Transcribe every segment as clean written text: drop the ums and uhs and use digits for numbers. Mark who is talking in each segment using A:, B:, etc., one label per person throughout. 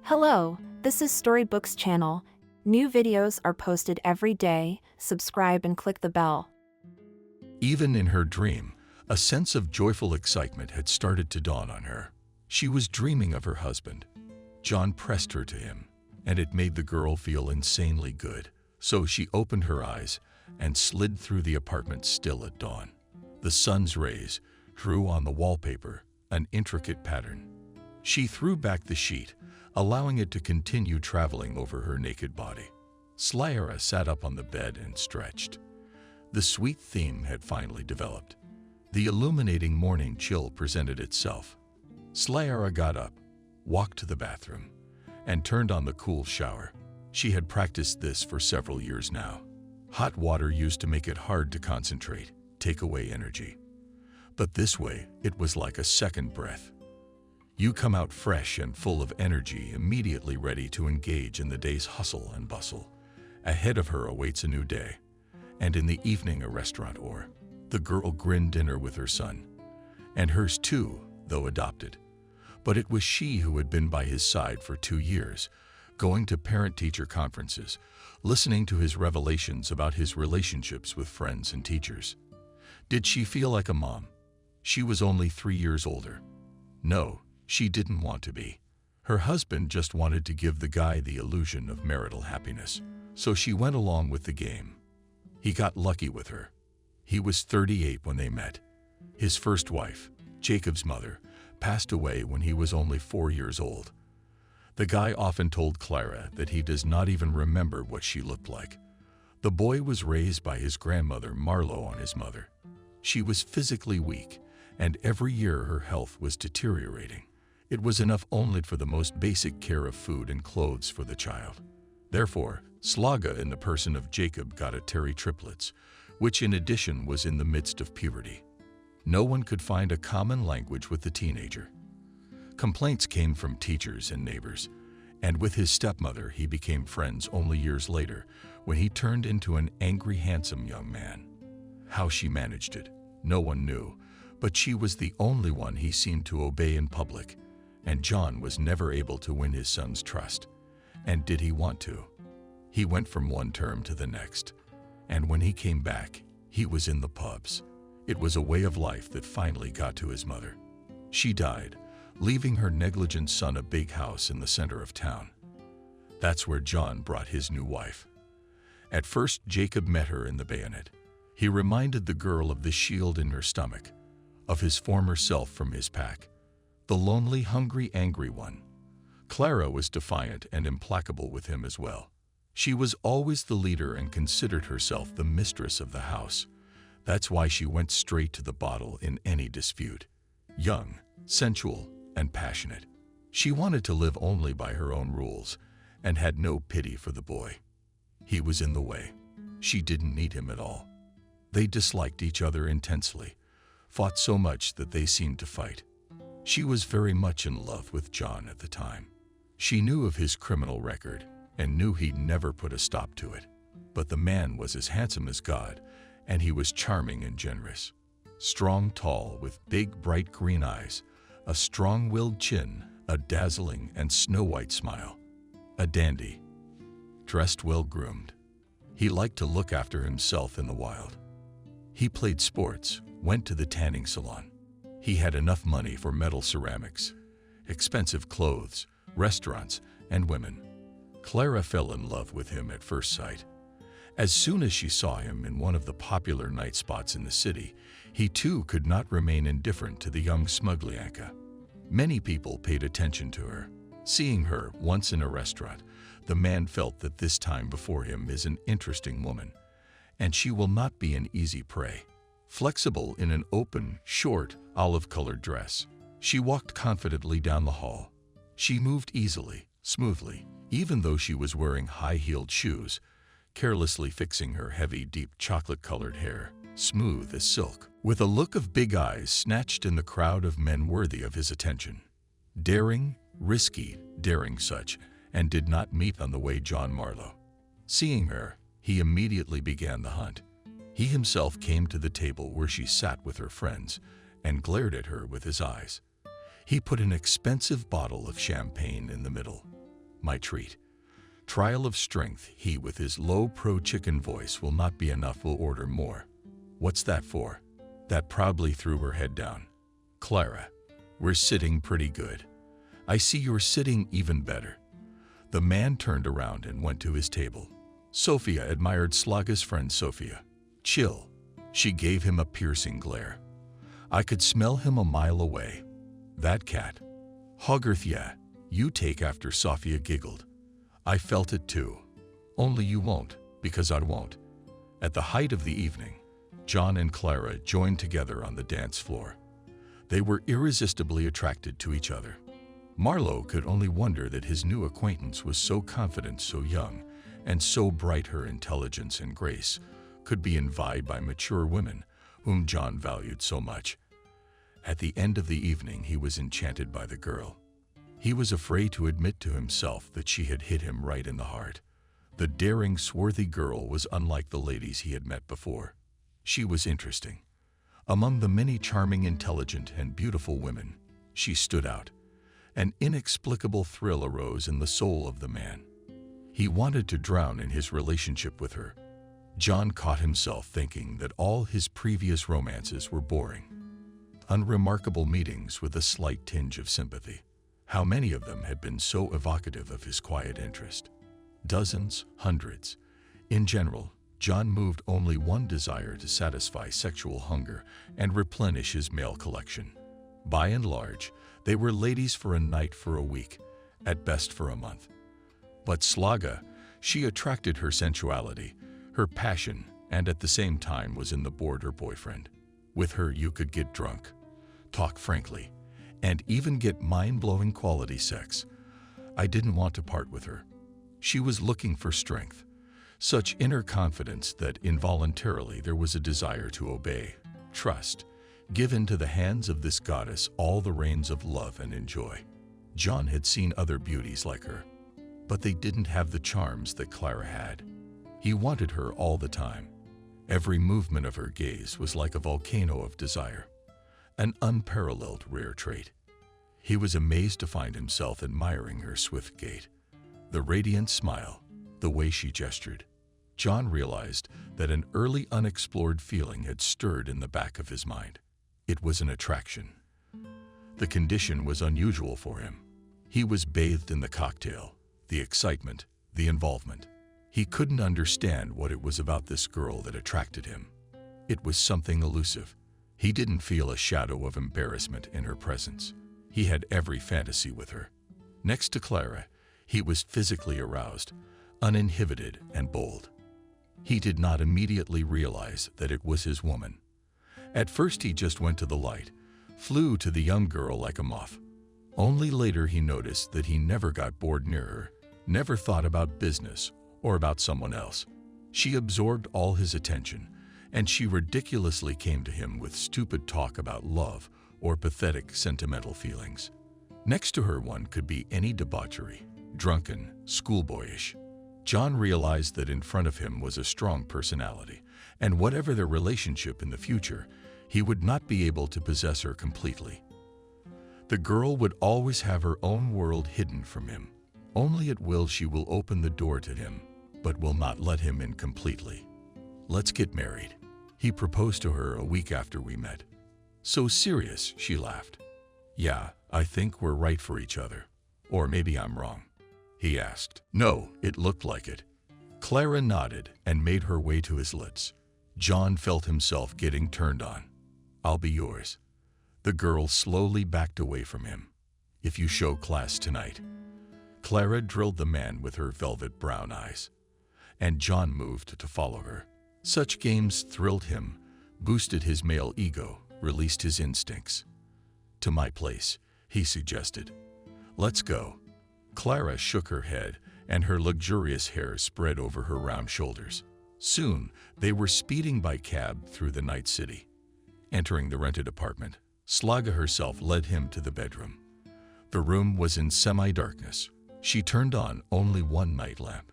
A: Hello, this is Storybooks channel. New videos are posted every day. Subscribe and click the bell.
B: Even in her dream, a sense of joyful excitement had started to dawn on her. She was dreaming of her husband. John pressed her to him, and it made the girl feel insanely good. So she opened her eyes and slid through the apartment still at dawn. The sun's rays drew on the wallpaper an intricate pattern. She threw back the sheet, allowing it to continue traveling over her naked body. Slayera sat up on the bed and stretched. The sweet theme had finally developed. The illuminating morning chill presented itself. Slayera got up, walked to the bathroom, and turned on the cool shower. She had practiced this for several years now. Hot water used to make it hard to concentrate, take away energy. But this way, it was like a second breath. You come out fresh and full of energy, immediately ready to engage in the day's hustle and bustle. Ahead of her awaits a new day, and in the evening a restaurant or. The girl grinned dinner with her son, and hers too, though adopted. But it was she who had been by his side for 2 years, going to parent-teacher conferences, listening to his revelations about his relationships with friends and teachers. Did she feel like a mom? She was only 3 years older. No, she didn't want to be. Her husband just wanted to give the guy the illusion of marital happiness, so she went along with the game. He got lucky with her. He was 38 when they met. His first wife, Jacob's mother, passed away when he was only 4 years old. The guy often told Clara that he does not even remember what she looked like. The boy was raised by his grandmother Marlo on his mother. She was physically weak, and every year her health was deteriorating. It was enough only for the most basic care of food and clothes for the child. Therefore, Slaga in the person of Jacob got a Terry triplets, which in addition was in the midst of puberty. No one could find a common language with the teenager. Complaints came from teachers and neighbors, and with his stepmother he became friends only years later when he turned into an angry, handsome young man. How she managed it, no one knew, but she was the only one he seemed to obey in public, and John was never able to win his son's trust. And did he want to? He went from one term to the next, and when he came back, he was in the pubs. It was a way of life that finally got to his mother. She died, leaving her negligent son a big house in the center of town. That's where John brought his new wife. At first, Jacob met her in the bayonet. He reminded the girl of the shield in her stomach, of his former self from his pack, the lonely, hungry, angry one. Clara was defiant and implacable with him as well. She was always the leader and considered herself the mistress of the house. That's why she went straight to the bottle in any dispute. Young, sensual, and passionate. She wanted to live only by her own rules and had no pity for the boy. He was in the way. She didn't need him at all. They disliked each other intensely, fought so much that they seemed to fight. She was very much in love with John at the time. She knew of his criminal record and knew he'd never put a stop to it. But the man was as handsome as God, and he was charming and generous. Strong, tall, with big, bright green eyes, a strong-willed chin, a dazzling and snow-white smile. A dandy. Dressed well-groomed. He liked to look after himself in the wild. He played sports, went to the tanning salon. He had enough money for metal ceramics, expensive clothes, restaurants, and women. Clara fell in love with him at first sight. As soon as she saw him in one of the popular night spots in the city, he too could not remain indifferent to the young Smuglyanka. Many people paid attention to her. Seeing her once in a restaurant, the man felt that this time before him is an interesting woman, and she will not be an easy prey. Flexible in an open, short, olive-colored dress, she walked confidently down the hall. She moved easily, smoothly, even though she was wearing high-heeled shoes, carelessly fixing her heavy, deep chocolate-colored hair, smooth as silk, with a look of big eyes snatched in the crowd of men worthy of his attention. Daring, risky, daring such, and did not meet on the way John Marlo. Seeing her, he immediately began the hunt. He himself came to the table where she sat with her friends and glared at her with his eyes. He put an expensive bottle of champagne in the middle. my treat. Trial of strength, he with his low pro-chicken voice will not be enough, will order more. What's that for? That proudly threw her head down. Clara, we're sitting pretty good. I see you're sitting even better. The man turned around and went to his table. Sophia admired Slaga's friend Sophia. Chill. She gave him a piercing glare. I could smell him a mile away. That cat. Hogarth, yeah, you take after, Sophia giggled. I felt it too. Only you won't, because I won't. At the height of the evening, John and Clara joined together on the dance floor. They were irresistibly attracted to each other. Marlowe could only wonder that his new acquaintance was so confident, so young, and so bright. Her intelligence and grace could be envied by mature women whom John valued so much. At the end of the evening, he was enchanted by the girl. He was afraid to admit to himself that she had hit him right in the heart. The daring, swarthy girl was unlike the ladies he had met before. She was interesting. Among the many charming, intelligent, and beautiful women, she stood out. An inexplicable thrill arose in the soul of the man. He wanted to drown in his relationship with her. John caught himself thinking that all his previous romances were boring. Unremarkable meetings with a slight tinge of sympathy. How many of them had been so evocative of his quiet interest? Dozens, hundreds. In general, John moved only one desire to satisfy sexual hunger and replenish his male collection. By and large, they were ladies for a night, for a week, at best for a month. But Slaga, she attracted her sensuality, her passion, and at the same time was in the board her boyfriend. With her you could get drunk, talk frankly, and even get mind-blowing quality sex. I didn't want to part with her. She was looking for strength, such inner confidence that involuntarily there was a desire to obey, trust, give into the hands of this goddess all the reins of love and enjoy. John had seen other beauties like her, but they didn't have the charms that Clara had. He wanted her all the time. Every movement of her gaze was like a volcano of desire, an unparalleled rare trait. He was amazed to find himself admiring her swift gait, the radiant smile, the way she gestured. John realized that an early unexplored feeling had stirred in the back of his mind. It was an attraction. The condition was unusual for him. He was bathed in the cocktail, the excitement, the involvement. He couldn't understand what it was about this girl that attracted him. It was something elusive. He didn't feel a shadow of embarrassment in her presence. He had every fantasy with her. Next to Clara, he was physically aroused, uninhibited and bold. He did not immediately realize that it was his woman. At first he just went to the light, flew to the young girl like a moth. Only later he noticed that he never got bored near her, never thought about business or about someone else. She absorbed all his attention, and she ridiculously came to him with stupid talk about love or pathetic sentimental feelings. Next to her one could be any debauchery, drunken, schoolboyish. John realized that in front of him was a strong personality, and whatever their relationship in the future, he would not be able to possess her completely. The girl would always have her own world hidden from him. Only at will she will open the door to him, but will not let him in completely. Let's get married. He proposed to her a week after we met. So serious, she laughed. Yeah, I think we're right for each other. Or maybe I'm wrong. He asked. No, it looked like it. Clara nodded and made her way to his lips. John felt himself getting turned on. I'll be yours. The girl slowly backed away from him. If you show class tonight. Clara drilled the man with her velvet brown eyes, and John moved to follow her. Such games thrilled him, boosted his male ego, released his instincts. To my place, he suggested. Let's go. Clara shook her head, and her luxurious hair spread over her round shoulders. Soon, they were speeding by cab through the night city. Entering the rented apartment, Slaga herself led him to the bedroom. The room was in semi-darkness. She turned on only one night lamp.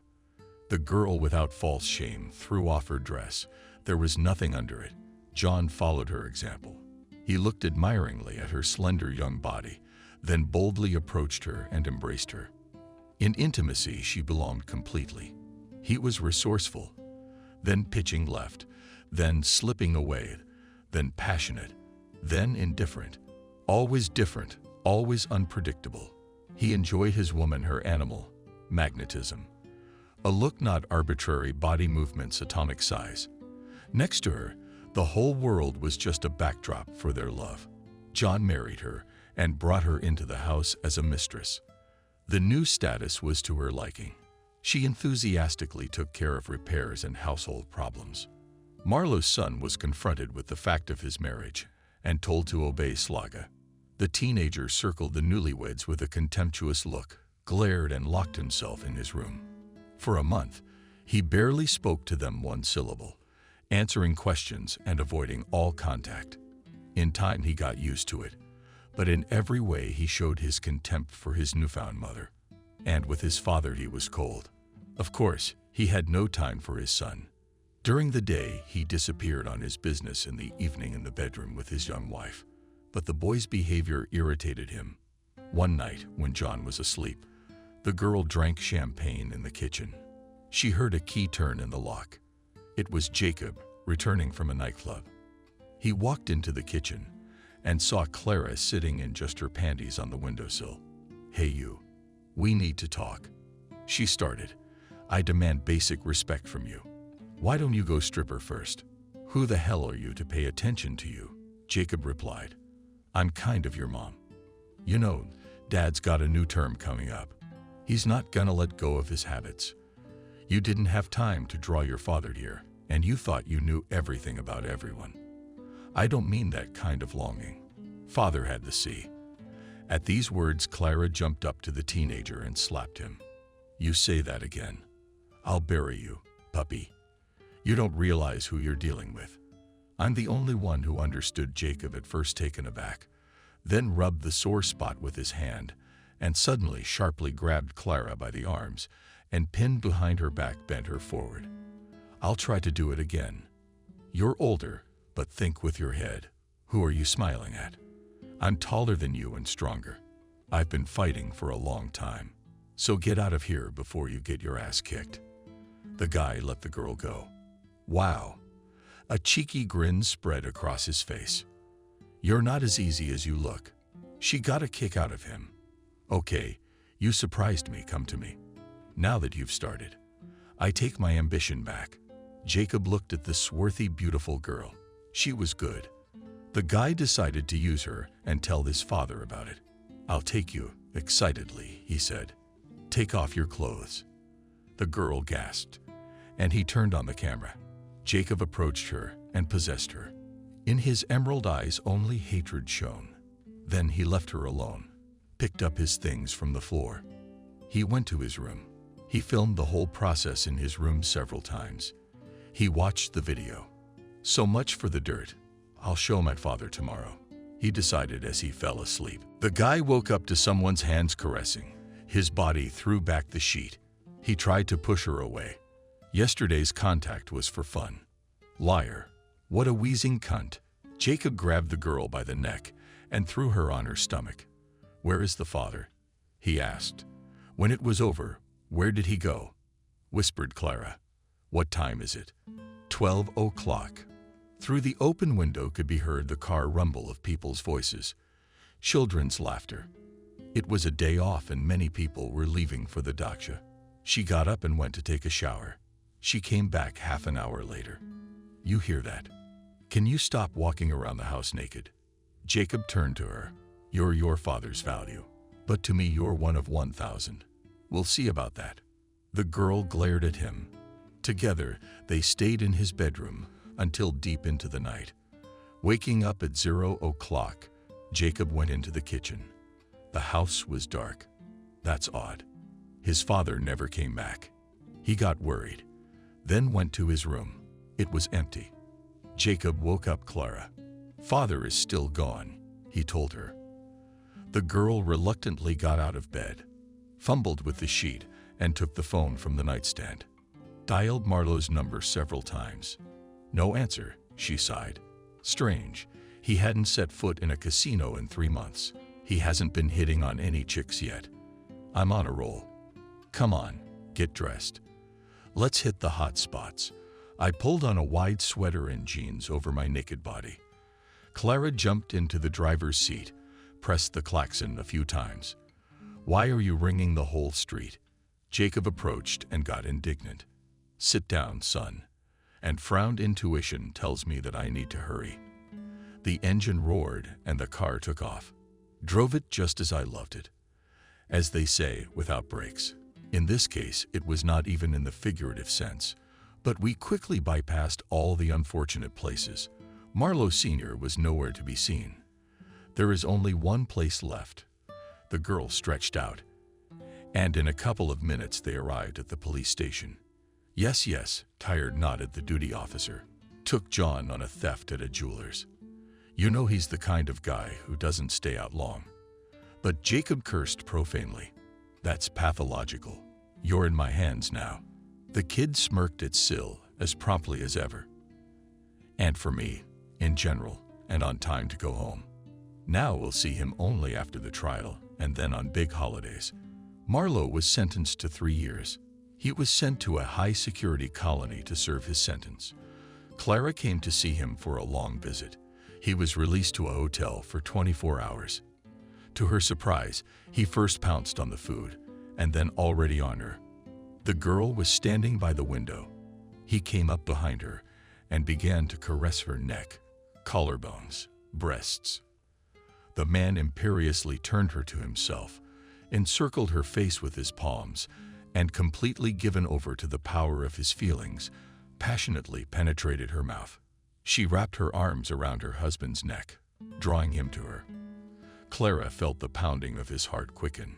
B: The girl, without false shame, threw off her dress. There was nothing under it. John followed her example. He looked admiringly at her slender young body, then boldly approached her and embraced her. In intimacy, she belonged completely. He was resourceful, then pitching left, then slipping away, then passionate, then indifferent. Always different, always unpredictable. He enjoyed his woman, her animal, magnetism. A look, not arbitrary body movements, atomic size. Next to her, the whole world was just a backdrop for their love. John married her and brought her into the house as a mistress. The new status was to her liking. She enthusiastically took care of repairs and household problems. Marlowe's son was confronted with the fact of his marriage and told to obey Slaga. The teenager circled the newlyweds with a contemptuous look, glared, and locked himself in his room. For a month, he barely spoke to them one syllable, answering questions and avoiding all contact. In time, he got used to it, but in every way he showed his contempt for his newfound mother. And with his father he was cold. Of course, he had no time for his son. During the day, he disappeared on his business, in the evening in the bedroom with his young wife. But the boy's behavior irritated him. One night, when John was asleep, the girl drank champagne in the kitchen. She heard a key turn in the lock. It was Jacob, returning from a nightclub. He walked into the kitchen and saw Clara sitting in just her panties on the windowsill. "Hey you, we need to talk," she started. "I demand basic respect from you. Why don't you go stripper first?" "Who the hell are you to pay attention to you?" Jacob replied. "I'm kind of your mom. You know, Dad's got a new term coming up. He's not gonna let go of his habits. You didn't have time to draw your father here, and you thought you knew everything about everyone. I don't mean that kind of longing. Father had the sea." At these words, Clara jumped up to the teenager and slapped him. "You say that again, I'll bury you, puppy. You don't realize who you're dealing with." I'm the only one who understood Jacob, at first taken aback, then rubbed the sore spot with his hand, and suddenly sharply grabbed Clara by the arms and pinned behind her back, bent her forward. "I'll try to do it again. You're older, but think with your head. Who are you smiling at? I'm taller than you and stronger. I've been fighting for a long time. So get out of here before you get your ass kicked." The guy let the girl go. Wow. A cheeky grin spread across his face. "You're not as easy as you look." She got a kick out of him. "Okay, you surprised me. Come to me. Now that you've started, I take my ambition back." Jacob looked at the swarthy, beautiful girl. She was good. The guy decided to use her and tell his father about it. "I'll take you," excitedly, he said. "Take off your clothes." The girl gasped, and he turned on the camera. Jacob approached her and possessed her. In his emerald eyes only hatred shone. Then he left her alone, picked up his things from the floor. He went to his room. He filmed the whole process in his room several times. He watched the video. "So much for the dirt. I'll show my father tomorrow," he decided as he fell asleep. The guy woke up to someone's hands caressing. His body threw back the sheet. He tried to push her away. Yesterday's contact was for fun. Liar. What a wheezing cunt. Jacob grabbed the girl by the neck and threw her on her stomach. "Where is the father?" he asked. When it was over, "Where did he go?" whispered Clara. "What time is it?" 12 o'clock. Through the open window could be heard the car rumble of people's voices, children's laughter. It was a day off and many people were leaving for the dacha. She got up and went to take a shower. She came back half an hour later. "You hear that? Can you stop walking around the house naked?" Jacob turned to her. "You're your father's value, but to me you're one of 1,000. We'll see about that." The girl glared at him. Together, they stayed in his bedroom until deep into the night. Waking up at 0 o'clock, Jacob went into the kitchen. The house was dark. That's odd. His father never came back. He got worried, then went to his room. It was empty. Jacob woke up Clara. "Father is still gone," he told her. The girl reluctantly got out of bed, fumbled with the sheet, and took the phone from the nightstand. Dialed Marlowe's number several times. No answer, she sighed. Strange, he hadn't set foot in a casino in 3 months. He hasn't been hitting on any chicks yet. I'm on a roll. Come on, get dressed. Let's hit the hot spots. I pulled on a wide sweater and jeans over my naked body. Clara jumped into the driver's seat, pressed the klaxon a few times. Why are you ringing the whole street? Jacob approached and got indignant. Sit down, son. And frowned. Intuition tells me that I need to hurry. The engine roared and the car took off. Drove it just as I loved it. As they say, without brakes. In this case, it was not even in the figurative sense. But we quickly bypassed all the unfortunate places. Marlowe Sr. was nowhere to be seen. There is only one place left. The girl stretched out. And in a couple of minutes they arrived at the police station. Yes, tired nodded the duty officer. Took John on a theft at a jeweler's. You know he's the kind of guy who doesn't stay out long. But Jacob cursed profanely. That's pathological. You're in my hands now. The kid smirked at Syl as promptly as ever. And for me, in general, and on time to go home. Now we'll see him only after the trial and then on big holidays. Marlowe was sentenced to 3 years. He was sent to a high-security colony to serve his sentence. Clara came to see him for a long visit. He was released to a hotel for 24 hours. To her surprise, he first pounced on the food, and then already on her. The girl was standing by the window. He came up behind her and began to caress her neck, collarbones, breasts. The man imperiously turned her to himself, encircled her face with his palms, and completely given over to the power of his feelings, passionately penetrated her mouth. She wrapped her arms around her husband's neck, drawing him to her. Clara felt the pounding of his heart quicken.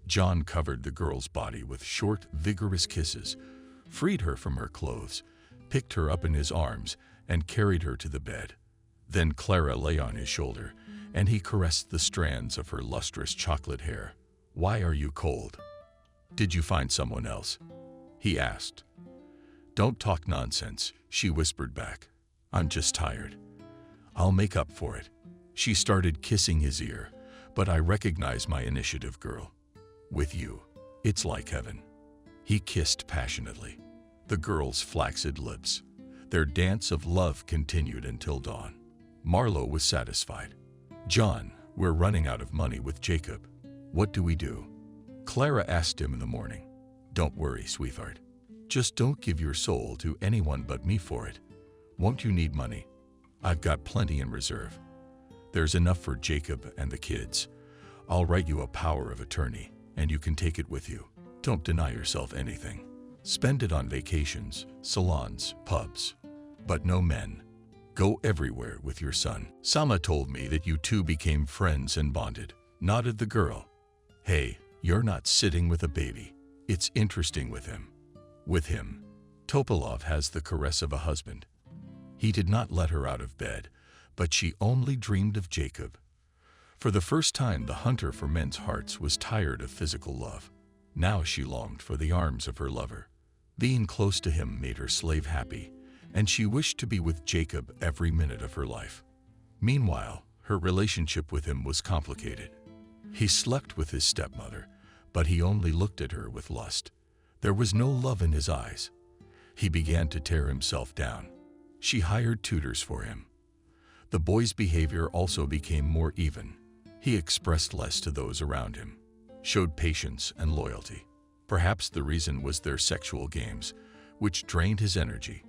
B: John covered the girl's body with short, vigorous kisses, freed her from her clothes, picked her up in his arms, and carried her to the bed. Then Clara lay on his shoulder, and he caressed the strands of her lustrous chocolate hair. Why are you cold? Did you find someone else? He asked. Don't talk nonsense, she whispered back. I'm just tired. I'll make up for it. She started kissing his ear, but I recognize my initiative, girl. With you, it's like heaven. He kissed passionately. The girl's flaccid lips. Their dance of love continued until dawn. Marlowe was satisfied. John, we're running out of money with Jacob. What do we do? Clara asked him in the morning. Don't worry, sweetheart. Just don't give your soul to anyone but me for it. Won't you need money? I've got plenty in reserve. There's enough for Jacob and the kids. I'll write you a power of attorney, and you can take it with you. Don't deny yourself anything. Spend it on vacations, salons, pubs. But no men. Go everywhere with your son. Sama told me that you two became friends and bonded. Nodded the girl. Hey, you're not sitting with a baby. It's interesting with him. With him, Topalov has the caress of a husband. He did not let her out of bed, but she only dreamed of Jacob. For the first time, the hunter for men's hearts was tired of physical love. Now she longed for the arms of her lover. Being close to him made her slave happy, and she wished to be with Jacob every minute of her life. Meanwhile, her relationship with him was complicated. He slept with his stepmother, but he only looked at her with lust. There was no love in his eyes. He began to tear himself down. She hired tutors for him. The boy's behavior also became more even. He expressed less to those around him, showed patience and loyalty. Perhaps the reason was their sexual games, which drained his energy.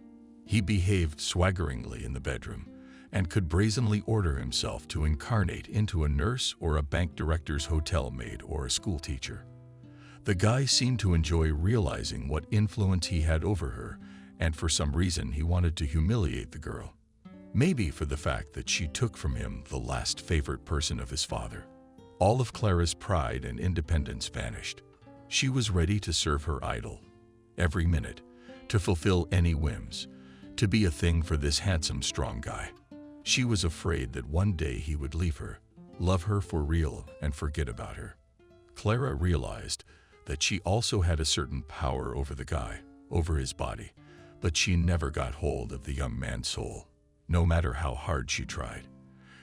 B: He behaved swaggeringly in the bedroom and could brazenly order himself to incarnate into a nurse or a bank director's hotel maid or a school teacher. The guy seemed to enjoy realizing what influence he had over her, and for some reason he wanted to humiliate the girl. Maybe for the fact that she took from him the last favorite person of his father. All of Clara's pride and independence vanished. She was ready to serve her idol every minute, to fulfill any whims, to be a thing for this handsome, strong guy. She was afraid that one day he would leave her, love her for real, and forget about her. Clara realized that she also had a certain power over the guy, over his body, but she never got hold of the young man's soul, no matter how hard she tried.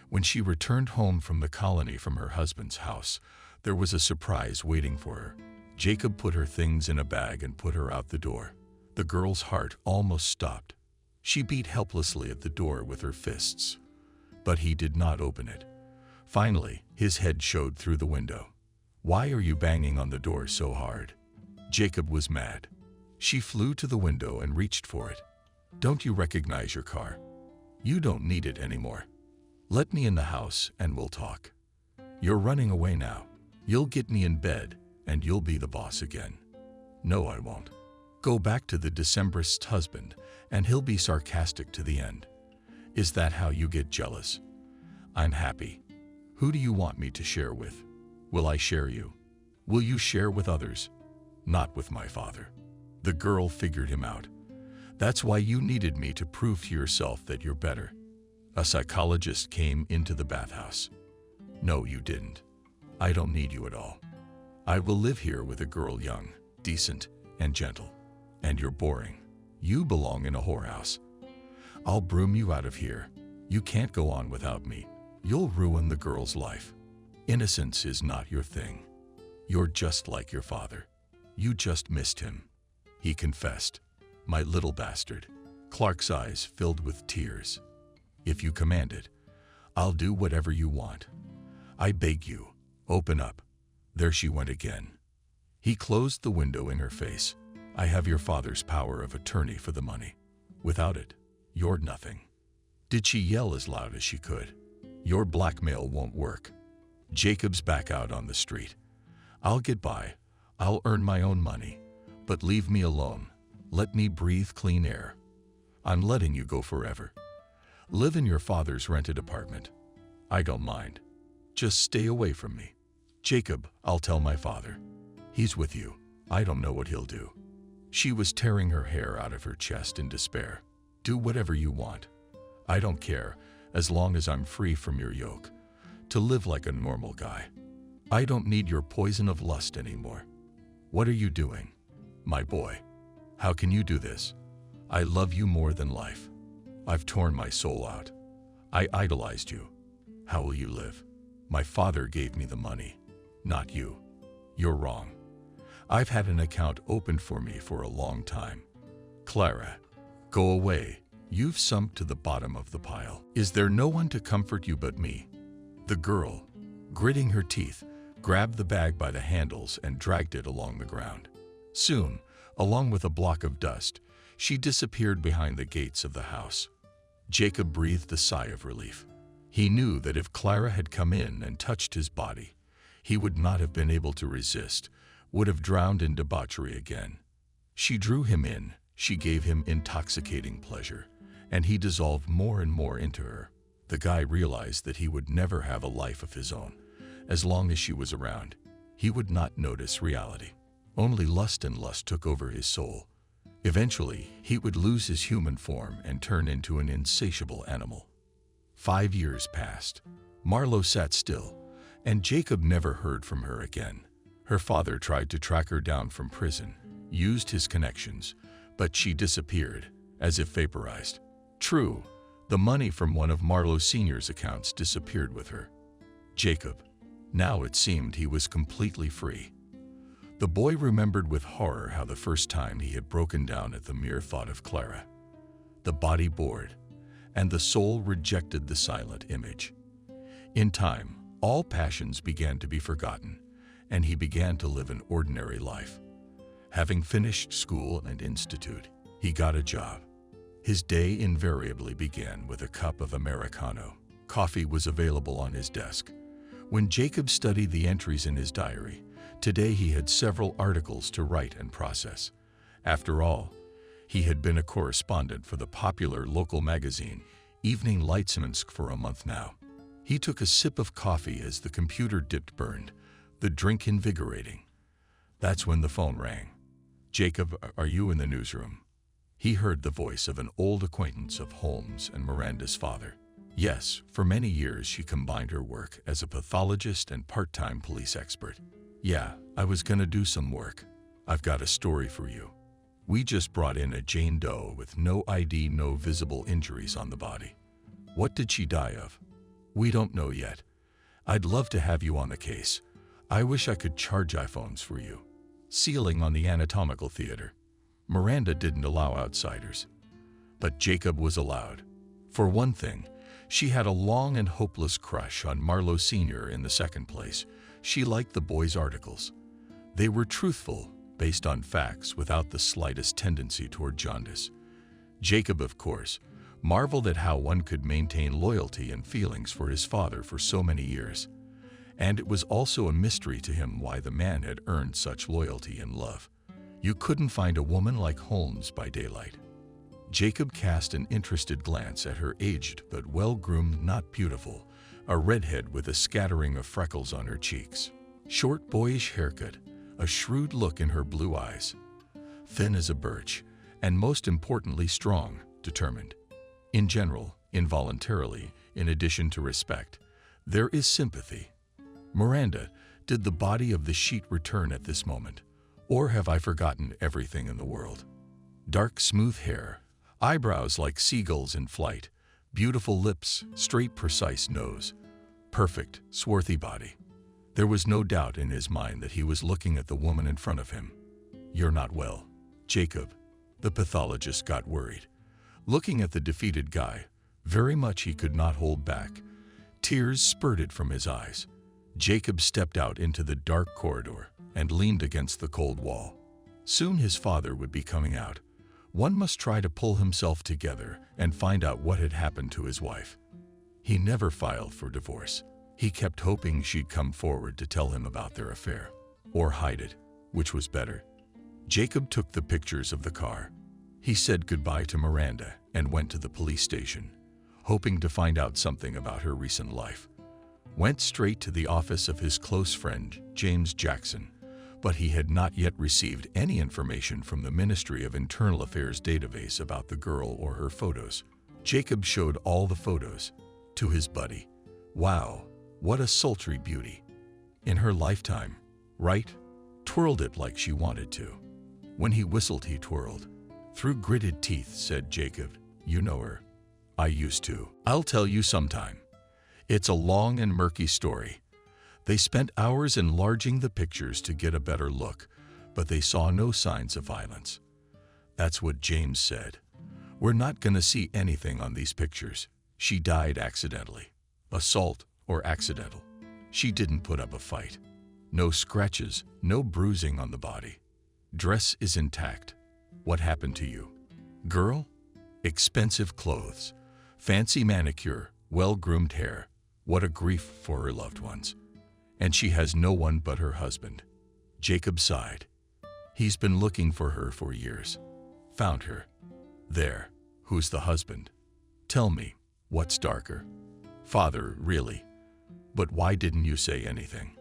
B: When she returned home from the colony from her husband's house, there was a surprise waiting for her. Jacob put her things in a bag and put her out the door. The girl's heart almost stopped. She beat helplessly at the door with her fists, but he did not open it. Finally, his head showed through the window. "Why are you banging on the door so hard?" Jacob was mad. She flew to the window and reached for it. "Don't you recognize your car? You don't need it anymore. Let me in the house and we'll talk. You're running away now. You'll get me in bed and you'll be the boss again." "No, I won't." "Go back to the Decemberist's husband and he'll be sarcastic to the end. Is that how you get jealous?" "I'm happy. Who do you want me to share with? Will I share you? Will you share with others?" "Not with my father." The girl figured him out. "That's why you needed me to prove to yourself that you're better. A psychologist came into the bathhouse." "No, you didn't. I don't need you at all. I will live here with a girl young, decent, and gentle. And you're boring. You belong in a whorehouse. I'll broom you out of here. You can't go on without me. You'll ruin the girl's life. Innocence is not your thing. You're just like your father. You just missed him." He confessed. "My little bastard." Clark's eyes filled with tears. "If you command it, I'll do whatever you want. I beg you, open up." There she went again. He closed the window in her face. "I have your father's power of attorney for the money. Without it, you're nothing." Did she yell as loud as she could? "Your blackmail won't work." Jacob's back out on the street. "I'll get by. I'll earn my own money. But leave me alone. Let me breathe clean air. I'm letting you go forever. Live in your father's rented apartment. I don't mind. Just stay away from me." "Jacob, I'll tell my father. He's with you. I don't know what he'll do." She was tearing her hair out of her chest in despair. "Do whatever you want. I don't care, as long as I'm free from your yoke, to live like a normal guy. I don't need your poison of lust anymore." "What are you doing? My boy, how can you do this? I love you more than life. I've torn my soul out. I idolized you. How will you live? My father gave me the money, not you. You're wrong. I've had an account opened for me for a long time. Clara, go away. You've sunk to the bottom of the pile. Is there no one to comfort you but me?" The girl, gritting her teeth, grabbed the bag by the handles and dragged it along the ground. Soon, along with a block of dust, she disappeared behind the gates of the house. Jacob breathed a sigh of relief. He knew that if Clara had come in and touched his body, he would not have been able to resist, would have drowned in debauchery again. She drew him in, she gave him intoxicating pleasure, and he dissolved more and more into her. The guy realized that he would never have a life of his own. As long as she was around, he would not notice reality. Only lust and lust took over his soul. Eventually, he would lose his human form and turn into an insatiable animal. 5 years passed. Marlowe sat still, and Jacob never heard from her again. Her father tried to track her down from prison, used his connections, but she disappeared, as if vaporized. True, the money from one of Marlowe Sr.'s accounts disappeared with her. Jacob. Now it seemed he was completely free. The boy remembered with horror how the first time he had broken down at the mere thought of Clara. The body bored, and the soul rejected the silent image. In time, all passions began to be forgotten, and he began to live an ordinary life. Having finished school and institute, he got a job. His day invariably began with a cup of Americano. Coffee was available on his desk. When Jacob studied the entries in his diary, today he had several articles to write and process. After all, he had been a correspondent for the popular local magazine, Evening Leitsemansk, for a month now. He took a sip of coffee as the computer dipped burned, the drink invigorating. That's when the phone rang. "Jacob, are you in the newsroom?" He heard the voice of an old acquaintance of Holmes and Miranda's father. Yes, for many years she combined her work as a pathologist and part-time police expert. "Yeah, I was gonna do some work. I've got a story for you. We just brought in a Jane Doe with no ID, no visible injuries on the body. What did she die of? We don't know yet. I'd love to have you on the case. I wish I could charge iPhones for you. ceiling on the anatomical theater. Miranda didn't allow outsiders. But Jacob was allowed. For one thing, she had a long and hopeless crush on Marlowe Sr. in the second place. She liked the boy's articles. They were truthful, based on facts without the slightest tendency toward jaundice. Jacob, of course, marveled at how one could maintain loyalty and feelings for his father for so many years. And it was also a mystery to him why the man had earned such loyalty and love. You couldn't find a woman like Holmes by daylight. Jacob cast an interested glance at her aged but well-groomed, not beautiful, a redhead with a scattering of freckles on her cheeks, short boyish haircut, a shrewd look in her blue eyes, thin as a birch, and most importantly strong, determined. In general, involuntarily, in addition to respect, there is sympathy. Miranda, did the body of the sheet return at this moment? Or have I forgotten everything in the world? Dark, smooth hair, eyebrows like seagulls in flight, beautiful lips, straight, precise nose, perfect, swarthy body. There was no doubt in his mind that he was looking at the woman in front of him. "You're not well, Jacob." The pathologist got worried. Looking at the defeated guy, very much he could not hold back. Tears spurted from his eyes. Jacob stepped out into the dark corridor and leaned against the cold wall. Soon his father would be coming out. One must try to pull himself together and find out what had happened to his wife. He never filed for divorce. He kept hoping she'd come forward to tell him about their affair, or hide it, which was better. Jacob took the pictures of the car. He said goodbye to Miranda and went to the police station, hoping to find out something about her recent life. Went straight to the office of his close friend, James Jackson, but he had not yet received any information from the Ministry of Internal Affairs database about the girl or her photos. Jacob showed all the photos to his buddy. "Wow, what a sultry beauty. In her lifetime, right?" Twirled it like she wanted to. When he whistled, he twirled. Through gritted teeth, said Jacob, "You know her." "I used to. I'll tell you sometime. It's a long and murky story." They spent hours enlarging the pictures to get a better look, but they saw no signs of violence. That's what James said. "We're not going to see anything on these pictures. She died accidentally. Assault or accidental. She didn't put up a fight. No scratches, no bruising on the body. Dress is intact. What happened to you? Girl? Expensive clothes, fancy manicure, well-groomed hair. What a grief for her loved ones. And she has no one but her husband." Jacob sighed. He's been looking for her for years. Found her. There. Who's the husband? Tell me, what's darker? Father, really. But why didn't you say anything?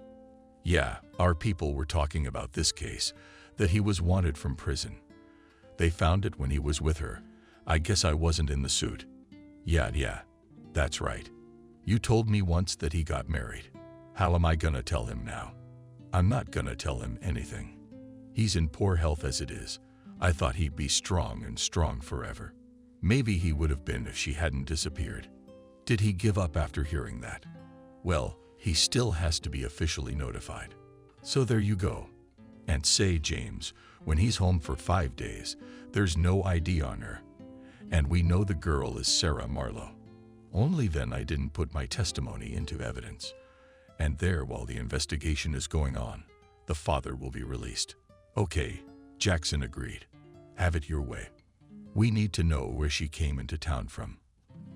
B: Yeah, our people were talking about this case, that he was wanted from prison. They found it when he was with her. I guess I wasn't in the suit. Yeah, that's right. You told me once that he got married. How am I gonna tell him now? I'm not gonna tell him anything. He's in poor health as it is. I thought he'd be strong and strong forever. Maybe he would have been if she hadn't disappeared. Did he give up after hearing that? Well, he still has to be officially notified. So there you go. And say, James, when he's home for 5 days, there's no ID on her. And we know the girl is Sarah Marlowe. Only then I didn't put my testimony into evidence. And there, while the investigation is going on, the father will be released. Okay, Jackson agreed. Have it your way. We need to know where she came into town from,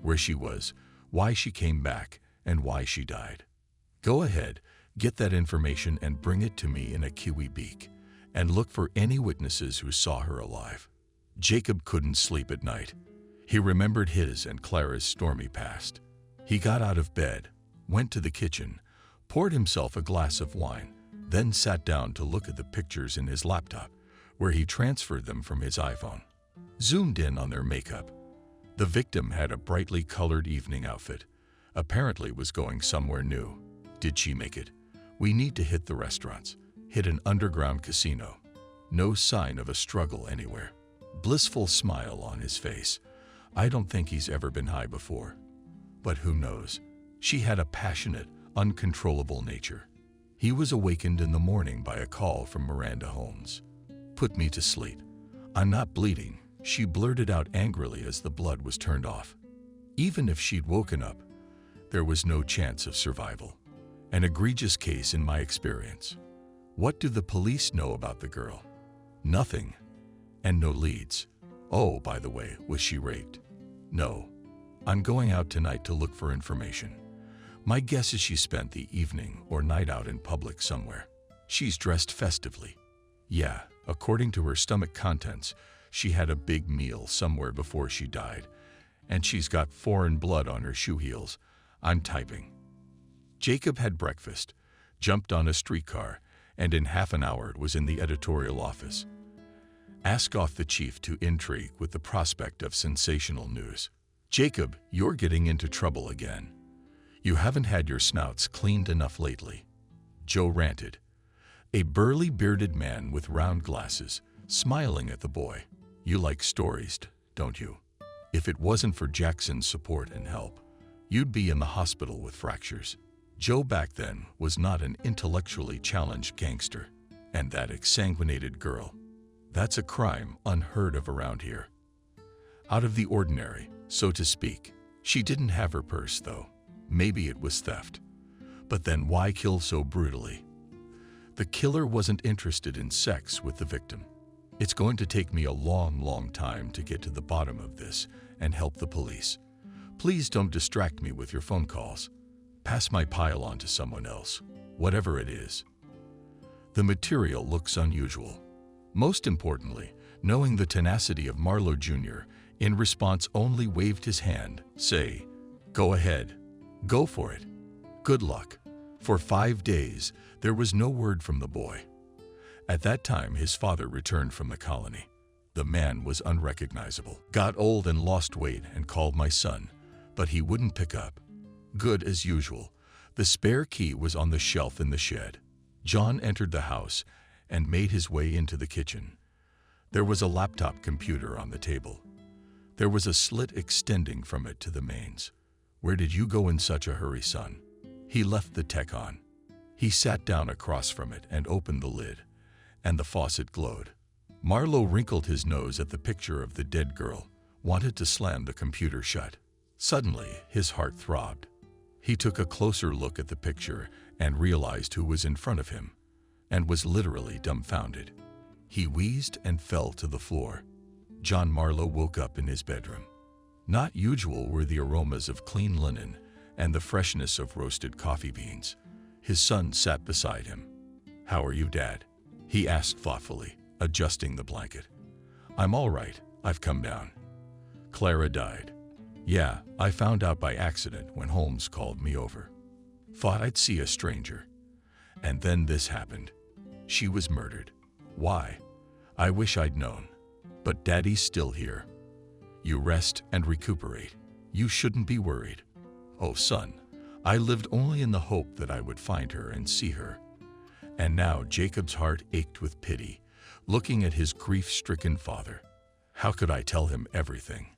B: where she was, why she came back, and why she died. Go ahead, get that information and bring it to me in a kiwi beak, and look for any witnesses who saw her alive. Jacob couldn't sleep at night. He remembered his and Clara's stormy past. He got out of bed, went to the kitchen, poured himself a glass of wine, then sat down to look at the pictures in his laptop, where he transferred them from his iPhone. Zoomed in on their makeup. The victim had a brightly colored evening outfit. Apparently was going somewhere new. Did she make it? We need to hit the restaurants, hit an underground casino. No sign of a struggle anywhere. Blissful smile on his face. I don't think he's ever been high before. But who knows? She had a passionate, uncontrollable nature. He was awakened in the morning by a call from Miranda Holmes. "Put me to sleep. I'm not bleeding," she blurted out angrily as the blood was turned off. Even if she'd woken up, there was no chance of survival. An egregious case in my experience. What do the police know about the girl? Nothing. And no leads. Oh, by the way, was she raped? No. I'm going out tonight to look for information. My guess is she spent the evening or night out in public somewhere. She's dressed festively. Yeah, according to her stomach contents, she had a big meal somewhere before she died, and she's got foreign blood on her shoe heels. I'm typing. Jacob had breakfast, jumped on a streetcar, and in half an hour was in the editorial office. Ask off the chief to intrigue with the prospect of sensational news. "Jacob, you're getting into trouble again. You haven't had your snouts cleaned enough lately," Joe ranted. A burly bearded man with round glasses, smiling at the boy. "You like stories, don't you? If it wasn't for Jackson's support and help, you'd be in the hospital with fractures." Joe back then was not an intellectually challenged gangster. And that exsanguinated girl. That's a crime unheard of around here. Out of the ordinary, so to speak. She didn't have her purse, though. Maybe it was theft. But then why kill so brutally? The killer wasn't interested in sex with the victim. "It's going to take me a long time to get to the bottom of this and help the police. Please don't distract me with your phone calls. Pass my pile on to someone else, whatever it is." The material looks unusual. Most importantly, knowing the tenacity of Marlowe Jr., in response only waved his hand, say, "Go ahead. Go for it. Good luck." For 5 days, there was no word from the boy. At that time, his father returned from the colony. The man was unrecognizable. "Got old and lost weight and called my son, but he wouldn't pick up." Good as usual. The spare key was on the shelf in the shed. John entered the house and made his way into the kitchen. There was a laptop computer on the table. There was a slit extending from it to the mains. "Where did you go in such a hurry, son?" He left the tech on. He sat down across from it and opened the lid, and the faucet glowed. Marlowe wrinkled his nose at the picture of the dead girl, wanted to slam the computer shut. Suddenly, his heart throbbed. He took a closer look at the picture and realized who was in front of him, and was literally dumbfounded. He wheezed and fell to the floor. John Marlowe woke up in his bedroom. Not usual were the aromas of clean linen and the freshness of roasted coffee beans. His son sat beside him. "How are you, Dad?" he asked thoughtfully, adjusting the blanket. "I'm all right. I've come down. Clara died." "Yeah, I found out by accident when Holmes called me over. Thought I'd see a stranger. And then this happened. She was murdered. Why? I wish I'd known. But Daddy's still here. You rest and recuperate. You shouldn't be worried." "Oh, son, I lived only in the hope that I would find her and see her." And now Jacob's heart ached with pity, looking at his grief-stricken father. How could I tell him everything?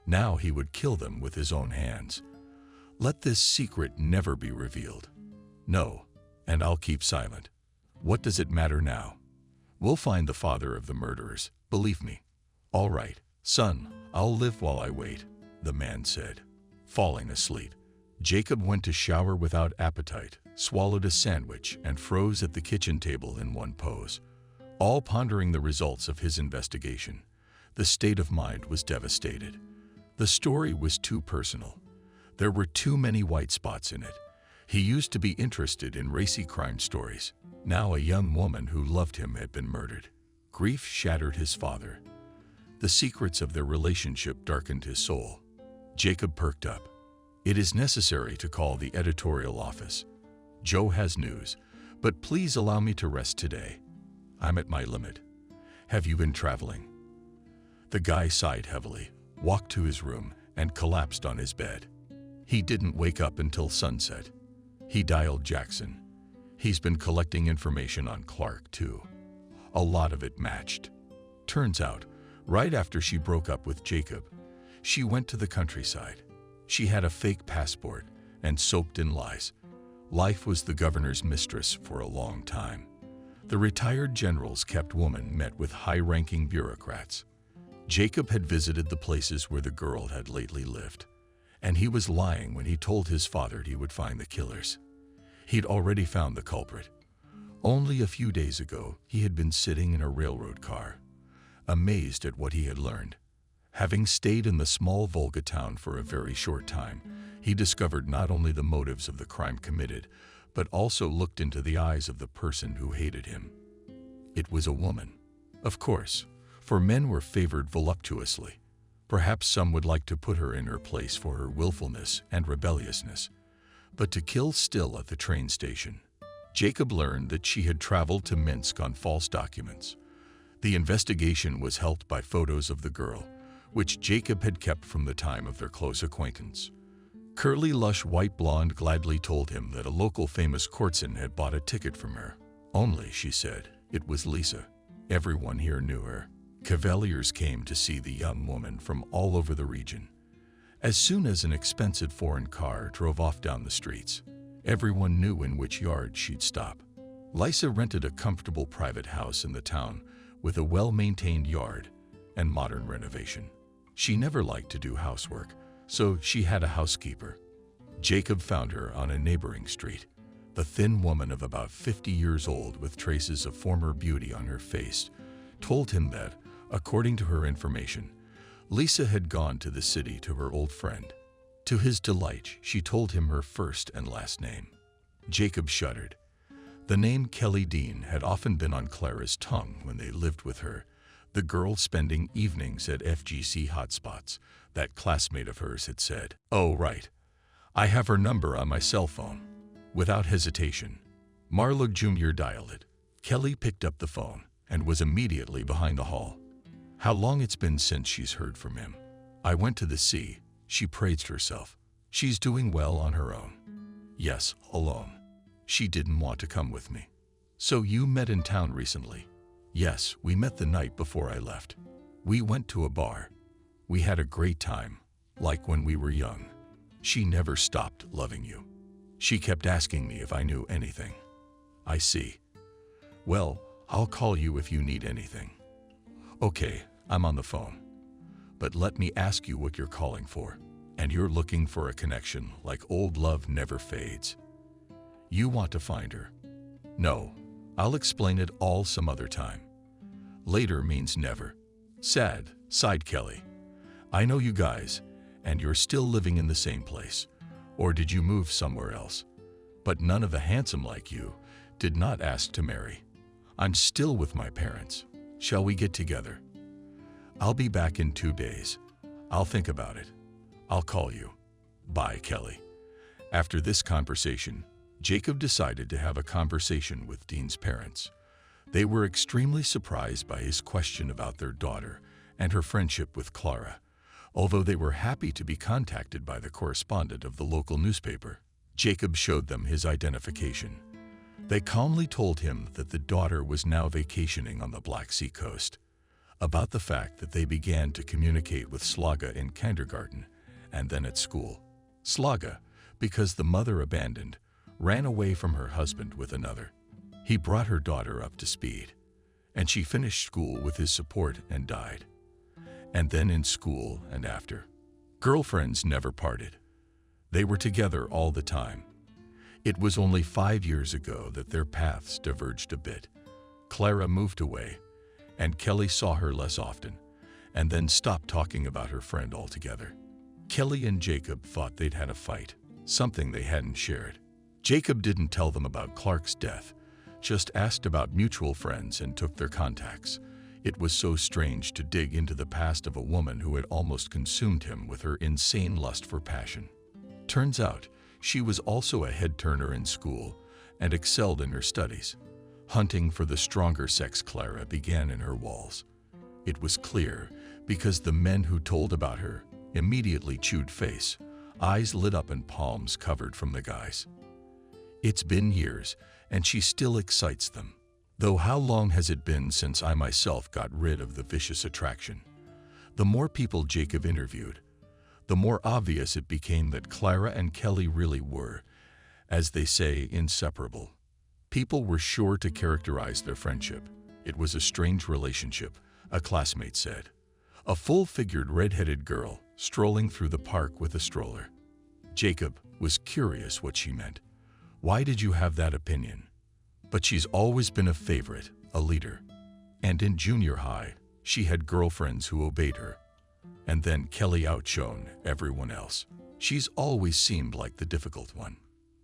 B: Now he would kill them with his own hands. Let this secret never be revealed. No, and I'll keep silent. What does it matter now? We'll find the father of the murderers, believe me. "All right, son, I'll live while I wait," the man said. Falling asleep, Jacob went to shower without appetite, swallowed a sandwich, and froze at the kitchen table in one pose, all pondering the results of his investigation. The state of mind was devastated. The story was too personal. There were too many white spots in it. He used to be interested in racy crime stories. Now a young woman who loved him had been murdered. Grief shattered his father. The secrets of their relationship darkened his soul. Jacob perked up. "It is necessary to call the editorial office. Joe has news, but please allow me to rest today. I'm at my limit. Have you been traveling?" The guy sighed heavily, walked to his room, and collapsed on his bed. He didn't wake up until sunset. He dialed Jackson. He's been collecting information on Clark, too. A lot of it matched. Turns out, right after she broke up with Jacob, she went to the countryside. She had a fake passport and soaked in lies. Life was the governor's mistress for a long time. The retired general's kept woman met with high-ranking bureaucrats. Jacob had visited the places where the girl had lately lived, and he was lying when he told his father he would find the killers. He'd already found the culprit. Only a few days ago, he had been sitting in a railroad car, amazed at what he had learned. Having stayed in the small Volga town for a very short time, he discovered not only the motives of the crime committed, but also looked into the eyes of the person who hated him. It was a woman. Of course, for men were favored voluptuously. Perhaps some would like to put her in her place for her willfulness and rebelliousness. But to kill still at the train station. Jacob learned that she had traveled to Minsk on false documents. The investigation was helped by photos of the girl, which Jacob had kept from the time of their close acquaintance. Curly, lush, white blonde gladly told him that a local famous courtesan had bought a ticket from her. Only, she said, it was Lisa. Everyone here knew her. Cavaliers came to see the young woman from all over the region. As soon as an expensive foreign car drove off down the streets, everyone knew in which yard she'd stop. Lisa rented a comfortable private house in the town with a well-maintained yard and modern renovation. She never liked to do housework, so she had a housekeeper. Jacob found her on a neighboring street, the thin woman of about 50 years old with traces of former beauty on her face, told him that, according to her information, Lisa had gone to the city to her old friend. To his delight, she told him her first and last name. Jacob shuddered. The name Kelly Dean had often been on Clara's tongue when they lived with her, the girl spending evenings at FGC hotspots. That classmate of hers had said, "Oh, right. I have her number on my cell phone." Without hesitation, Marlowe Jr. dialed it. Kelly picked up the phone and was immediately behind the hall. How long it's been since she's heard from him. I went to the sea, she praised herself. She's doing well on her own. Yes, alone. She didn't want to come with me. So you met in town recently? Yes, we met the night before I left. We went to a bar. We had a great time, like when we were young. She never stopped loving you. She kept asking me if I knew anything. I see. Well, I'll call you if you need anything. Okay, I'm on the phone. But let me ask you what you're calling for. And you're looking for a connection like old love never fades. You want to find her. No, I'll explain it all some other time. Later means never. Sad, sighed Kelly. I know you guys, and you're still living in the same place. Or did you move somewhere else? But none of the handsome like you did not ask to marry. I'm still with my parents. Shall we get together? I'll be back in 2 days. I'll think about it. I'll call you. Bye, Kelly. After this conversation, Jacob decided to have a conversation with Dean's parents. They were extremely surprised by his question about their daughter and her friendship with Clara, although they were happy to be contacted by the correspondent of the local newspaper. Jacob showed them his identification. They calmly told him that the daughter was now vacationing on the Black Sea coast, about the fact that they began to communicate with Slaga in kindergarten and then at school. Slaga, because the mother abandoned, ran away from her husband with another. He brought her daughter up to speed, and she finished school with his support and died. And then in school and after. Girlfriends never parted. They were together all the time. It was only 5 years ago that their paths diverged a bit. Clara moved away, and Kelly saw her less often, and then stopped talking about her friend altogether. Kelly and Jacob thought they'd had a fight, something they hadn't shared. Jacob didn't tell them about Clark's death, just asked about mutual friends and took their contacts. It was so strange to dig into the past of a woman who had almost consumed him with her insane lust for passion. Turns out, she was also a head-turner in school and excelled in her studies. Hunting for the stronger sex Clara began in her walls. It was clear because the men who told about her immediately chewed face, eyes lit up and palms covered from the guys. It's been years, and she still excites them. Though how long has it been since I myself got rid of the vicious attraction? The more people Jacob interviewed, the more obvious it became that Clara and Kelly really were, As they say, inseparable. People were sure to characterize their friendship. It was a strange relationship, a classmate said. A full-figured red-headed girl strolling through the park with a stroller. Jacob was curious what she meant. Why did you have that opinion? But she's always been a favorite, a leader. And in junior high, she had girlfriends who obeyed her. And then Kelly outshone everyone else. She's always seemed like the difficult one.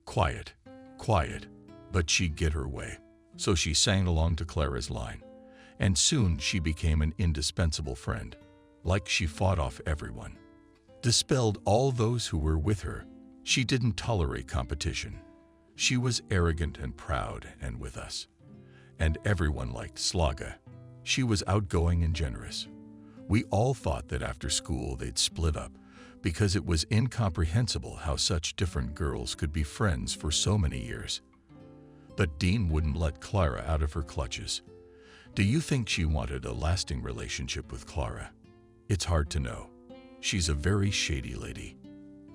B: Quiet, but she'd get her way. So she sang along to Clara's line. And soon she became an indispensable friend. Like she fought off everyone. Dispelled all those who were with her. She didn't tolerate competition. She was arrogant and proud and with us. And everyone liked Slaga. She was outgoing and generous. We all thought that after school they'd split up because it was incomprehensible how such different girls could be friends for so many years. But Dean wouldn't let Clara out of her clutches. Do you think she wanted a lasting relationship with Clara? It's hard to know. She's a very shady lady.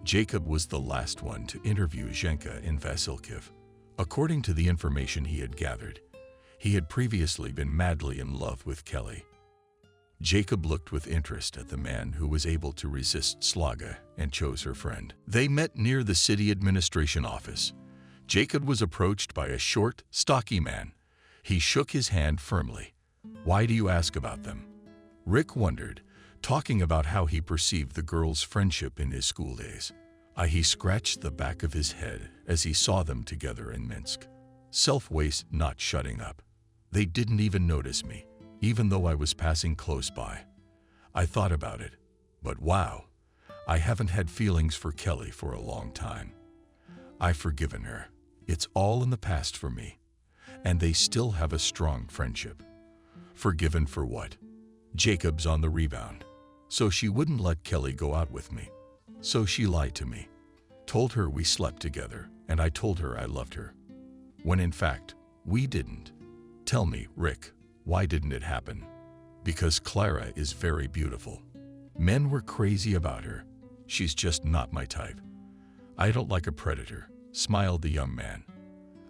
B: Jacob was the last one to interview Zhenka in Vasilkiv. According to the information he had gathered, he had previously been madly in love with Kelly. Jacob looked with interest at the man who was able to resist Slaga and chose her friend. They met near the city administration office. Jacob was approached by a short, stocky man. He shook his hand firmly. Why do you ask about them? Rick wondered, talking about how he perceived the girls' friendship in his school days. He scratched the back of his head as he saw them together in Minsk. Self-waste not shutting up. They didn't even notice me, even though I was passing close by. I thought about it, but wow, I haven't had feelings for Kelly for a long time. I've forgiven her. It's all in the past for me. And they still have a strong friendship. Forgiven for what? Jacob's on the rebound. So she wouldn't let Kelly go out with me. So she lied to me. Told her we slept together, and I told her I loved her. When in fact, we didn't. Tell me, Rick, why didn't it happen? Because Clara is very beautiful. Men were crazy about her. She's just not my type. I don't like a predator, smiled the young man.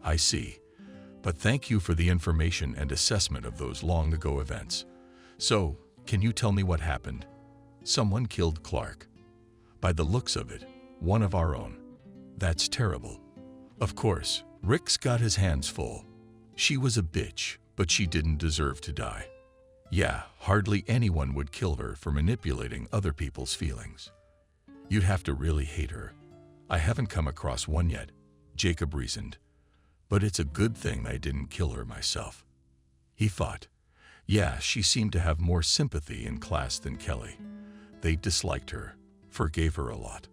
B: I see. But thank you for the information and assessment of those long-ago events. So, can you tell me what happened? Someone killed Clark. By the looks of it, one of our own. That's terrible. Of course, Rick's got his hands full. She was a bitch, but she didn't deserve to die. Yeah, hardly anyone would kill her for manipulating other people's feelings. You'd have to really hate her. I haven't come across one yet, Jacob reasoned. But it's a good thing I didn't kill her myself. He thought. Yeah, she seemed to have more sympathy in class than Kelly. They disliked her, forgave her a lot,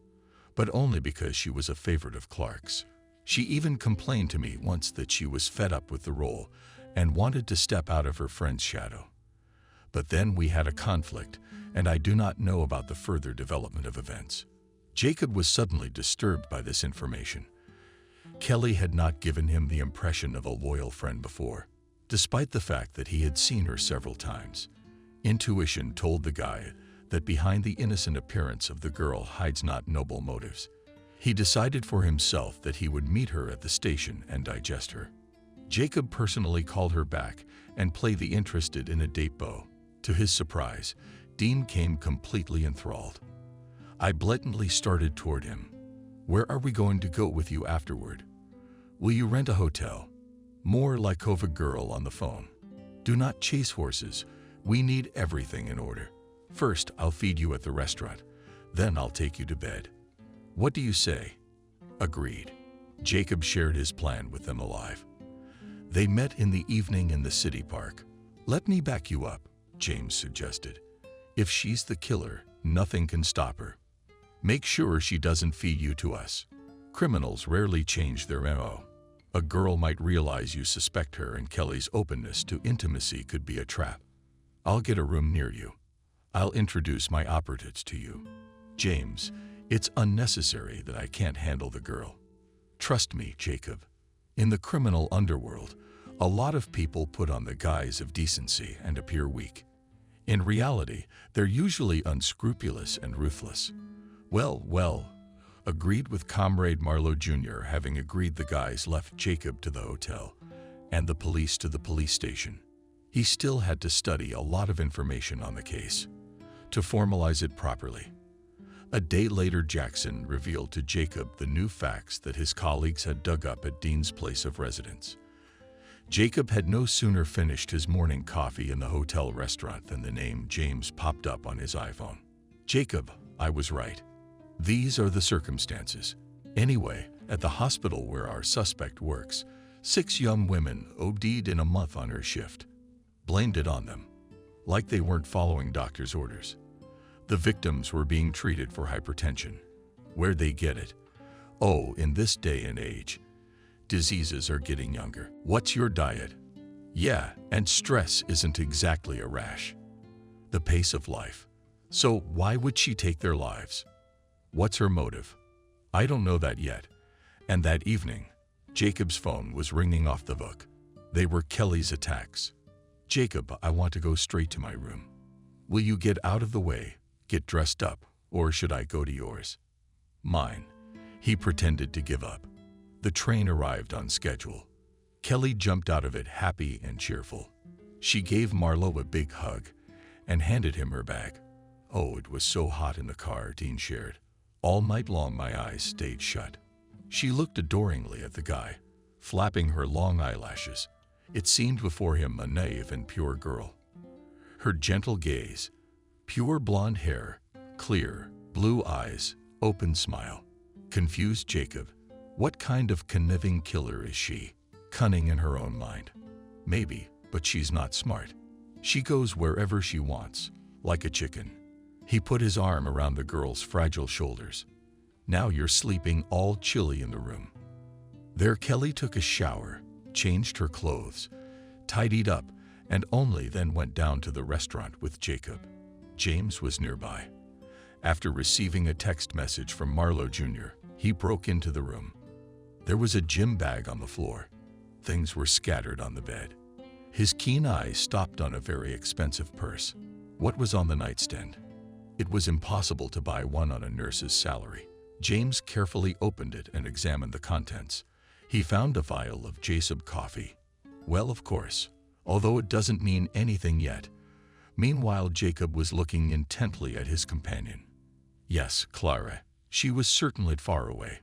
B: but only because she was a favorite of Clark's. She even complained to me once that she was fed up with the role and wanted to step out of her friend's shadow. But then we had a conflict, and I do not know about the further development of events. Jacob was suddenly disturbed by this information. Kelly had not given him the impression of a loyal friend before, despite the fact that he had seen her several times. Intuition told the guy that behind the innocent appearance of the girl hides not noble motives. He decided for himself that he would meet her at the station and digest her. Jacob personally called her back and played the interested in a date bow. To his surprise, Dean came completely enthralled. I blatantly started toward him. Where are we going to go with you afterward? Will you rent a hotel? More Lykova girl on the phone. Do not chase horses. We need everything in order. First, I'll feed you at the restaurant. Then I'll take you to bed. What do you say? Agreed. Jacob shared his plan with them alive. They met in the evening in the city park. Let me back you up, James suggested. If she's the killer, nothing can stop her. Make sure she doesn't feed you to us. Criminals rarely change their MO. A girl might realize you suspect her, and Kelly's openness to intimacy could be a trap. I'll get a room near you. I'll introduce my operatives to you. James, it's unnecessary that I can't handle the girl. Trust me, Jacob. In the criminal underworld, a lot of people put on the guise of decency and appear weak. In reality, they're usually unscrupulous and ruthless. Well, agreed with Comrade Marlowe Jr. Having agreed, the guys left Jacob to the hotel and the police to the police station. He still had to study a lot of information on the case to formalize it properly. A day later, Jackson revealed to Jacob the new facts that his colleagues had dug up at Dean's place of residence. Jacob had no sooner finished his morning coffee in the hotel restaurant than the name James popped up on his iPhone. "Jacob, I was right. These are the circumstances. Anyway, at the hospital where our suspect works, 6 young women OD'd in a month on her shift. Blamed it on them, like they weren't following doctor's orders. The victims were being treated for hypertension. Where'd they get it? Oh, in this day and age, diseases are getting younger. What's your diet? Yeah, and stress isn't exactly a rash. The pace of life. So why would she take their lives? What's her motive? I don't know that yet." And that evening, Jacob's phone was ringing off the hook. They were Kelly's attacks. "Jacob, I want to go straight to my room. Will you get out of the way, get dressed up, or should I go to yours?" "Mine." He pretended to give up. The train arrived on schedule. Kelly jumped out of it happy and cheerful. She gave Marlowe a big hug and handed him her bag. "Oh, it was so hot in the car," Dean shared. "All night long my eyes stayed shut." She looked adoringly at the guy, flapping her long eyelashes. It seemed before him a naive and pure girl. Her gentle gaze, pure blonde hair, clear, blue eyes, open smile, confused Jacob. What kind of conniving killer is she? Cunning in her own mind? Maybe, but she's not smart. She goes wherever she wants, like a chicken. He put his arm around the girl's fragile shoulders. "Now you're sleeping all chilly in the room." There Kelly took a shower, changed her clothes, tidied up, and only then went down to the restaurant with Jacob. James was nearby. After receiving a text message from Marlowe Jr., he broke into the room. There was a gym bag on the floor. Things were scattered on the bed. His keen eyes stopped on a very expensive purse. What was on the nightstand? It was impossible to buy one on a nurse's salary. James carefully opened it and examined the contents. He found a vial of Jacob coffee. Well, of course, although it doesn't mean anything yet. Meanwhile, Jacob was looking intently at his companion. Yes, Clara. She was certainly far away.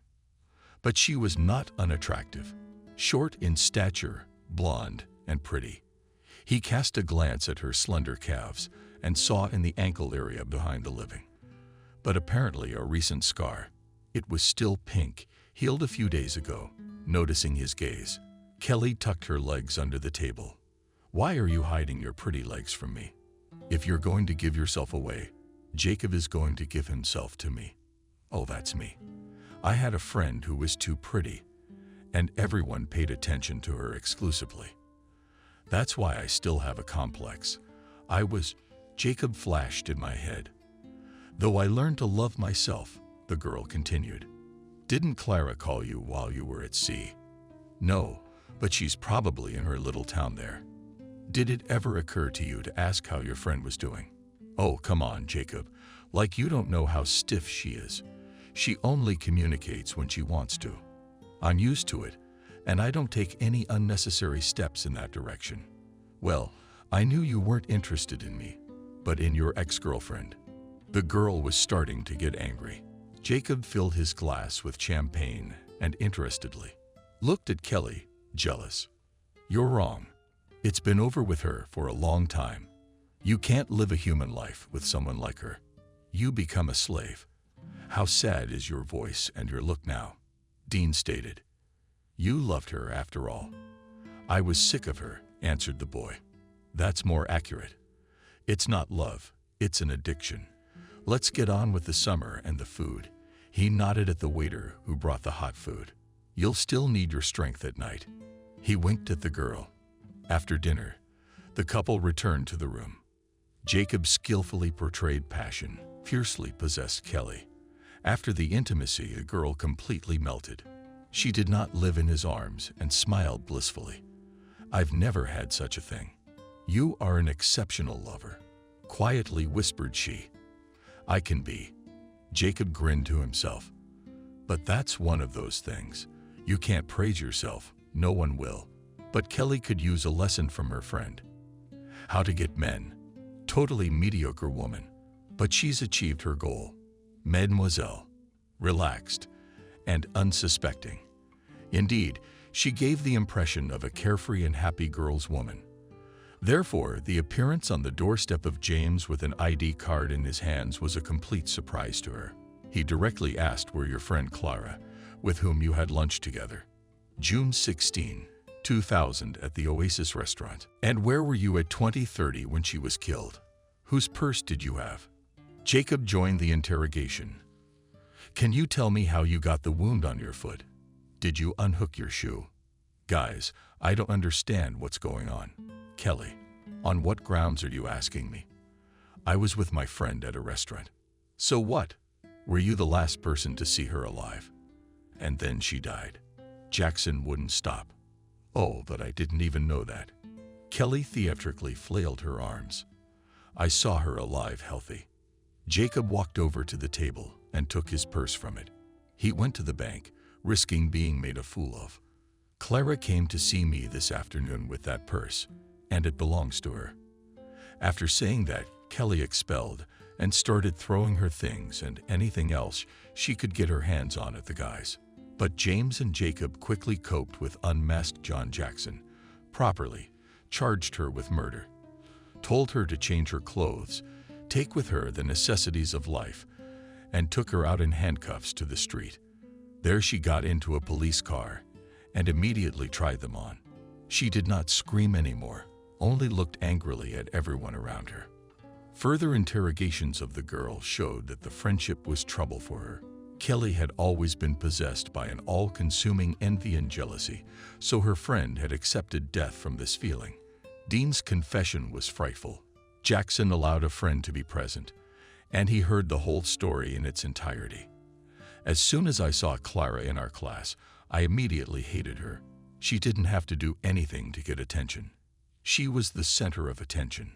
B: But she was not unattractive. Short in stature, blonde, and pretty. He cast a glance at her slender calves and saw in the ankle area behind the living. But apparently a recent scar. It was still pink, healed a few days ago. Noticing his gaze, Kelly tucked her legs under the table. "Why are you hiding your pretty legs from me? If you're going to give yourself away, Jacob is going to give himself to me." "Oh, that's me. I had a friend who was too pretty, and everyone paid attention to her exclusively. That's why I still have a complex. Jacob flashed in my head. Though I learned to love myself," the girl continued. "Didn't Clara call you while you were at sea?" "No, but she's probably in her little town there." "Did it ever occur to you to ask how your friend was doing?" "Oh, come on, Jacob. Like you don't know how stiff she is. She only communicates when she wants to. I'm used to it, and I don't take any unnecessary steps in that direction." "Well, I knew you weren't interested in me, but in your ex-girlfriend." The girl was starting to get angry. Jacob filled his glass with champagne and interestedly looked at Kelly, jealous. "You're wrong. It's been over with her for a long time. You can't live a human life with someone like her. You become a slave." "How sad is your voice and your look now," Dean stated. "You loved her after all." "I was sick of her," answered the boy. "That's more accurate. It's not love, it's an addiction. Let's get on with the summer and the food." He nodded at the waiter who brought the hot food. "You'll still need your strength at night." He winked at the girl. After dinner, the couple returned to the room. Jacob skillfully portrayed passion, fiercely possessed Kelly. After the intimacy, the girl completely melted. She did not live in his arms and smiled blissfully. "I've never had such a thing." "You are an exceptional lover," quietly whispered she. "I can be." Jacob grinned to himself. But that's one of those things. You can't praise yourself. No one will. But Kelly could use a lesson from her friend. How to get men. Totally mediocre woman. But she's achieved her goal. Mademoiselle. Relaxed and unsuspecting. Indeed, she gave the impression of a carefree and happy girl's woman. Therefore, the appearance on the doorstep of James with an ID card in his hands was a complete surprise to her. He directly asked where your friend Clara, with whom you had lunch together. June 16, 2000 at the Oasis restaurant. And where were you at 20:30 when she was killed? Whose purse did you have? Jacob joined the interrogation. Can you tell me how you got the wound on your foot? Did you unhook your shoe? Guys, I don't understand what's going on. Kelly, on what grounds are you asking me? I was with my friend at a restaurant. So what? Were you the last person to see her alive? And then she died. Jackson wouldn't stop. Oh, but I didn't even know that. Kelly theatrically flailed her arms. I saw her alive, healthy. Jacob walked over to the table and took his purse from it. He went to the bank, risking being made a fool of. Clara came to see me this afternoon with that purse, and it belongs to her. After saying that, Kelly expelled and started throwing her things and anything else she could get her hands on at the guys. But James and Jacob quickly coped with unmasked John Jackson, properly charged her with murder, told her to change her clothes, take with her the necessities of life, and took her out in handcuffs to the street. There she got into a police car and immediately tried them on. She did not scream anymore, only looked angrily at everyone around her. Further interrogations of the girl showed that the friendship was trouble for her. Kelly had always been possessed by an all-consuming envy and jealousy, so her friend had accepted death from this feeling. Dean's confession was frightful. Jackson allowed a friend to be present, and he heard the whole story in its entirety. As soon as I saw Clara in our class, I immediately hated her. She didn't have to do anything to get attention. She was the center of attention.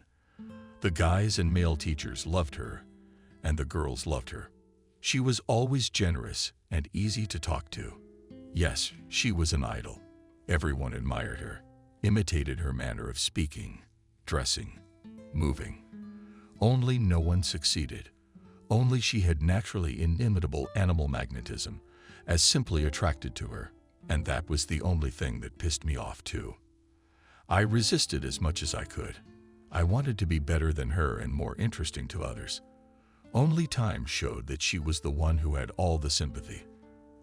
B: The guys and male teachers loved her, and the girls loved her. She was always generous and easy to talk to. Yes, she was an idol. Everyone admired her, imitated her manner of speaking, dressing, moving. Only no one succeeded. Only she had naturally inimitable animal magnetism, as simply attracted to her, and that was the only thing that pissed me off too. I resisted as much as I could. I wanted to be better than her and more interesting to others. Only time showed that she was the one who had all the sympathy,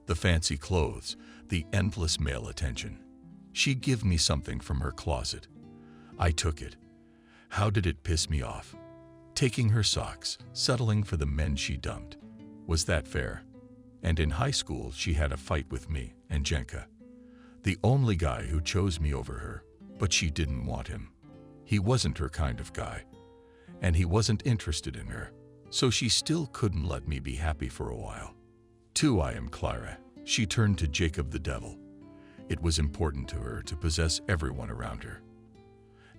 B: the fancy clothes, the endless male attention. She'd give me something from her closet. I took it. How did it piss me off? Taking her socks, settling for the men she dumped. Was that fair? And in high school, she had a fight with me and Jenka, the only guy who chose me over her, but she didn't want him. He wasn't her kind of guy, and he wasn't interested in her, so she still couldn't let me be happy for a while. I am Clara. She turned to Jacob the devil. It was important to her to possess everyone around her,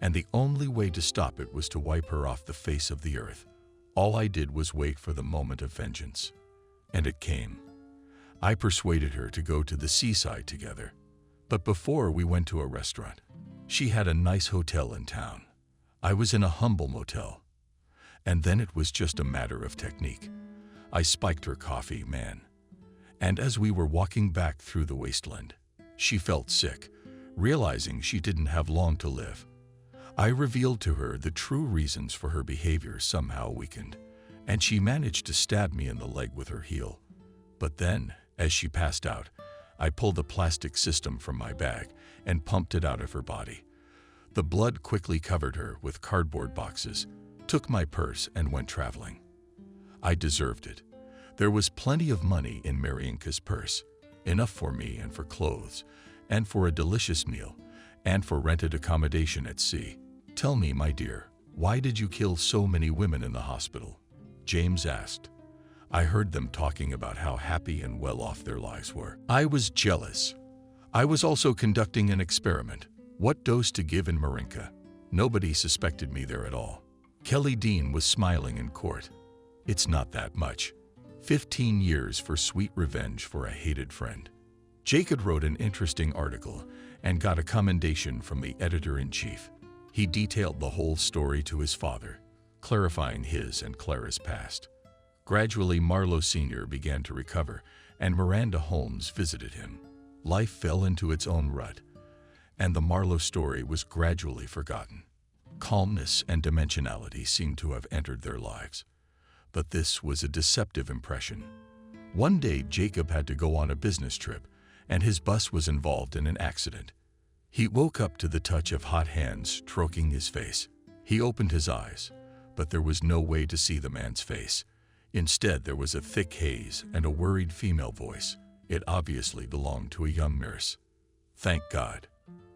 B: and the only way to stop it was to wipe her off the face of the earth. All I did was wait for the moment of vengeance, and it came. I persuaded her to go to the seaside together, but before we went to a restaurant. She had a nice hotel in town. I was in a humble motel. And then it was just a matter of technique. I spiked her coffee, man. And as we were walking back through the wasteland, she felt sick, realizing she didn't have long to live. I revealed to her the true reasons for her behavior somehow weakened, and she managed to stab me in the leg with her heel. But then, as she passed out, I pulled a plastic system from my bag and pumped it out of her body. The blood quickly covered her with cardboard boxes, took my purse, and went traveling. I deserved it. There was plenty of money in Marienka's purse, enough for me and for clothes, and for a delicious meal, and for rented accommodation at sea. Tell me, my dear, why did you kill so many women in the hospital? James asked. I heard them talking about how happy and well off their lives were. I was jealous. I was also conducting an experiment. What dose to give in Marienka? Nobody suspected me there at all. Kelly Dean was smiling in court. It's not that much. 15 years for sweet revenge for a hated friend. Jacob wrote an interesting article and got a commendation from the editor-in-chief. He detailed the whole story to his father, clarifying his and Clara's past. Gradually, Marlowe Sr. began to recover, and Miranda Holmes visited him. Life fell into its own rut, and the Marlowe story was gradually forgotten. Calmness and dimensionality seemed to have entered their lives. But this was a deceptive impression. One day, Jacob had to go on a business trip, and his bus was involved in an accident. He woke up to the touch of hot hands stroking his face. He opened his eyes, but there was no way to see the man's face. Instead, there was a thick haze and a worried female voice. It obviously belonged to a young nurse. "Thank God.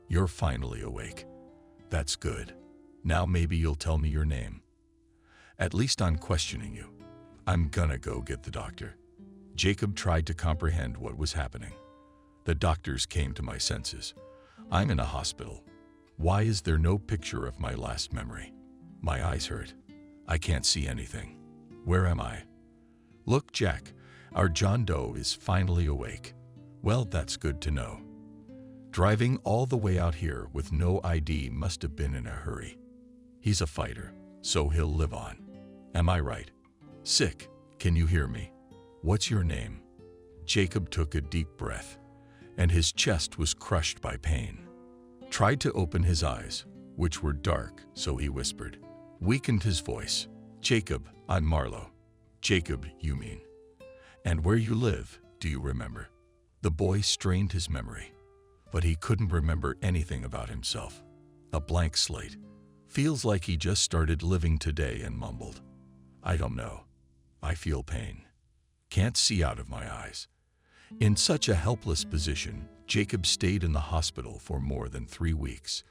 B: You're finally awake. That's good. Now maybe you'll tell me your name. At least I'm questioning you. I'm gonna go get the doctor." Jacob tried to comprehend what was happening. "The doctors came to my senses. I'm in a hospital. Why is there no picture of my last memory? My eyes hurt. I can't see anything. Where am I? Look, Jack, our John Doe is finally awake. Well, that's good to know. Driving all the way out here with no ID must have been in a hurry. He's a fighter, so he'll live on. Am I right? Sick, can you hear me? What's your name?" Jacob took a deep breath, and his chest was crushed by pain. Tried to open his eyes, which were dark, so he whispered. Weakened his voice. "Jacob, I'm Marlowe." "Jacob, you mean? And where you live, do you remember?" The boy strained his memory, but he couldn't remember anything about himself. A blank slate. Feels like he just started living today, and mumbled, "I don't know. I feel pain. Can't see out of my eyes." In such a helpless position, Jacob stayed in the hospital for more than 3 weeks.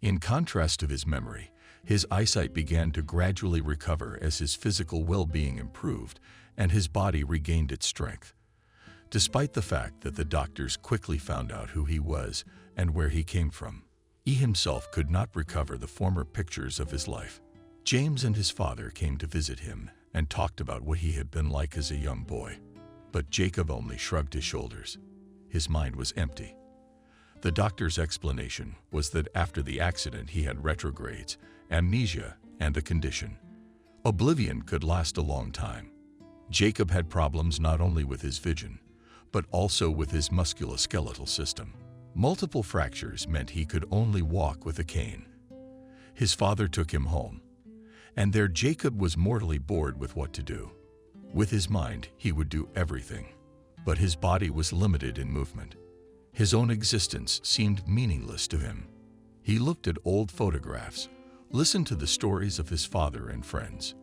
B: In contrast to his memory, his eyesight began to gradually recover as his physical well-being improved and his body regained its strength. Despite the fact that the doctors quickly found out who he was and where he came from, he himself could not recover the former pictures of his life. James and his father came to visit him and talked about what he had been like as a young boy. But Jacob only shrugged his shoulders. His mind was empty. The doctor's explanation was that after the accident he had retrogrades, amnesia, and the condition. Oblivion could last a long time. Jacob had problems not only with his vision, but also with his musculoskeletal system. Multiple fractures meant he could only walk with a cane. His father took him home, and there Jacob was mortally bored with what to do. With his mind, he would do everything, but his body was limited in movement. His own existence seemed meaningless to him. He looked at old photographs, listened to the stories of his father and friends,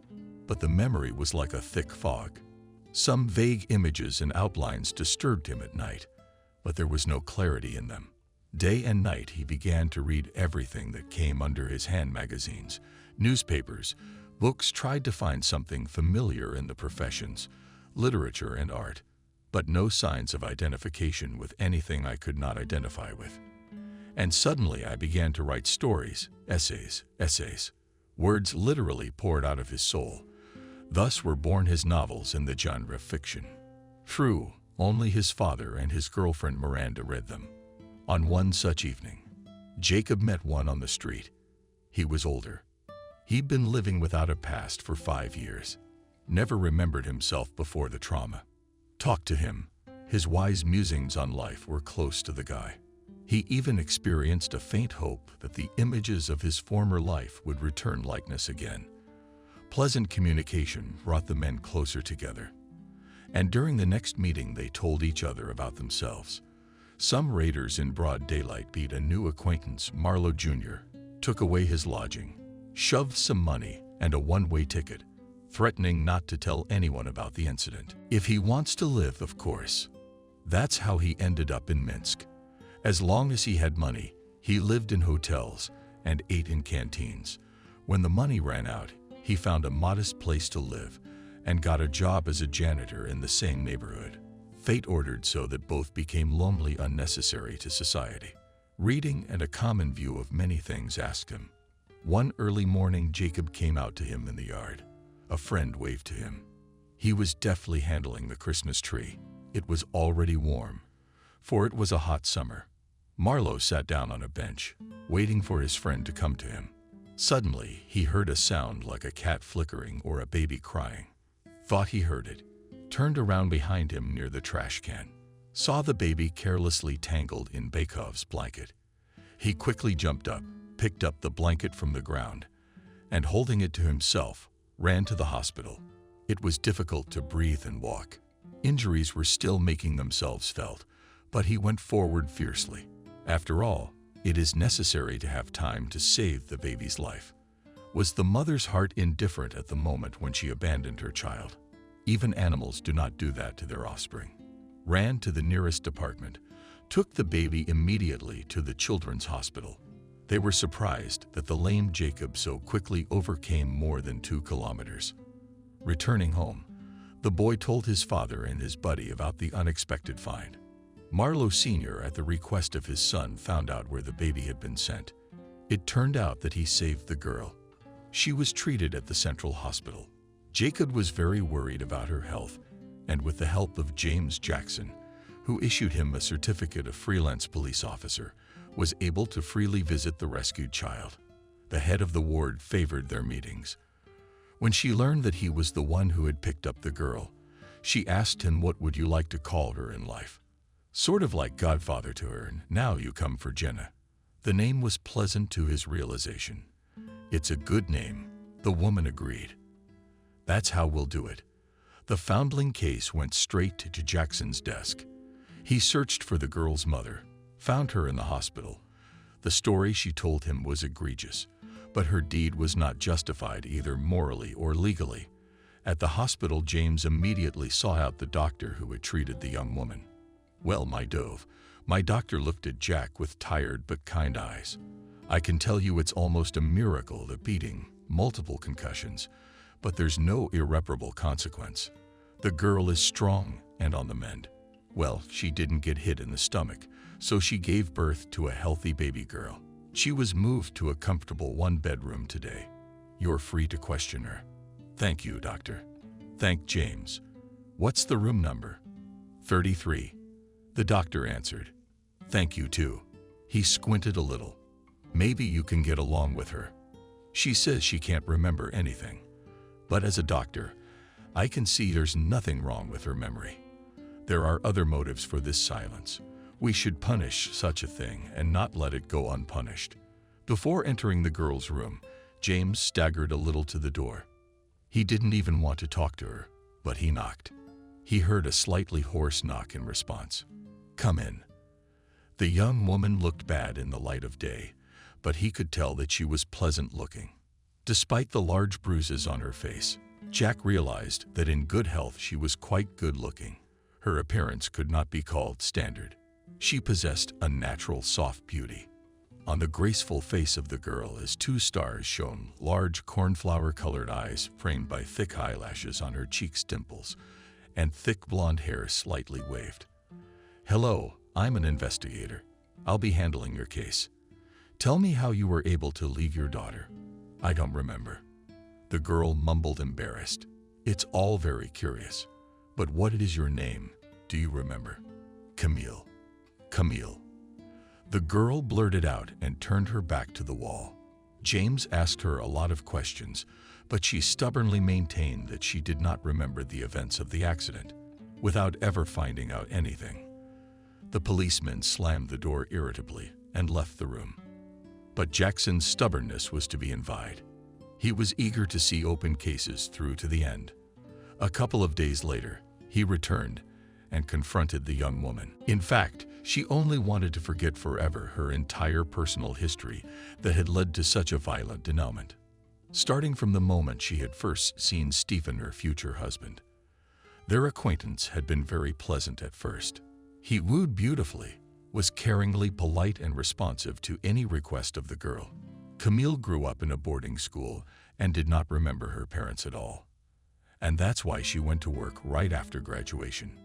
B: but the memory was like a thick fog. Some vague images and outlines disturbed him at night, but there was no clarity in them. Day and night he began to read everything that came under his hand: magazines, newspapers, books, tried to find something familiar in the professions, literature and art, but no signs of identification with anything I could not identify with. And suddenly I began to write stories, essays. Words literally poured out of his soul. Thus were born his novels in the genre fiction. True, only his father and his girlfriend Miranda read them. On one such evening, Jacob met one on the street. He was older. He'd been living without a past for 5 years. Never remembered himself before the trauma. Talked to him. His wise musings on life were close to the guy. He even experienced a faint hope that the images of his former life would return likeness again. Pleasant communication brought the men closer together. And during the next meeting they told each other about themselves. Some raiders in broad daylight beat a new acquaintance, Marlowe Jr., took away his lodging, shoved some money and a one-way ticket, threatening not to tell anyone about the incident. If he wants to live, of course. That's how he ended up in Minsk. As long as he had money, he lived in hotels and ate in canteens. When the money ran out, he found a modest place to live and got a job as a janitor in the same neighborhood. Fate ordered so that both became lonely, unnecessary to society. Reading and a common view of many things asked him. One early morning, Jacob came out to him in the yard. A friend waved to him. He was deftly handling the Christmas tree. It was already warm, for it was a hot summer. Marlowe sat down on a bench, waiting for his friend to come to him. Suddenly, he heard a sound like a cat flickering or a baby crying. Thought he heard it. Turned around behind him near the trash can. Saw the baby carelessly tangled in Baykov's blanket. He quickly jumped up, picked up the blanket from the ground, and holding it to himself, ran to the hospital. It was difficult to breathe and walk. Injuries were still making themselves felt, but he went forward fiercely. After all, it is necessary to have time to save the baby's life. Was the mother's heart indifferent at the moment when she abandoned her child? Even animals do not do that to their offspring. Ran to the nearest department, took the baby immediately to the children's hospital. They were surprised that the lame Jacob so quickly overcame more than 2 kilometers. Returning home, the boy told his father and his buddy about the unexpected find. Marlowe Sr., at the request of his son, found out where the baby had been sent. It turned out that he saved the girl. She was treated at the Central Hospital. Jacob was very worried about her health, and with the help of James Jackson, who issued him a certificate of freelance police officer, was able to freely visit the rescued child. The head of the ward favored their meetings. When she learned that he was the one who had picked up the girl, she asked him, "What would you like to call her in life?" Sort of like godfather to her, and "Now you come for Jenna." The name was pleasant to his realization. "It's a good name," the woman agreed. "That's how we'll do it." The foundling case went straight to Jackson's desk. He searched for the girl's mother, found her in the hospital. The story she told him was egregious, but her deed was not justified either morally or legally. At the hospital, James immediately sought out the doctor who had treated the young woman. "Well, my dove," my doctor looked at Jack with tired but kind eyes. "I can tell you it's almost a miracle, the beating, multiple concussions, but there's no irreparable consequence. The girl is strong and on the mend. Well, she didn't get hit in the stomach, so she gave birth to a healthy baby girl. She was moved to a comfortable 1-bedroom today. You're free to question her." "Thank you, doctor." "Thank James. What's the room number?" 33. The doctor answered. "Thank you too." He squinted a little. "Maybe you can get along with her. She says she can't remember anything. But as a doctor, I can see there's nothing wrong with her memory. There are other motives for this silence. We should punish such a thing and not let it go unpunished." Before entering the girl's room, James staggered a little to the door. He didn't even want to talk to her, but he knocked. He heard a slightly hoarse knock in response. "Come in." The young woman looked bad in the light of day, but he could tell that she was pleasant looking. Despite the large bruises on her face, Jack realized that in good health she was quite good looking. Her appearance could not be called standard. She possessed a natural soft beauty. On the graceful face of the girl, as 2 stars shone, large cornflower-colored eyes framed by thick eyelashes on her cheeks' dimples, and thick blonde hair slightly waved. "Hello, I'm an investigator. I'll be handling your case. Tell me how you were able to leave your daughter." "I don't remember." The girl mumbled, embarrassed. "It's all very curious. But what is your name? Do you remember?" "Camille." "Camille." The girl blurted out and turned her back to the wall. James asked her a lot of questions, but she stubbornly maintained that she did not remember the events of the accident, without ever finding out anything. The policeman slammed the door irritably and left the room. But Jackson's stubbornness was to be envied. He was eager to see open cases through to the end. A couple of days later, he returned and confronted the young woman. In fact, she only wanted to forget forever her entire personal history that had led to such a violent denouement, starting from the moment she had first seen Stephen, her future husband. Their acquaintance had been very pleasant at first. He wooed beautifully, was caringly polite and responsive to any request of the girl. Camille grew up in a boarding school and did not remember her parents at all. And that's why she went to work right after graduation.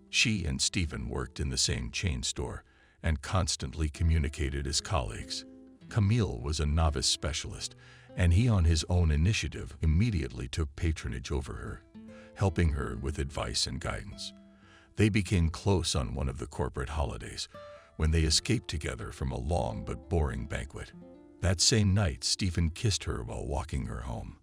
B: She and Stephen worked in the same chain store and constantly communicated as colleagues. Camille was a novice specialist, and he on his own initiative immediately took patronage over her. helping her with advice and guidance. They became close on one of the corporate holidays, when they escaped together from a long but boring banquet. That same night, Stephen kissed her while walking her home.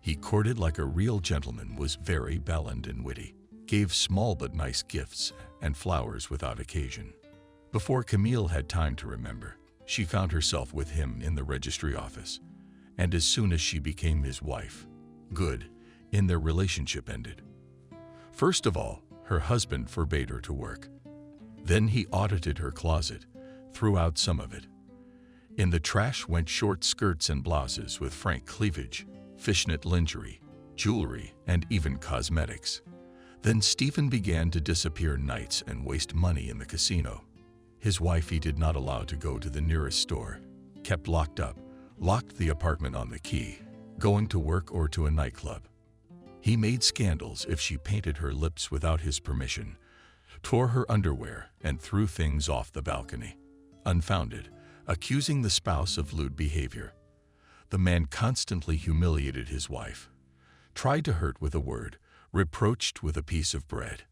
B: He courted like a real gentleman, was very bland and witty, gave small but nice gifts and flowers without occasion. Before Camille had time to remember, she found herself with him in the registry office, and as soon as she became his wife, their relationship ended. First of all, her husband forbade her to work. Then he audited her closet, threw out some of it. In the trash went short skirts and blouses with frank cleavage, fishnet lingerie, jewelry, and even cosmetics. Then Stephen began to disappear nights and waste money in the casino. His wife he did not allow to go to the nearest store, kept locked up, locked the apartment on the key, going to work or to a nightclub. He made scandals if she painted her lips without his permission, tore her underwear, and threw things off the balcony. Unfounded, accusing the spouse of lewd behavior. The man constantly humiliated his wife, tried to hurt with a word, reproached with a piece of bread.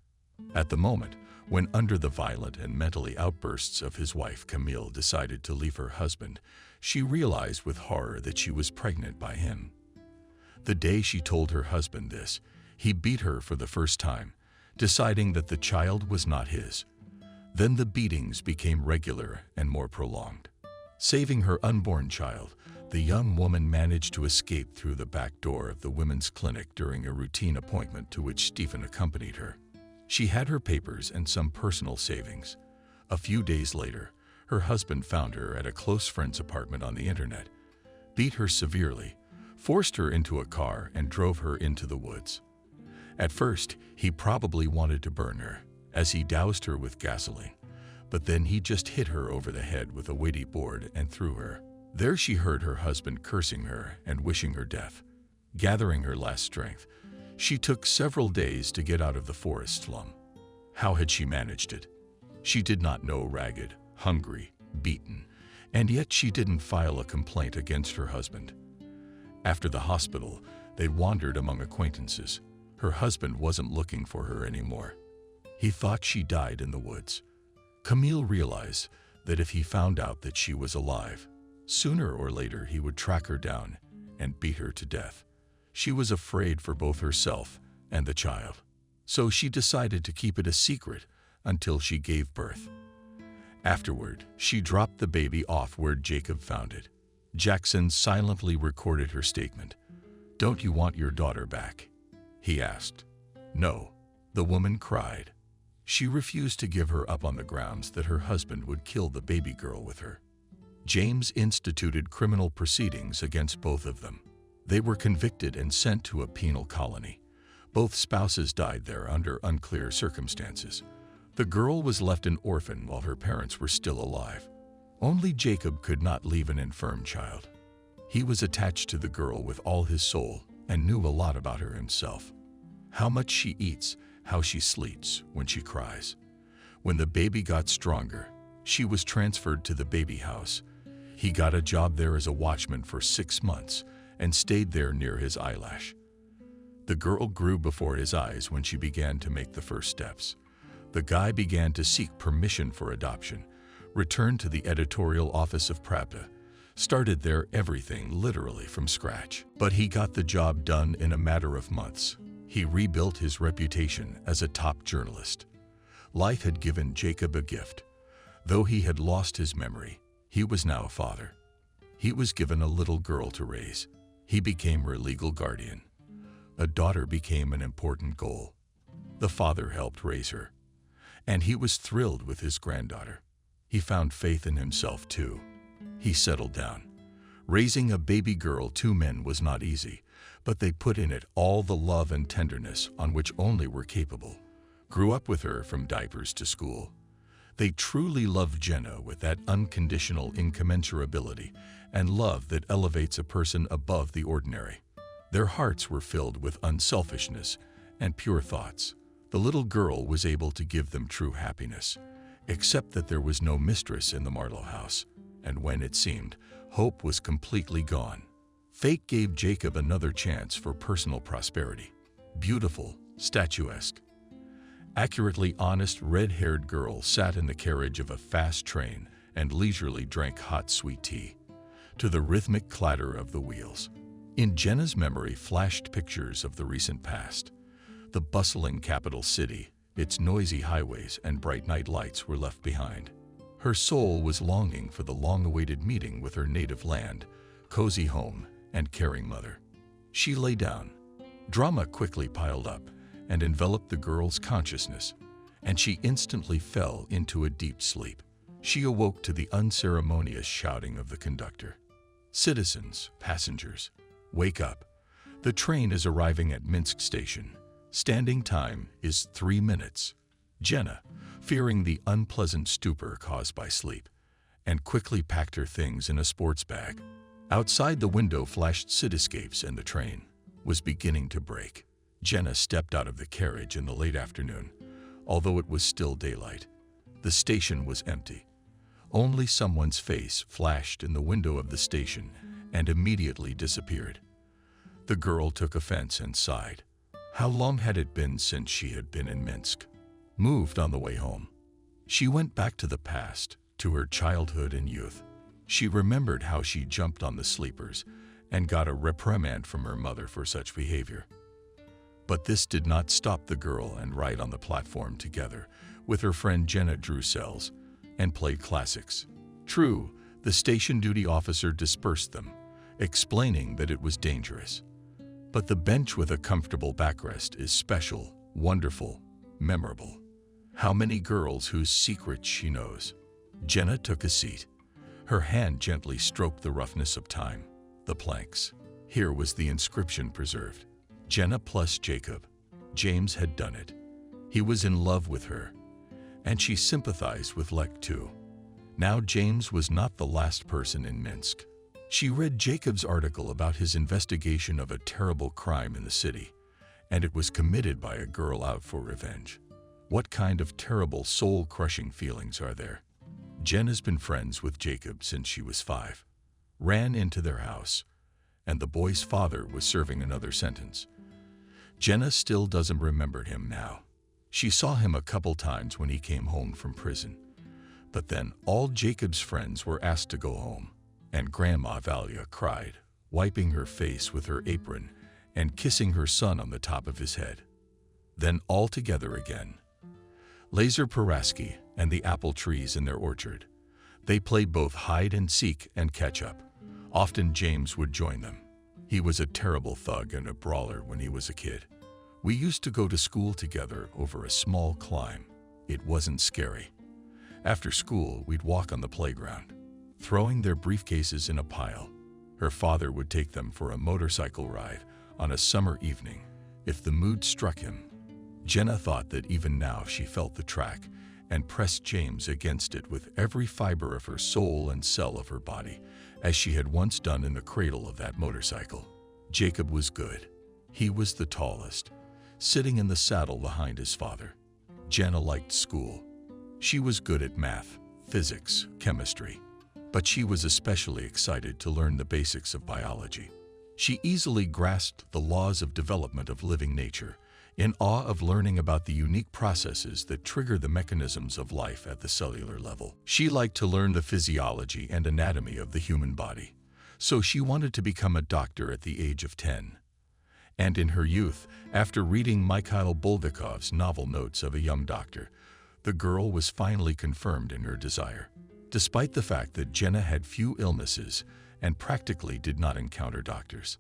B: At the moment, when under the violent and mentally outbursts of his wife, Camille decided to leave her husband, she realized with horror that she was pregnant by him. The day she told her husband this, he beat her for the first time, deciding that the child was not his. Then the beatings became regular and more prolonged. Saving her unborn child, the young woman managed to escape through the back door of the women's clinic during a routine appointment to which Stephen accompanied her. She had her papers and some personal savings. A few days later, her husband found her at a close friend's apartment on the internet, beat her severely, forced her into a car, and drove her into the woods. At first, he probably wanted to burn her, as he doused her with gasoline, but then he just hit her over the head with a weighty board and threw her. There she heard her husband cursing her and wishing her death. Gathering her last strength, she took several days to get out of the forest slum. How had she managed it? She did not know. Ragged, hungry, beaten, and yet she didn't file a complaint against her husband. After the hospital, they wandered among acquaintances. Her husband wasn't looking for her anymore. He thought she died in the woods. Camille realized that if he found out that she was alive, sooner or later he would track her down and beat her to death. She was afraid for both herself and the child, so she decided to keep it a secret until she gave birth. Afterward, she dropped the baby off where Jacob found it. Jackson silently recorded her statement. "Don't you want your daughter back?" he asked. "No," the woman cried. She refused to give her up on the grounds that her husband would kill the baby girl with her. James instituted criminal proceedings against both of them. They were convicted and sent to a penal colony. Both spouses died there under unclear circumstances. The girl was left an orphan while her parents were still alive. Only Jacob could not leave an infirm child. He was attached to the girl with all his soul and knew a lot about her himself. How much she eats, how she sleeps, when she cries. When the baby got stronger, she was transferred to the baby house. He got a job there as a watchman for 6 months and stayed there near his eyelash. The girl grew before his eyes when she began to make the first steps. The guy began to seek permission for adoption, returned to the editorial office of Pravda, started there everything literally from scratch. But he got the job done in a matter of months. He rebuilt his reputation as a top journalist. Life had given Jacob a gift. Though he had lost his memory, he was now a father. He was given a little girl to raise. He became her legal guardian. A daughter became an important goal. The father helped raise her, and he was thrilled with his granddaughter. He found faith in himself too. He settled down. Raising a baby girl, 2 men, was not easy, but they put in it all the love and tenderness on which only were capable. Grew up with her from diapers to school. They truly loved Jenna with that unconditional incommensurability and love that elevates a person above the ordinary. Their hearts were filled with unselfishness and pure thoughts. The little girl was able to give them true happiness, except that there was no mistress in the Marlowe house, and when it seemed hope was completely gone, fate gave Jacob another chance for personal prosperity. Beautiful, statuesque. Accurately honest red-haired girl sat in the carriage of a fast train and leisurely drank hot sweet tea, to the rhythmic clatter of the wheels. In Jenna's memory flashed pictures of the recent past. The bustling capital city, its noisy highways and bright night lights were left behind. Her soul was longing for the long-awaited meeting with her native land, cozy home, and caring mother. She lay down. Drama quickly piled up and enveloped the girl's consciousness, and she instantly fell into a deep sleep. She awoke to the unceremonious shouting of the conductor. "Citizens, passengers, wake up. The train is arriving at Minsk Station. Standing time is 3 minutes." Jenna, fearing the unpleasant stupor caused by sleep, and quickly packed her things in a sports bag. Outside the window flashed cityscapes and the train was beginning to break. Jenna stepped out of the carriage in the late afternoon, although it was still daylight. The station was empty. Only someone's face flashed in the window of the station and immediately disappeared. The girl took offense and sighed. How long had it been since she had been in Minsk? Moved on the way home. She went back to the past, to her childhood and youth. She remembered how she jumped on the sleepers and got a reprimand from her mother for such behavior. But this did not stop the girl and ride on the platform together with her friend Jenna Drusels and played classics. True, the station duty officer dispersed them, explaining that it was dangerous. But the bench with a comfortable backrest is special, wonderful, memorable. How many girls whose secrets she knows? Jenna took a seat. Her hand gently stroked the roughness of time, the planks. Here was the inscription preserved. Jenna plus Jacob. James had done it. He was in love with her. And she sympathized with Lech too. Now James was not the last person in Minsk. She read Jacob's article about his investigation of a terrible crime in the city, and it was committed by a girl out for revenge. What kind of terrible soul-crushing feelings are there? Jen has been friends with Jacob since she was 5. Ran into their house, and the boy's father was serving another sentence. Jenna still doesn't remember him now. She saw him a couple times when he came home from prison. But then all Jacob's friends were asked to go home, and Grandma Valia cried, wiping her face with her apron and kissing her son on the top of his head. Then all together again. Lazar Paraski and the apple trees in their orchard. They played both hide and seek and catch up. Often James would join them. He was a terrible thug and a brawler when he was a kid. We used to go to school together over a small climb. It wasn't scary. After school, we'd walk on the playground, throwing their briefcases in a pile. Her father would take them for a motorcycle ride on a summer evening, if the mood struck him. Jenna thought that even now she felt the track and pressed James against it with every fiber of her soul and cell of her body, as she had once done in the cradle of that motorcycle. Jacob was good. He was the tallest, sitting in the saddle behind his father. Jenna liked school. She was good at math, physics, chemistry, but she was especially excited to learn the basics of biology. She easily grasped the laws of development of living nature, in awe of learning about the unique processes that trigger the mechanisms of life at the cellular level. She liked to learn the physiology and anatomy of the human body, so she wanted to become a doctor at the age of 10. And in her youth, after reading Mikhail Bulgakov's novel Notes of a Young Doctor, the girl was finally confirmed in her desire. Despite the fact that Jenna had few illnesses and practically did not encounter doctors.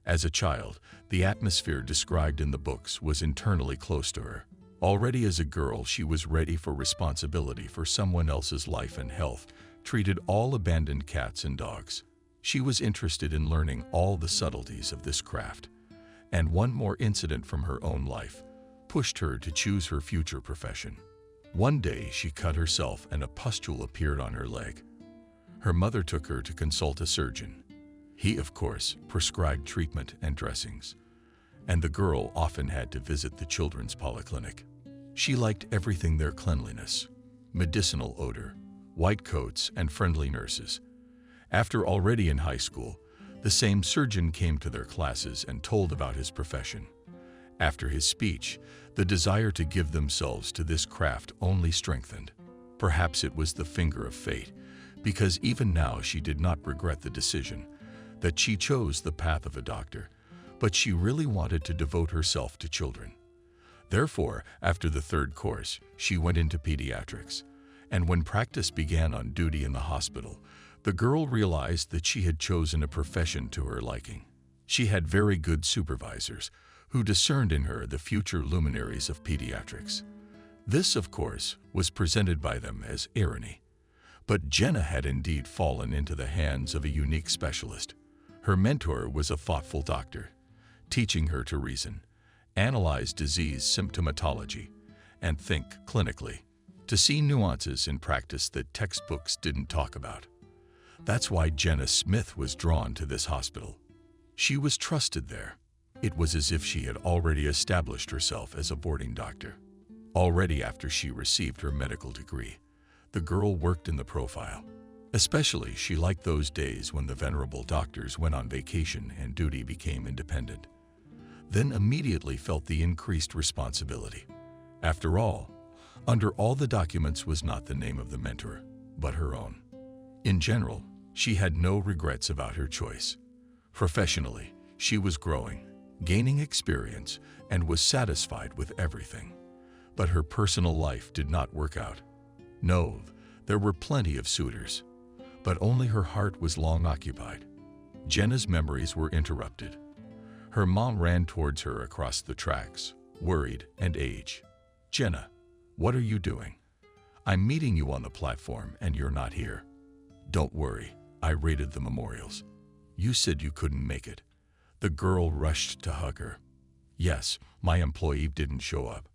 B: As a child, the atmosphere described in the books was internally close to her. Already as a girl, she was ready for responsibility for someone else's life and health, treated all abandoned cats and dogs. She was interested in learning all the subtleties of this craft. And one more incident from her own life pushed her to choose her future profession. One day, she cut herself and a pustule appeared on her leg. Her mother took her to consult a surgeon. He, of course, prescribed treatment and dressings, and the girl often had to visit the children's polyclinic. She liked everything: their cleanliness, medicinal odor, white coats, and friendly nurses. After already in high school, the same surgeon came to their classes and told about his profession. After his speech, the desire to give themselves to this craft only strengthened. Perhaps it was the finger of fate, because even now she did not regret the decision that she chose the path of a doctor, but she really wanted to devote herself to children. Therefore, after the third course, she went into pediatrics, and when practice began on duty in the hospital, the girl realized that she had chosen a profession to her liking. She had very good supervisors who discerned in her the future luminaries of pediatrics. This, of course, was presented by them as irony. But Jenna had indeed fallen into the hands of a unique specialist. Her mentor was a thoughtful doctor, teaching her to reason, analyze disease symptomatology, and think clinically, to see nuances in practice that textbooks didn't talk about. That's why Jenna Smith was drawn to this hospital. She was trusted there. It was as if she had already established herself as a boarding doctor. Already after she received her medical degree, the girl worked in the profile. Especially, she liked those days when the venerable doctors went on vacation and duty became independent. Then immediately felt the increased responsibility. After all, under all the documents was not the name of the mentor, but her own. In general, she had no regrets about her choice. Professionally, she was growing, gaining experience, and was satisfied with everything. But her personal life did not work out. No, there were plenty of suitors, but only her heart was long occupied. Jenna's memories were interrupted. Her mom ran towards her across the tracks, worried and aged. "Jenna, what are you doing? I'm meeting you on the platform and you're not here." "Don't worry, I raided the memorials. You said you couldn't make it." The girl rushed to hug her. "Yes, my employee didn't show up.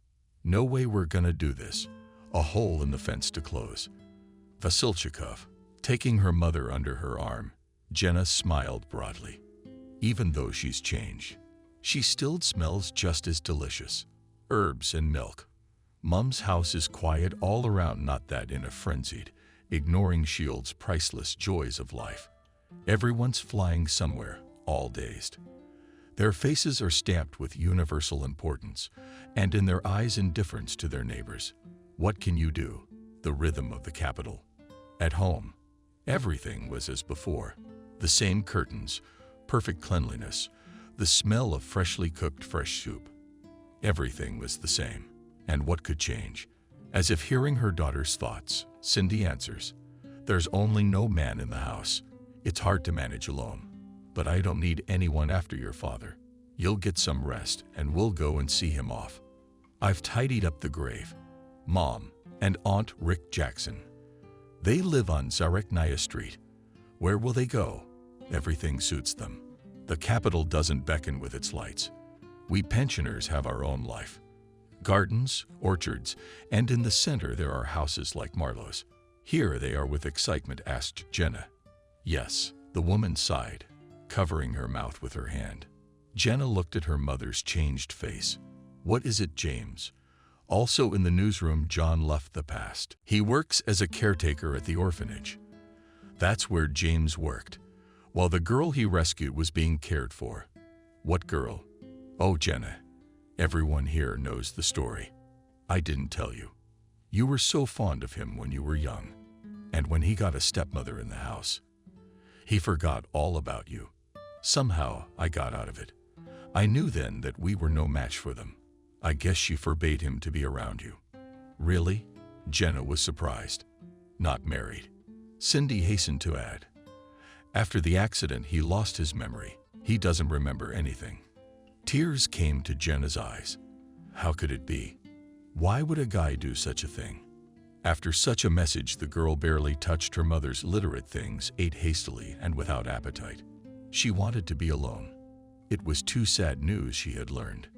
B: No way we're gonna do this. A hole in the fence to close." Vasilchikov, taking her mother under her arm, Jenna smiled broadly. Even though she's changed, she still smells just as delicious. Herbs and milk. Mum's house is quiet all around, not that in a frenzied, ignoring Shield's priceless joys of life. Everyone's flying somewhere, all dazed. Their faces are stamped with universal importance, and in their eyes indifference to their neighbors. What can you do? The rhythm of the capital. At home, everything was as before. The same curtains, perfect cleanliness, the smell of freshly cooked fresh soup. Everything was the same. And what could change? As if hearing her daughter's thoughts, Cindy answers, "There's only no man in the house. It's hard to manage alone. But I don't need anyone after your father. You'll get some rest and we'll go and see him off. I've tidied up the grave. Mom and Aunt Rick Jackson. They live on Zareknaya Street. Where will they go? Everything suits them. The capital doesn't beckon with its lights. We pensioners have our own life. Gardens, orchards, and in the center there are houses like Marlowe's." "Here they are with excitement?" asked Jenna. "Yes," the woman sighed, covering her mouth with her hand. Jenna looked at her mother's changed face. "What is it, James?" Also in the newsroom, John left the past. He works as a caretaker at the orphanage. That's where James worked, while the girl he rescued was being cared for. "What girl?" "Oh, Jenna. Everyone here knows the story. I didn't tell you. You were so fond of him when you were young, and when he got a stepmother in the house, he forgot all about you. Somehow I got out of it. I knew then that we were no match for them. I guess she forbade him to be around you." "Really?" Jenna was surprised. "Not married," Cindy hastened to add. "After the accident, he lost his memory. He doesn't remember anything." Tears came to Jenna's eyes. How could it be? Why would a guy do such a thing? After such a message, the girl barely touched her mother's literate things, ate hastily and without appetite. She wanted to be alone. It was too sad news she had learned.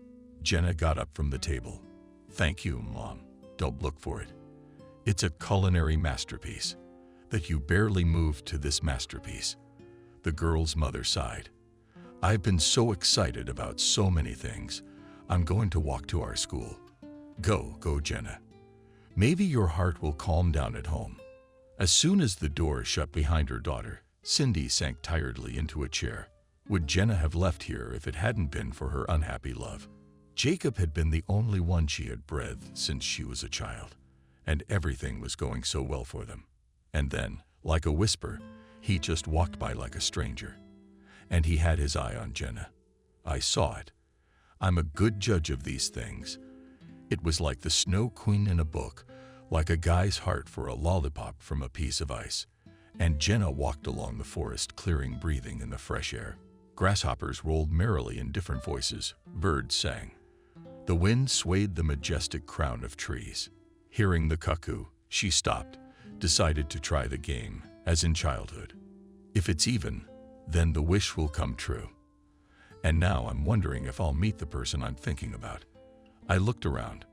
B: Jenna got up from the table. "Thank you, Mom. Don't look for it. It's a culinary masterpiece. That you barely moved to this masterpiece." The girl's mother sighed. "I've been so excited about so many things. I'm going to walk to our school." Go, Jenna. Maybe your heart will calm down at home." As soon as the door shut behind her daughter, Cindy sank tiredly into a chair. Would Jenna have left here if it hadn't been for her unhappy love? Jacob had been the only one she had bred since she was a child, and everything was going so well for them. And then, like a whisper, he just walked by like a stranger. And he had his eye on Jenna. I saw it. I'm a good judge of these things. It was like the Snow Queen in a book, like a guy's heart for a lollipop from a piece of ice. And Jenna walked along the forest clearing, breathing in the fresh air. Grasshoppers rolled merrily in different voices. Birds sang. The wind swayed the majestic crown of trees. Hearing the cuckoo, she stopped, decided to try the game, as in childhood. If it's even, then the wish will come true. And now I'm wondering if I'll meet the person I'm thinking about. I looked around.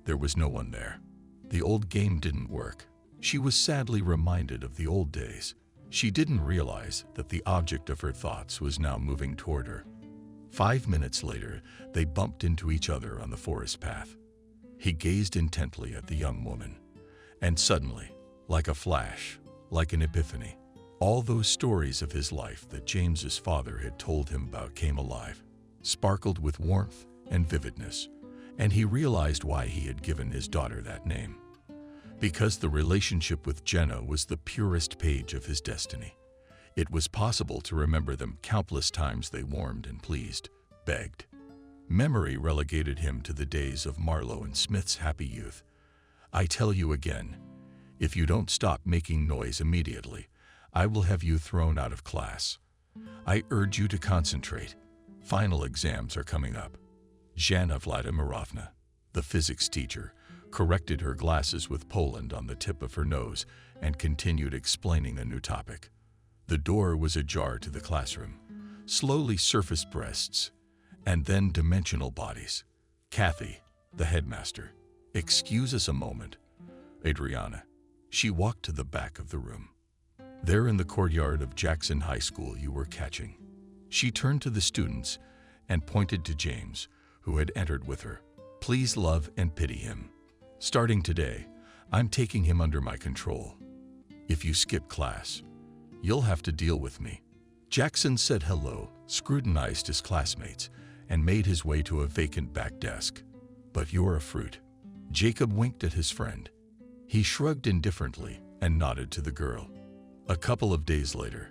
B: There was no one there. The old game didn't work. She was sadly reminded of the old days. She didn't realize that the object of her thoughts was now moving toward her. 5 minutes later, they bumped into each other on the forest path. He gazed intently at the young woman, and suddenly, like a flash, like an epiphany, all those stories of his life that James's father had told him about came alive, sparkled with warmth and vividness, and he realized why he had given his daughter that name. Because the relationship with Jenna was the purest page of his destiny. It was possible to remember them countless times they warmed and pleased, begged. Memory relegated him to the days of Marlowe and Smith's happy youth. I tell you again, if you don't stop making noise immediately, I will have you thrown out of class. I urge you to concentrate. Final exams are coming up. Jana Vladimirovna, the physics teacher, corrected her glasses with Poland on the tip of her nose and continued explaining a new topic. The door was ajar to the classroom. Slowly surfaced breasts, and then dimensional bodies. Kathy, the headmaster. Excuse us a moment. Adriana. She walked to the back of the room. There in the courtyard of Jackson High School you were catching. She turned to the students and pointed to James, who had entered with her. Please love and pity him. Starting today, I'm taking him under my control. If you skip class, you'll have to deal with me. Jackson said hello, scrutinized his classmates, and made his way to a vacant back desk. But you're a fruit. Jacob winked at his friend. He shrugged indifferently and nodded to the girl. A couple of days later,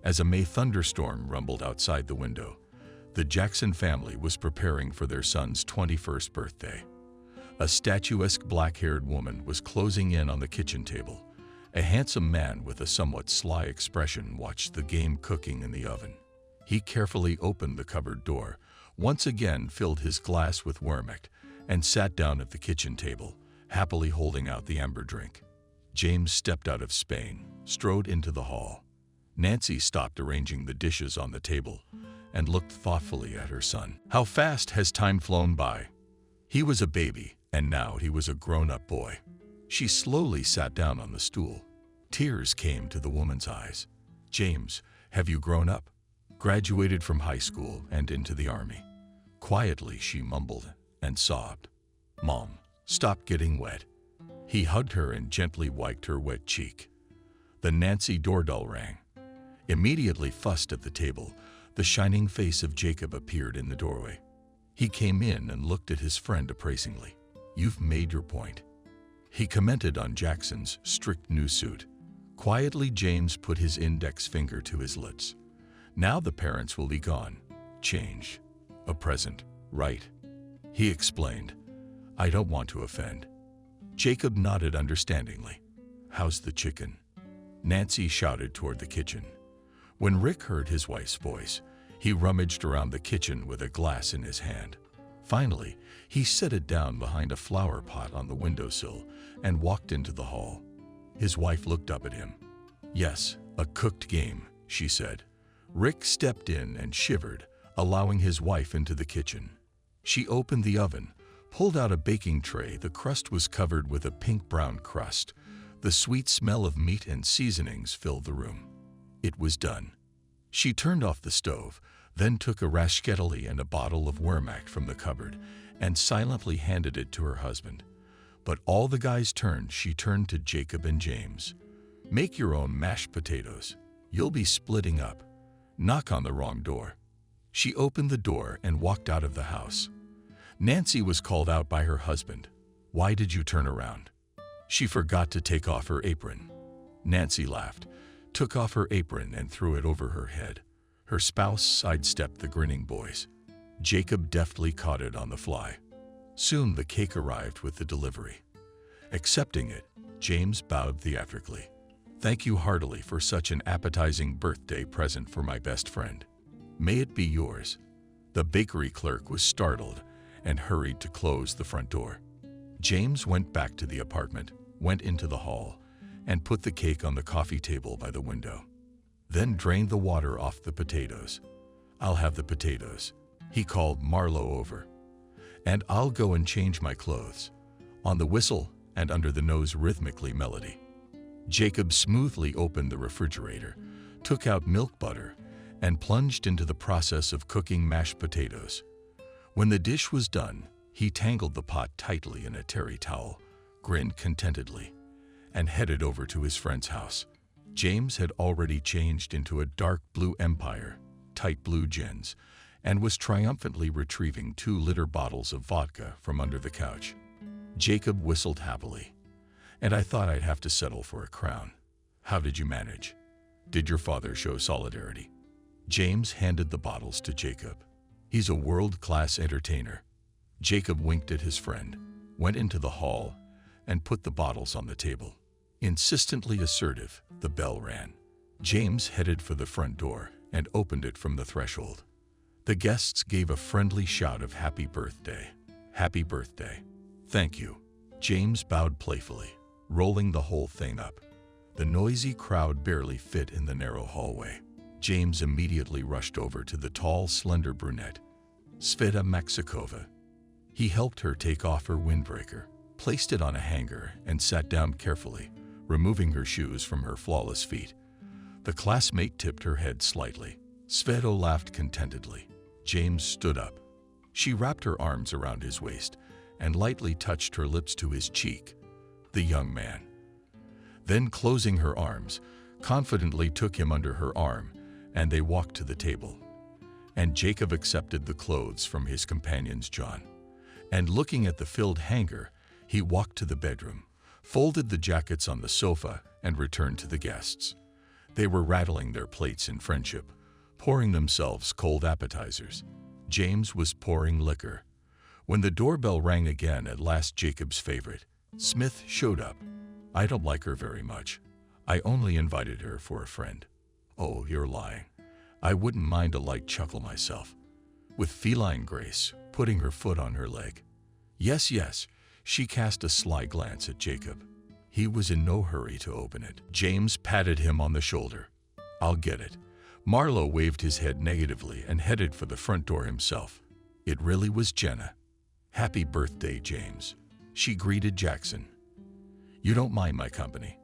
B: as a May thunderstorm rumbled outside the window, the Jackson family was preparing for their son's 21st birthday. A statuesque black-haired woman was closing in on the kitchen table. A handsome man with a somewhat sly expression watched the game cooking in the oven. He carefully opened the cupboard door, once again filled his glass with Wermich, and sat down at the kitchen table, happily holding out the amber drink. James stepped out of Spain, strode into the hall. Nancy stopped arranging the dishes on the table and looked thoughtfully at her son. How fast has time flown by? He was a baby, and now he was a grown-up boy. She slowly sat down on the stool. Tears came to the woman's eyes. James, have you grown up? Graduated from high school and into the army. Quietly, she mumbled and sobbed. Mom, stop getting wet. He hugged her and gently wiped her wet cheek. The Nancy doorbell rang. Immediately fussed at the table, the shining face of Jacob appeared in the doorway. He came in and looked at his friend appraisingly. You've made your point. He commented on Jackson's strict new suit. Quietly, James put his index finger to his lips. Now the parents will be gone. Change. A present, right? He explained. I don't want to offend. Jacob nodded understandingly. How's the chicken? Nancy shouted toward the kitchen. When Rick heard his wife's voice, he rummaged around the kitchen with a glass in his hand. Finally, he set it down behind a flower pot on the windowsill and walked into the hall. His wife looked up at him. Yes, a cooked game, she said. Rick stepped in and shivered, allowing his wife into the kitchen. She opened the oven, pulled out a baking tray. The crust was covered with a pink-brown crust. The sweet smell of meat and seasonings filled the room. It was done. She turned off the stove, then took a ravioli and a bottle of Wermich from the cupboard and silently handed it to her husband. But all the guys turned, she turned to Jacob and James. Make your own mashed potatoes. You'll be splitting up. Knock on the wrong door. She opened the door and walked out of the house. Nancy was called out by her husband. "Why did you turn around?" "She forgot to take off her apron." Nancy laughed, took off her apron and threw it over her head. Her spouse sidestepped the grinning boys. Jacob deftly caught it on the fly. Soon the cake arrived with the delivery. Accepting it, James bowed theatrically. "Thank you heartily for such an appetizing birthday present for my best friend. May it be yours." The bakery clerk was startled and hurried to close the front door. James went back to the apartment, went into the hall, and put the cake on the coffee table by the window. Then drained the water off the potatoes. "I'll have the potatoes," he called Marlowe over. "And I'll go and change my clothes." On the whistle and under the nose rhythmically melody. Jacob smoothly opened the refrigerator, took out milk butter, and plunged into the process of cooking mashed potatoes. When the dish was done, he tangled the pot tightly in a terry towel, grinned contentedly, and headed over to his friend's house. James had already changed into a dark blue Empire, tight blue jeans, and was triumphantly retrieving 2-liter bottles of vodka from under the couch. Jacob whistled happily. "And I thought I'd have to settle for a crown. How did you manage? Did your father show solidarity?" James handed the bottles to Jacob. "He's a world-class entertainer." Jacob winked at his friend, went into the hall, and put the bottles on the table. Insistently assertive, the bell rang. James headed for the front door and opened it from the threshold. The guests gave a friendly shout of "Happy birthday! Happy birthday!" "Thank you." James bowed playfully, rolling the whole thing up. The noisy crowd barely fit in the narrow hallway. James immediately rushed over to the tall, slender brunette, Sveta Maxikova. He helped her take off her windbreaker, placed it on a hanger, and sat down carefully, removing her shoes from her flawless feet. The classmate tipped her head slightly. Sveta laughed contentedly. James stood up. She wrapped her arms around his waist and lightly touched her lips to his cheek. The young man, then closing her arms, confidently took him under her arm, and they walked to the table. And Jacob accepted the clothes from his companion's John. And looking at the filled hanger, he walked to the bedroom, folded the jackets on the sofa, and returned to the guests. They were rattling their plates in friendship, pouring themselves cold appetizers. James was pouring liquor. When the doorbell rang again, at last Jacob's favorite, Smith, showed up. "I don't like her very much. I only invited her for a friend." "Oh, you're lying." "I wouldn't mind a light chuckle myself." With feline grace, putting her foot on her leg. "Yes, yes." She cast a sly glance at Jacob. He was in no hurry to open it. James patted him on the shoulder. "I'll get it." Marlowe waved his head negatively and headed for the front door himself. It really was Jenna. "Happy birthday, James," she greeted Jackson. "You don't mind my company?"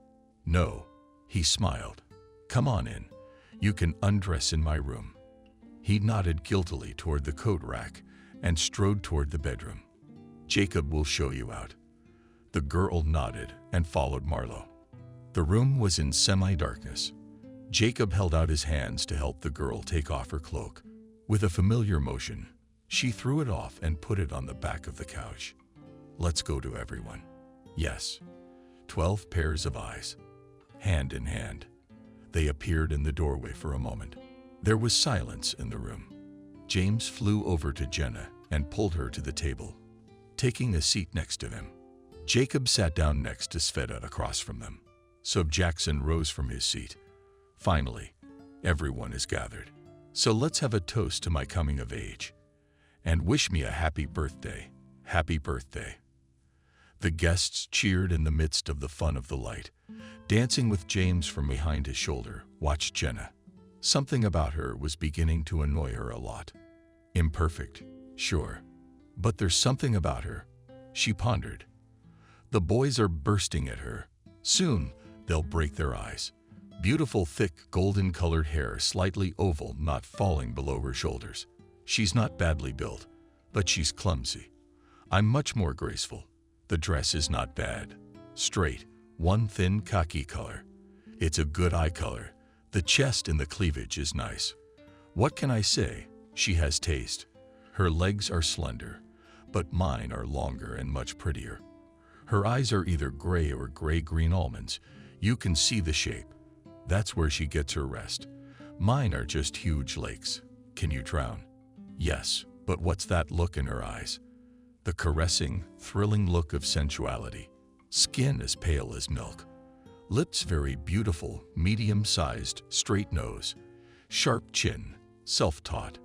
B: "No," he smiled. "Come on in. You can undress in my room." He nodded guiltily toward the coat rack and strode toward the bedroom. "Jacob will show you out." The girl nodded and followed Marlowe. The room was in semi-darkness. Jacob held out his hands to help the girl take off her cloak. With a familiar motion, she threw it off and put it on the back of the couch. "Let's go to everyone." Yes. 12 pairs of eyes, hand in hand. They appeared in the doorway for a moment. There was silence in the room. James flew over to Jenna and pulled her to the table, taking a seat next to him. Jacob sat down next to Sveta across from them. So Jackson rose from his seat. "Finally, everyone is gathered. So let's have a toast to my coming of age. And wish me a happy birthday. Happy birthday." The guests cheered in the midst of the fun of the light. Dancing with James from behind his shoulder, watched Jenna. Something about her was beginning to annoy her a lot. Imperfect, sure. But there's something about her, she pondered. The boys are bursting at her. Soon, they'll break their eyes. Beautiful, thick, golden-colored hair, slightly oval, not falling below her shoulders. She's not badly built, but she's clumsy. I'm much more graceful. The dress is not bad. Straight, one thin khaki color. It's a good eye color. The chest and the cleavage is nice. What can I say? She has taste. Her legs are slender. but mine are longer and much prettier. Her eyes are either gray or gray-green almonds. You can see the shape. That's where she gets her rest. Mine are just huge lakes. Can you drown? Yes, but what's that look in her eyes? The caressing, thrilling look of sensuality. Skin as pale as milk. Lips very beautiful, medium-sized, straight nose. Sharp chin, self-taught.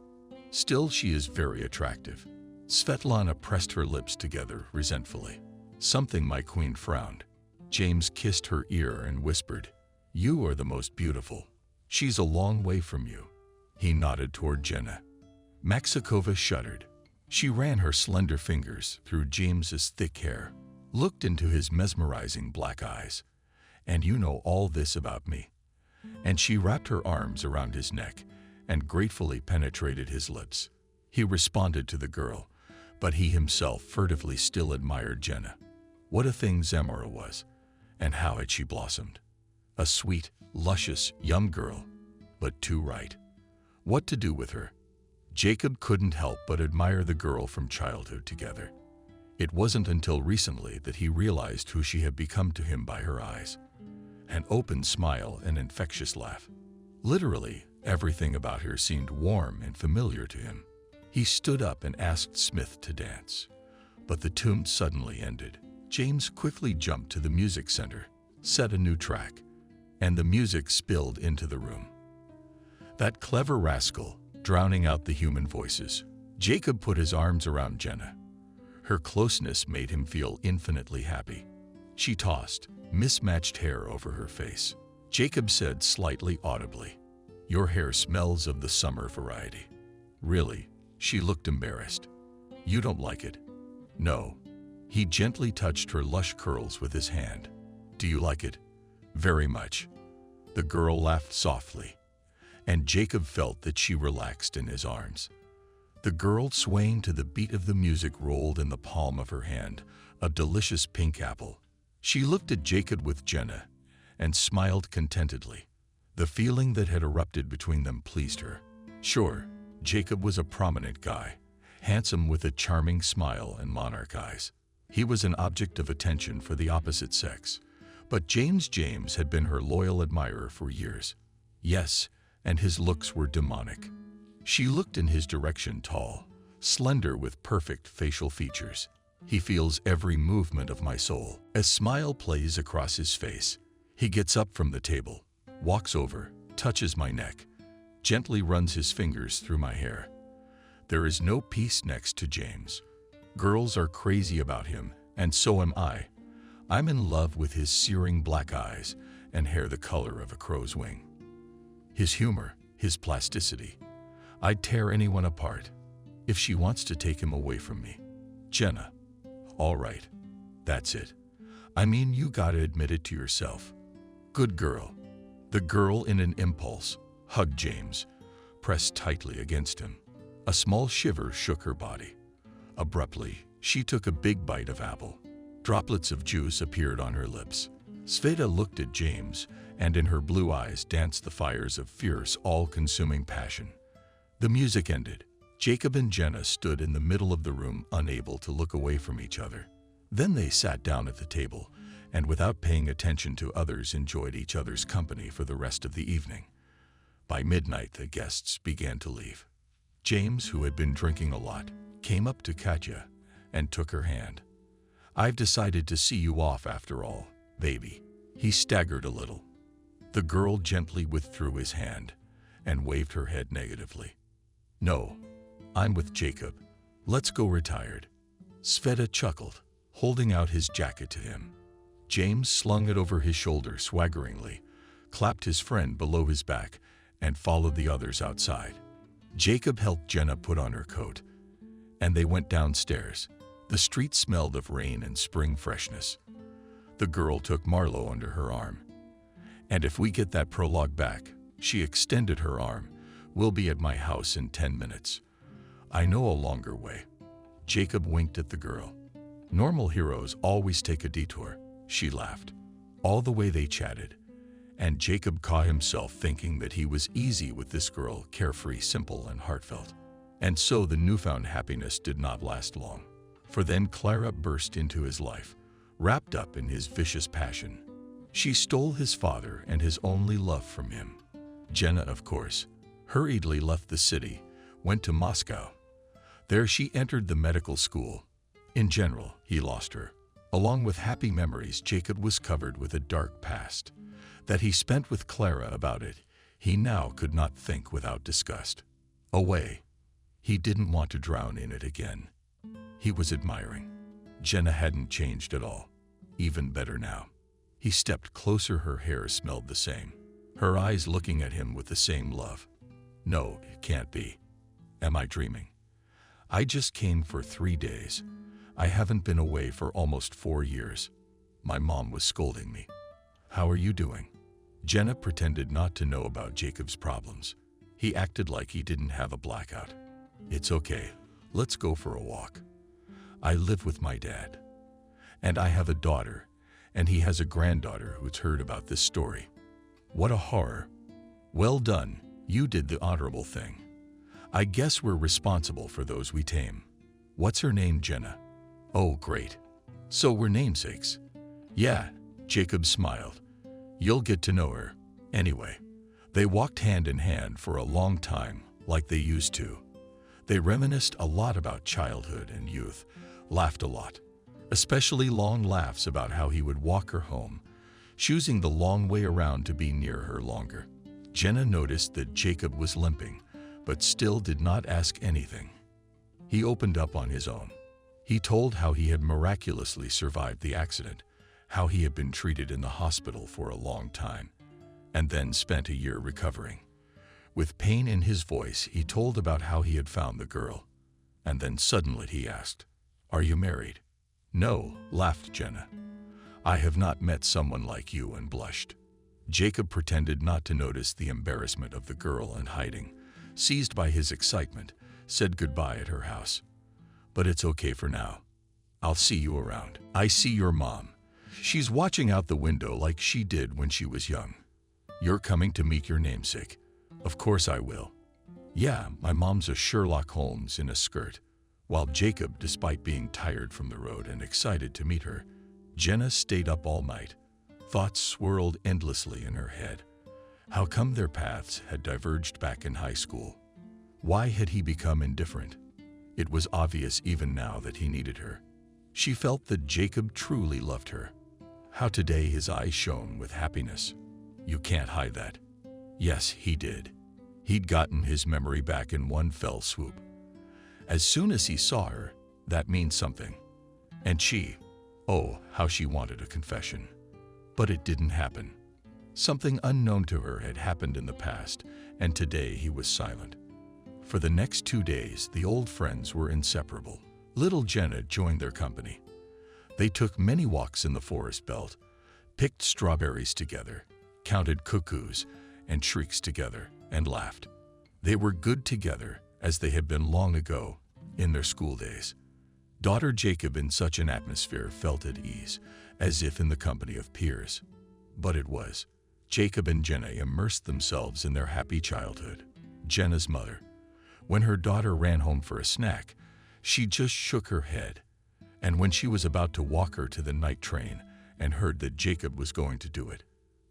B: Still, she is very attractive. Svetlana pressed her lips together resentfully. Something my queen frowned. James kissed her ear and whispered, "You are the most beautiful. She's a long way from you." He nodded toward Jenna. Maxikova shuddered. She ran her slender fingers through James's thick hair, looked into his mesmerizing black eyes. "And you know all this about me." And she wrapped her arms around his neck and gratefully penetrated his lips. He responded to the girl, but he himself furtively still admired Jenna. What a thing Zamora was, and how had she blossomed. A sweet, luscious, young girl, but too right. What to do with her? Jacob couldn't help but admire the girl from childhood together. It wasn't until recently that he realized who she had become to him by her eyes. An open smile, an infectious laugh. Literally, everything about her seemed warm and familiar to him. He stood up and asked Smith to dance. But the tune suddenly ended. James quickly jumped to the music center, set a new track, and the music spilled into the room. That clever rascal, drowning out the human voices. Jacob put his arms around Jenna. Her closeness made him feel infinitely happy. She tossed mismatched hair over her face. Jacob said slightly audibly, "Your hair smells of the summer variety." "Really?" She looked embarrassed. "You don't like it?" "No." He gently touched her lush curls with his hand. "Do you like it?" "Very much." The girl laughed softly, and Jacob felt that she relaxed in his arms. The girl, swaying to the beat of the music, rolled in the palm of her hand a delicious pink apple. She looked at Jacob with Jenna and smiled contentedly. The feeling that had erupted between them pleased her. Sure, Jacob was a prominent guy, handsome with a charming smile and monarch eyes. He was an object of attention for the opposite sex, but James had been her loyal admirer for years. Yes, and his looks were demonic. She looked in his direction, tall, slender with perfect facial features. "He feels every movement of my soul." A smile plays across his face. He gets up from the table, walks over, touches my neck, gently runs his fingers through my hair. There is no peace next to James. Girls are crazy about him, and so am I. I'm in love with his searing black eyes and hair the color of a crow's wing. His humor, his plasticity. I'd tear anyone apart if she wants to take him away from me. Jenna. All right. That's it. I mean, you gotta admit it to yourself. Good girl. The girl, in an impulse, hugged James, pressed tightly against him. A small shiver shook her body. Abruptly, she took a big bite of apple. Droplets of juice appeared on her lips. Sveta looked at James, and in her blue eyes danced the fires of fierce, all-consuming passion. The music ended. Jacob and Jenna stood in the middle of the room, unable to look away from each other. Then they sat down at the table, and without paying attention to others, enjoyed each other's company for the rest of the evening. By midnight, the guests began to leave. James, who had been drinking a lot, came up to Katya and took her hand. "I've decided to see you off after all, baby." He staggered a little. The girl gently withdrew his hand and waved her head negatively. "No, I'm with Jacob. Let's go retired." Sveta chuckled, holding out his jacket to him. James slung it over his shoulder swaggeringly, clapped his friend below his back, and followed the others outside. Jacob helped Jenna put on her coat, and they went downstairs. The street smelled of rain and spring freshness. The girl took Marlowe under her arm. "And if we get that prologue back," she extended her arm, "we'll be at my house in 10 minutes. I know a longer way." Jacob winked at the girl. "Normal heroes always take a detour," she laughed. All the way they chatted, and Jacob caught himself thinking that he was easy with this girl, carefree, simple, and heartfelt. And so the newfound happiness did not last long. For then Clara burst into his life, wrapped up in his vicious passion. She stole his father and his only love from him. Jenna, of course, hurriedly left the city, went to Moscow. There she entered the medical school. In general, he lost her. Along with happy memories, Jacob was covered with a dark past. That he spent with Clara about it, he now could not think without disgust. Away. He didn't want to drown in it again. He was admiring. Jenna hadn't changed at all. Even better now. He stepped closer, her hair smelled the same. Her eyes looking at him with the same love. No, it can't be. Am I dreaming? I just came for 3 days. I haven't been away for almost 4 years. My mom was scolding me. How are you doing? Jenna pretended not to know about Jacob's problems. He acted like he didn't have a blackout. It's okay. Let's go for a walk. I live with my dad. And I have a daughter, and he has a granddaughter who's heard about this story. What a horror. Well done. You did the honorable thing. I guess we're responsible for those we tame. What's her name, Jenna? Oh, great. So we're namesakes. Yeah, Jacob smiled. You'll get to know her. Anyway, they walked hand in hand for a long time, like they used to. They reminisced a lot about childhood and youth, laughed a lot, especially long laughs about how he would walk her home, choosing the long way around to be near her longer. Jenna noticed that Jacob was limping, but still did not ask anything. He opened up on his own. He told how he had miraculously survived the accident, how he had been treated in the hospital for a long time, and then spent a year recovering. With pain in his voice, he told about how he had found the girl. And then suddenly he asked, "Are you married?" "No," laughed Jenna. "I have not met someone like you," and blushed. Jacob pretended not to notice the embarrassment of the girl and hiding, seized by his excitement, said goodbye at her house. "But it's okay for now. I'll see you around. I see your mom. She's watching out the window like she did when she was young. You're coming to meet your namesake." "Of course I will." "Yeah, my mom's a Sherlock Holmes in a skirt." While Jacob, despite being tired from the road and excited to meet her, Jenna stayed up all night. Thoughts swirled endlessly in her head. How come their paths had diverged back in high school? Why had he become indifferent? It was obvious even now that he needed her. She felt that Jacob truly loved her. How today his eyes shone with happiness. You can't hide that. Yes, he did. He'd gotten his memory back in one fell swoop. As soon as he saw her, that means something. And she, oh, how she wanted a confession. But it didn't happen. Something unknown to her had happened in the past, and today he was silent. For the next 2 days, the old friends were inseparable. Little Jenna joined their company. They took many walks in the forest belt, picked strawberries together, counted cuckoos and shrieks together, and laughed. They were good together, as they had been long ago, in their school days. Daughter Jacob in such an atmosphere felt at ease, as if in the company of peers. But it was. Jacob and Jenna immersed themselves in their happy childhood. Jenna's mother, when her daughter ran home for a snack, she just shook her head. And when she was about to walk her to the night train and heard that Jacob was going to do it,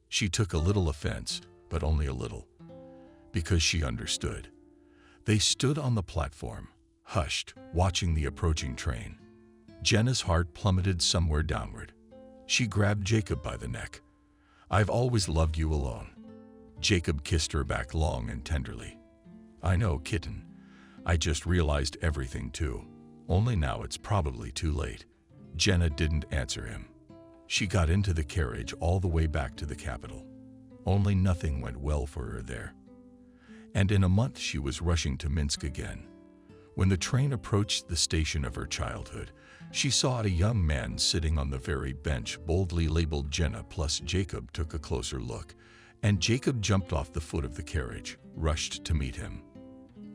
B: she took a little offense, but only a little, because she understood. They stood on the platform, hushed, watching the approaching train. Jenna's heart plummeted somewhere downward. She grabbed Jacob by the neck. "I've always loved you alone." Jacob kissed her back long and tenderly. "I know, kitten. I just realized everything too. Only now it's probably too late." Jenna didn't answer him. She got into the carriage all the way back to the capital. Only nothing went well for her there. And in a month she was rushing to Minsk again. When the train approached the station of her childhood, she saw a young man sitting on the very bench boldly labeled Jenna. Plus Jacob took a closer look, and Jacob jumped off the foot of the carriage, rushed to meet him.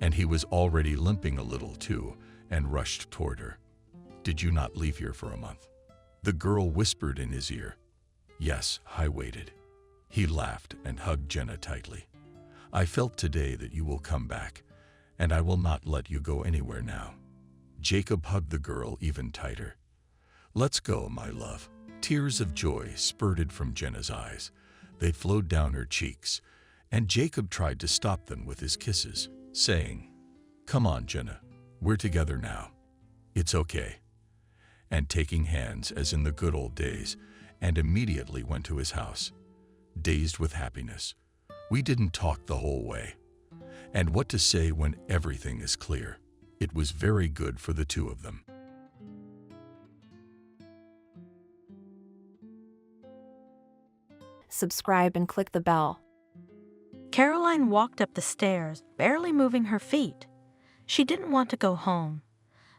B: And he was already limping a little too, and rushed toward her. "Did you not leave here for a month?" The girl whispered in his ear. "Yes, I waited." He laughed and hugged Jenna tightly. "I felt today that you will come back, and I will not let you go anywhere now." Jacob hugged the girl even tighter. "Let's go, my love." Tears of joy spurted from Jenna's eyes. They flowed down her cheeks, and Jacob tried to stop them with his kisses, saying, "Come on, Jenna, we're together now. It's okay." And taking hands as in the good old days, and immediately went to his house, dazed with happiness. We didn't talk the whole way. And what to say when everything is clear? It was very good for the two of them.
A: Subscribe and click the bell.
C: Caroline walked up the stairs, barely moving her feet. She didn't want to go home.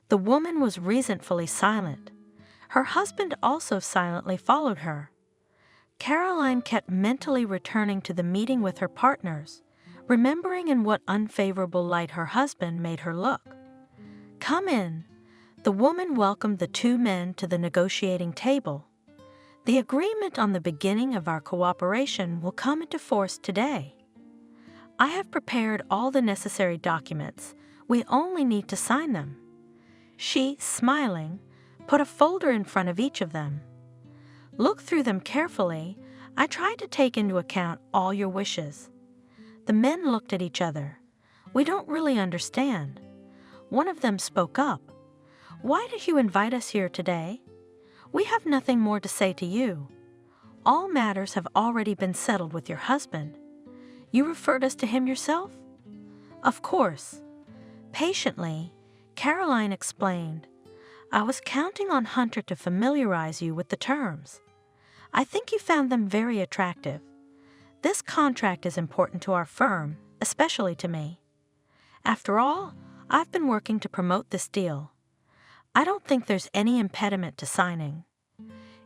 C: The woman was resentfully silent. Her husband also silently followed her. Caroline kept mentally returning to the meeting with her partners, remembering in what unfavorable light her husband made her look. "Come in." The woman welcomed the two men to the negotiating table. "The agreement on the beginning of our cooperation will come into force today. I have prepared all the necessary documents. We only need to sign them." She, smiling, put a folder in front of each of them. "Look through them carefully. I tried to take into account all your wishes." The men looked at each other. "We don't really understand." One of them spoke up. "Why did you invite us here today? We have nothing more to say to you. All matters have already been settled with your husband. You referred us to him yourself?" "Of course." Patiently, Caroline explained, "I was counting on Hunter to familiarize you with the terms. I think you found them very attractive. This contract is important to our firm, especially to me. After all, I've been working to promote this deal. I don't think there's any impediment to signing.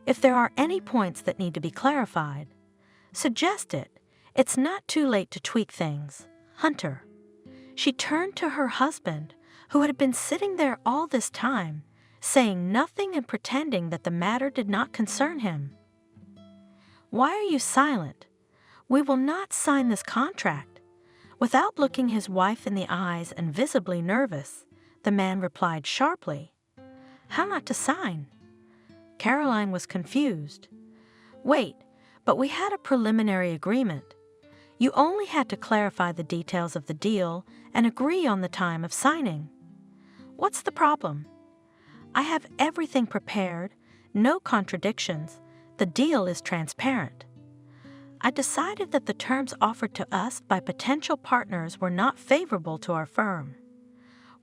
C: If there are any points that need to be clarified, suggest it. It's not too late to tweak things. Hunter." She turned to her husband, who had been sitting there all this time, saying nothing and pretending that the matter did not concern him. "Why are you silent? We will not sign this contract." Without looking his wife in the eyes and visibly nervous, the man replied sharply, "How not to sign?" Caroline was confused. "Wait, but we had a preliminary agreement. You only had to clarify the details of the deal and agree on the time of signing. What's the problem?" "I have everything prepared, no contradictions. The deal is transparent. I decided that the terms offered to us by potential partners were not favorable to our firm.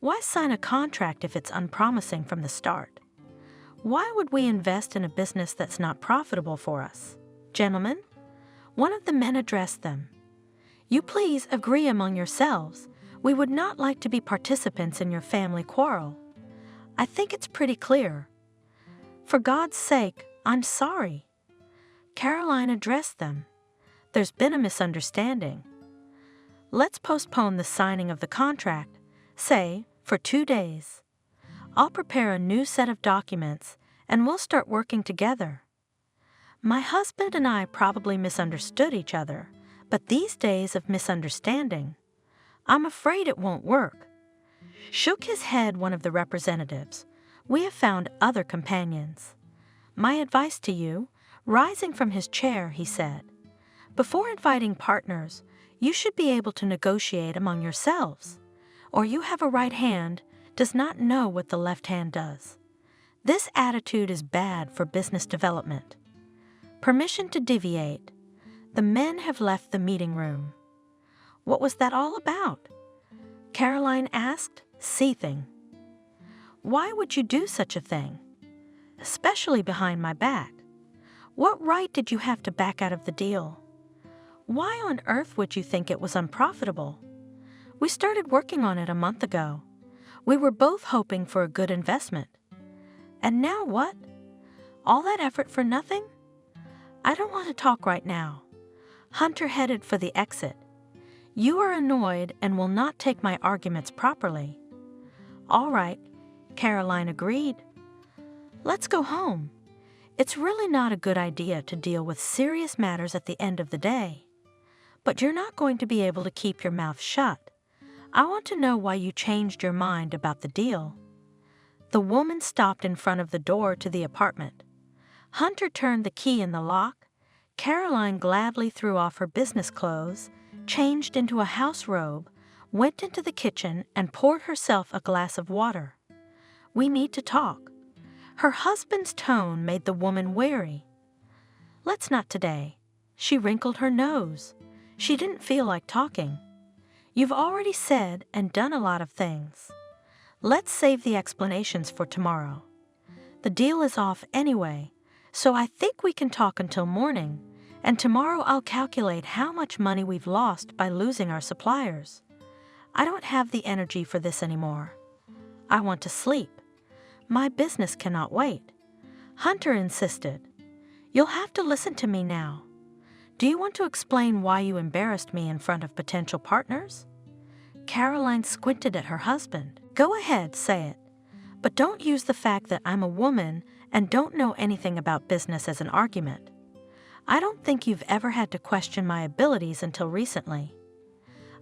C: Why sign a contract if it's unpromising from the start? Why would we invest in a business that's not profitable for us? Gentlemen," one of the men addressed them, "you please agree among yourselves. We would not like to be participants in your family quarrel. I think it's pretty clear. For God's sake, I'm sorry." Caroline addressed them. "There's been a misunderstanding. Let's postpone the signing of the contract, say, for 2 days. I'll prepare a new set of documents, and we'll start working together. My husband and I probably misunderstood each other, but these days of misunderstanding, I'm afraid it won't work." Shook his head one of the representatives. "We have found other companions. My advice to you," rising from his chair, he said, "before inviting partners, you should be able to negotiate among yourselves, or you have a right hand does not know what the left hand does. This attitude is bad for business development. Permission to deviate." The men have left the meeting room. "What was that all about?" Caroline asked, seething. "Why would you do such a thing? Especially behind my back. What right did you have to back out of the deal? Why on earth would you think it was unprofitable? We started working on it a month ago. We were both hoping for a good investment. And now what? All that effort for nothing? I don't want to talk right now." Hunter headed for the exit. "You are annoyed and will not take my arguments properly." "All right," Caroline agreed. "Let's go home. It's really not a good idea to deal with serious matters at the end of the day. But you're not going to be able to keep your mouth shut. I want to know why you changed your mind about the deal." The woman stopped in front of the door to the apartment. Hunter turned the key in the lock. Caroline gladly threw off her business clothes, changed into a house robe, went into the kitchen, and poured herself a glass of water. "We need to talk." Her husband's tone made the woman wary. "Let's not today." She wrinkled her nose. She didn't feel like talking. "You've already said and done a lot of things. Let's save the explanations for tomorrow. The deal is off anyway, so I think we can talk until morning, and tomorrow I'll calculate how much money we've lost by losing our suppliers. I don't have the energy for this anymore. I want to sleep. My business cannot wait." Hunter insisted. "You'll have to listen to me now. Do you want to explain why you embarrassed me in front of potential partners?" Caroline squinted at her husband. "Go ahead, say it. But don't use the fact that I'm a woman and don't know anything about business as an argument. I don't think you've ever had to question my abilities until recently.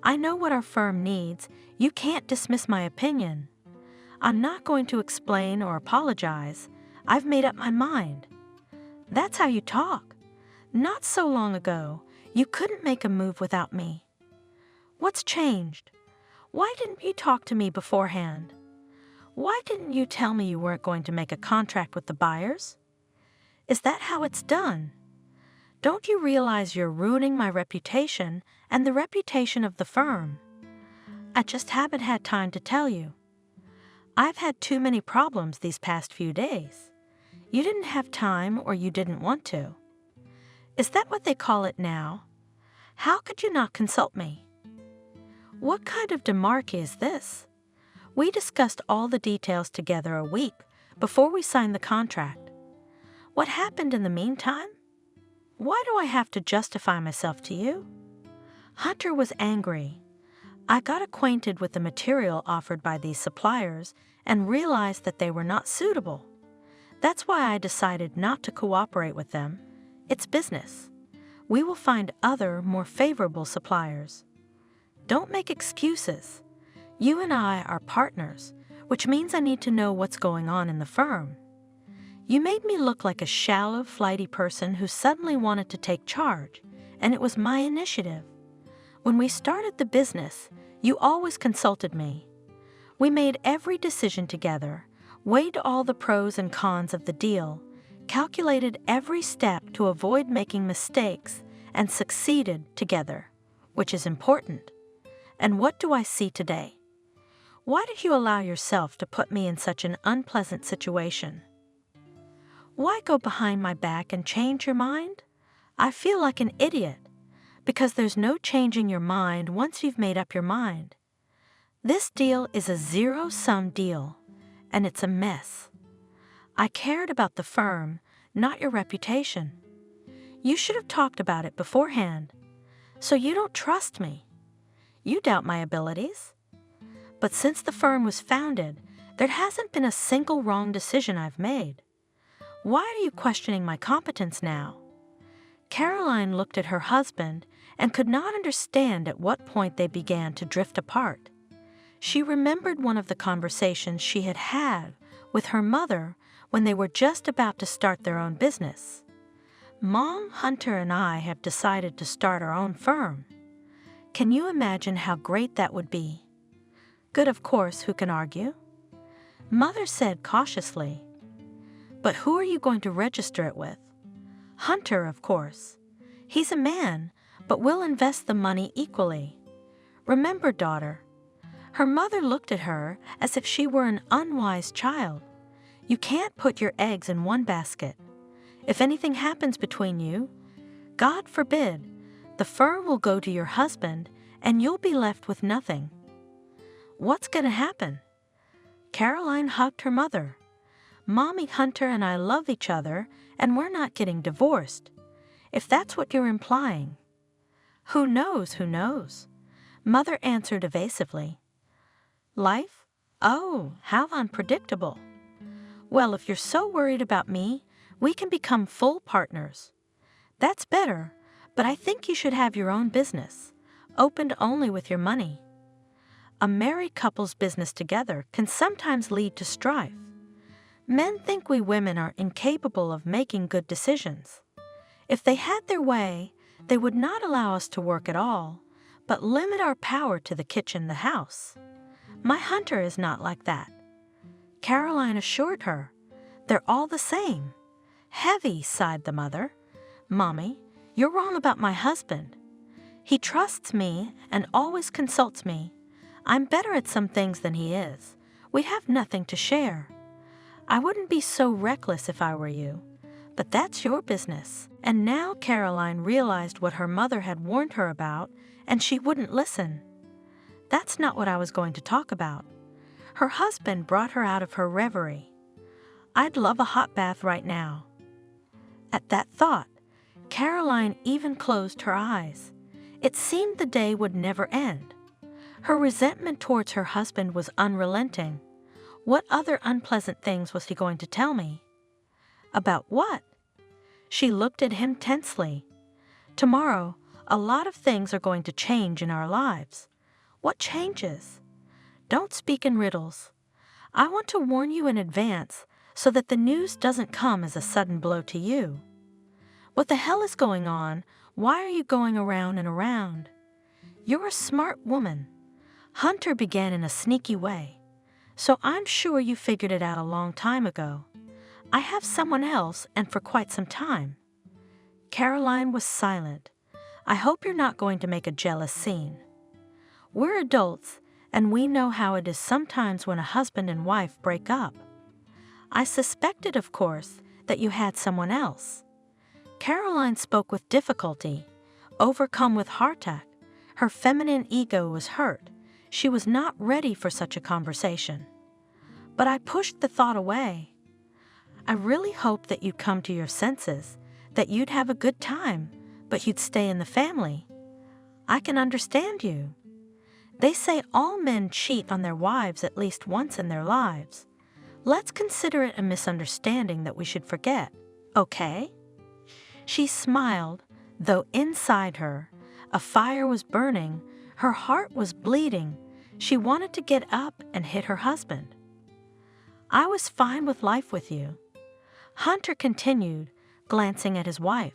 C: I know what our firm needs. You can't dismiss my opinion. I'm not going to explain or apologize. I've made up my mind." "That's how you talk. Not so long ago, you couldn't make a move without me. What's changed? Why didn't you talk to me beforehand? Why didn't you tell me you weren't going to make a contract with the buyers? Is that how it's done? Don't you realize you're ruining my reputation and the reputation of the firm? I just haven't had time to tell you. I've had too many problems these past few days. You didn't have time or you didn't want to. Is that what they call it now? How could you not consult me? What kind of demarque is this? We discussed all the details together a week before we signed the contract. What happened in the meantime? Why do I have to justify myself to you?" Hunter was angry. "I got acquainted with the material offered by these suppliers and realized that they were not suitable. That's why I decided not to cooperate with them. It's business. We will find other, more favorable suppliers. Don't make excuses. You and I are partners, which means I need to know what's going on in the firm. You made me look like a shallow, flighty person who suddenly wanted to take charge, and it was my initiative. When we started the business, you always consulted me. We made every decision together, weighed all the pros and cons of the deal, calculated every step to avoid making mistakes, and succeeded together, which is important. And what do I see today? Why did you allow yourself to put me in such an unpleasant situation? Why go behind my back and change your mind? I feel like an idiot, because there's no changing your mind once you've made up your mind. This deal is a zero-sum deal, and it's a mess. I cared about the firm, not your reputation. You should have talked about it beforehand. So you don't trust me. You doubt my abilities. But since the firm was founded, there hasn't been a single wrong decision I've made. Why are you questioning my competence now?" Caroline looked at her husband and could not understand at what point they began to drift apart. She remembered one of the conversations she had had with her mother when they were just about to start their own business. "Mom, Hunter, and I have decided to start our own firm. Can you imagine how great that would be? Good, of course, who can argue?" Mother said cautiously, "But who are you going to register it with?" "Hunter, of course. He's a man, but we'll invest the money equally. Remember, daughter." Her mother looked at her as if she were an unwise child. "You can't put your eggs in one basket. If anything happens between you, God forbid, the firm will go to your husband and you'll be left with nothing." "What's going to happen?" Caroline hugged her mother. "Mommy, Hunter, and I love each other, and we're not getting divorced. If that's what you're implying." "Who knows, who knows?" Mother answered evasively. "Life? Oh, how unpredictable. Well, if you're so worried about me, we can become full partners. That's better, but I think you should have your own business, opened only with your money. A married couple's business together can sometimes lead to strife. Men think we women are incapable of making good decisions. If they had their way, they would not allow us to work at all, but limit our power to the kitchen, the house. My Hunter is not like that. Caroline assured her. They're all the same. Heavy, sighed the mother. Mommy, you're wrong about my husband. He trusts me and always consults me. I'm better at some things than he is. We have nothing to share. I wouldn't be so reckless if I were you. But that's your business. And now Caroline realized what her mother had warned her about, and she wouldn't listen. That's not what I was going to talk about. Her husband brought her out of her reverie. I'd love a hot bath right now. At that thought, Caroline even closed her eyes. It seemed the day would never end. Her resentment towards her husband was unrelenting. What other unpleasant things was he going to tell me? About what? She looked at him tensely. Tomorrow, a lot of things are going to change in our lives. What changes? Don't speak in riddles. I want to warn you in advance so that the news doesn't come as a sudden blow to you. What the hell is going on? Why are you going around and around? You're a smart woman. Hunter began in a sneaky way, so I'm sure you figured it out a long time ago. I have someone else, and for quite some time. Caroline was silent. I hope you're not going to make a jealous scene. We're adults, and we know how it is sometimes when a husband and wife break up. I suspected, of course, that you had someone else. Caroline spoke with difficulty, overcome with heartache. Her feminine ego was hurt. She was not ready for such a conversation. But I pushed the thought away. I really hoped that you'd come to your senses, that you'd have a good time, but you'd stay in the family. I can understand you. They say all men cheat on their wives at least once in their lives. Let's consider it a misunderstanding that we should forget, okay? She smiled, though inside her, a fire was burning, her heart was bleeding. She wanted to get up and hit her husband. I was fine with life with you. Hunter continued, glancing at his wife.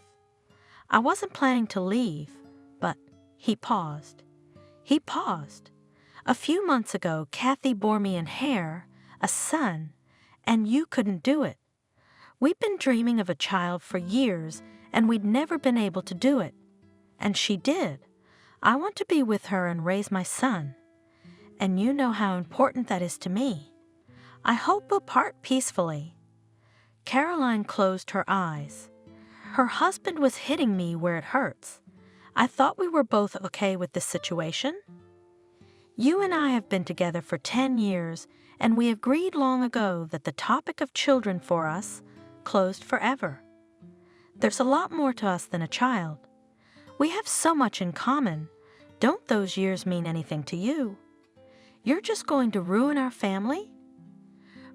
C: I wasn't planning to leave, but he paused. He paused. A few months ago, Kathy bore me in hair, a son, and you couldn't do it. We'd been dreaming of a child for years, and we'd never been able to do it. And she did. I want to be with her and raise my son. And you know how important that is to me. I hope we'll part peacefully. Caroline closed her eyes. Her husband was hitting me where it hurts. I thought we were both okay with this situation. You and I have been together for 10 years, and we agreed long ago that the topic of children for us closed forever. There's a lot more to us than a child. We have so much in common. Don't those years mean anything to you? You're just going to ruin our family?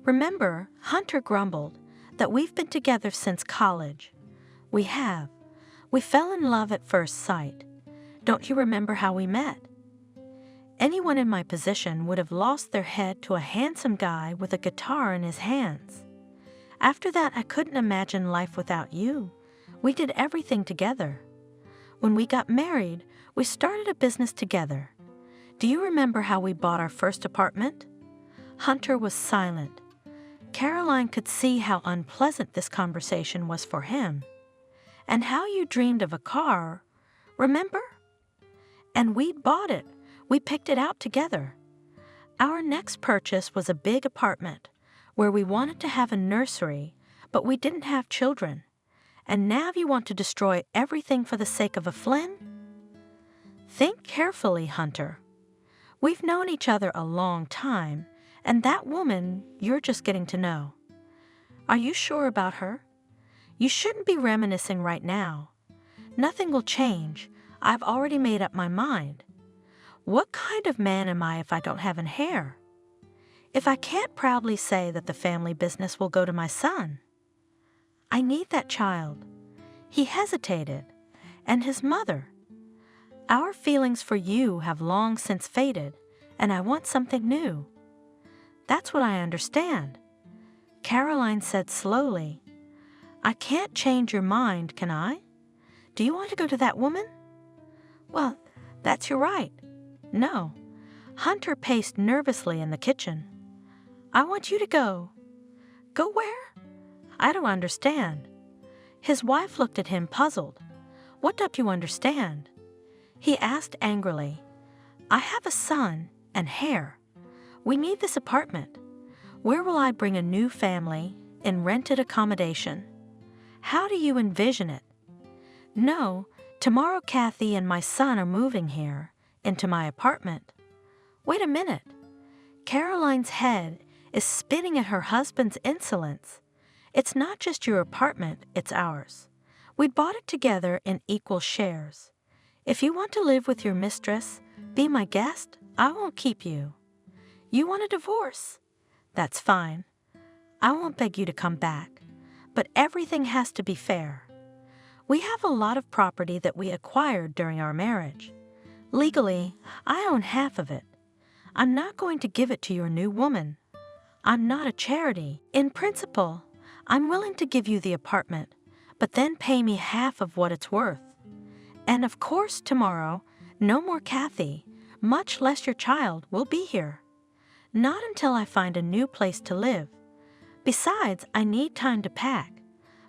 C: Remember, Hunter grumbled that we've been together since college. We have. We fell in love at first sight. Don't you remember how we met? Anyone in my position would have lost their head to a handsome guy with a guitar in his hands. After that, I couldn't imagine life without you. We did everything together. When we got married, we started a business together. Do you remember how we bought our first apartment? Hunter was silent. Caroline could see how unpleasant this conversation was for him. And how you dreamed of a car, remember? And we'd bought it. We picked it out together. Our next purchase was a big apartment where we wanted to have a nursery, but we didn't have children. And now you want to destroy everything for the sake of a Flynn? Think carefully, Hunter. We've known each other a long time, and that woman you're just getting to know. Are you sure about her? You shouldn't be reminiscing right now. Nothing will change. I've already made up my mind. What kind of man am I if I don't have an heir? If I can't proudly say that the family business will go to my son? I need that child. He hesitated. And his mother. Our feelings for you have long since faded, and I want something new. That's what I understand. Caroline said slowly, "I can't change your mind, can I? Do you want to go to that woman?" "Well, that's your right." "No." Hunter paced nervously in the kitchen. "I want you to go." "Go where?" "I don't understand." His wife looked at him puzzled. "What don't you understand?" He asked angrily. "I have a son and hair. We need this apartment. Where will I bring a new family in rented accommodation? How do you envision it?" "No, tomorrow Kathy and my son are moving here, into my apartment." "Wait a minute." Caroline's head is spinning at her husband's insolence. "It's not just your apartment, it's ours. We bought it together in equal shares. If you want to live with your mistress, be my guest, I won't keep you. You want a divorce? That's fine. I won't beg you to come back, but everything has to be fair. We have a lot of property that we acquired during our marriage. Legally, I own half of it. I'm not going to give it to your new woman. I'm not a charity. In principle, I'm willing to give you the apartment, but then pay me half of what it's worth. And of course, tomorrow, no more Kathy, much less your child, will be here. Not until I find a new place to live. Besides, I need time to pack.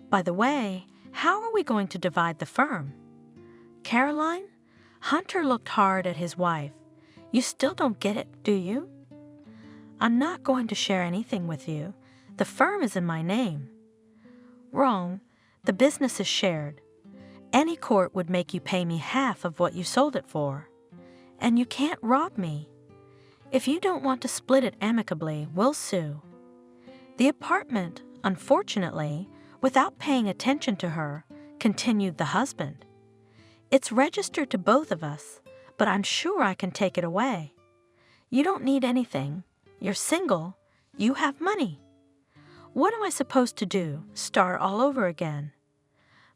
C: By the way, how are we going to divide the firm?" "Caroline?" Hunter looked hard at his wife. "You still don't get it, do you?" "I'm not going to share anything with you. The firm is in my name." "Wrong. The business is shared. Any court would make you pay me half of what you sold it for. And you can't rob me. If you don't want to split it amicably, we'll sue." The apartment, unfortunately, without paying attention to her, continued the husband. "It's registered to both of us, but I'm sure I can take it away. You don't need anything. You're single. You have money. What am I supposed to do? Start all over again?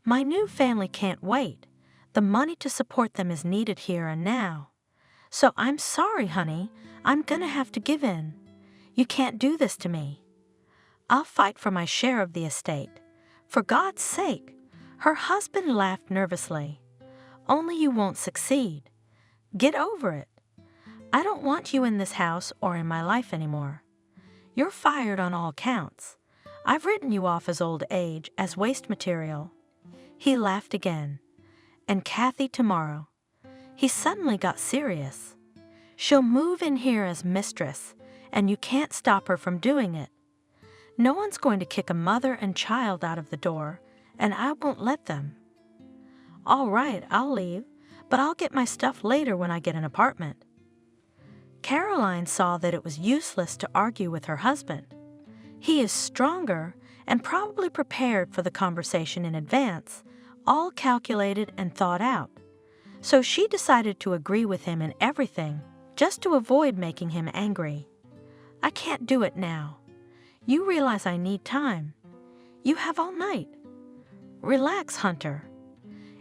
C: My new family can't wait. The money to support them is needed here and now. So I'm sorry, honey. I'm gonna have to give in. You can't do this to me. I'll fight for my share of the estate. For God's sake." Her husband laughed nervously. "Only you won't succeed. Get over it. I don't want you in this house or in my life anymore. You're fired on all counts. I've written you off as old age, as waste material." He laughed again. "And Kathy tomorrow." He suddenly got serious. "She'll move in here as mistress, and you can't stop her from doing it. No one's going to kick a mother and child out of the door, and I won't let them." "All right, I'll leave, but I'll get my stuff later when I get an apartment." Caroline saw that it was useless to argue with her husband. He is stronger and probably prepared for the conversation in advance, all calculated and thought out. So she decided to agree with him in everything, just to avoid making him angry. "I can't do it now. You realize I need time. You have all night. Relax, Hunter.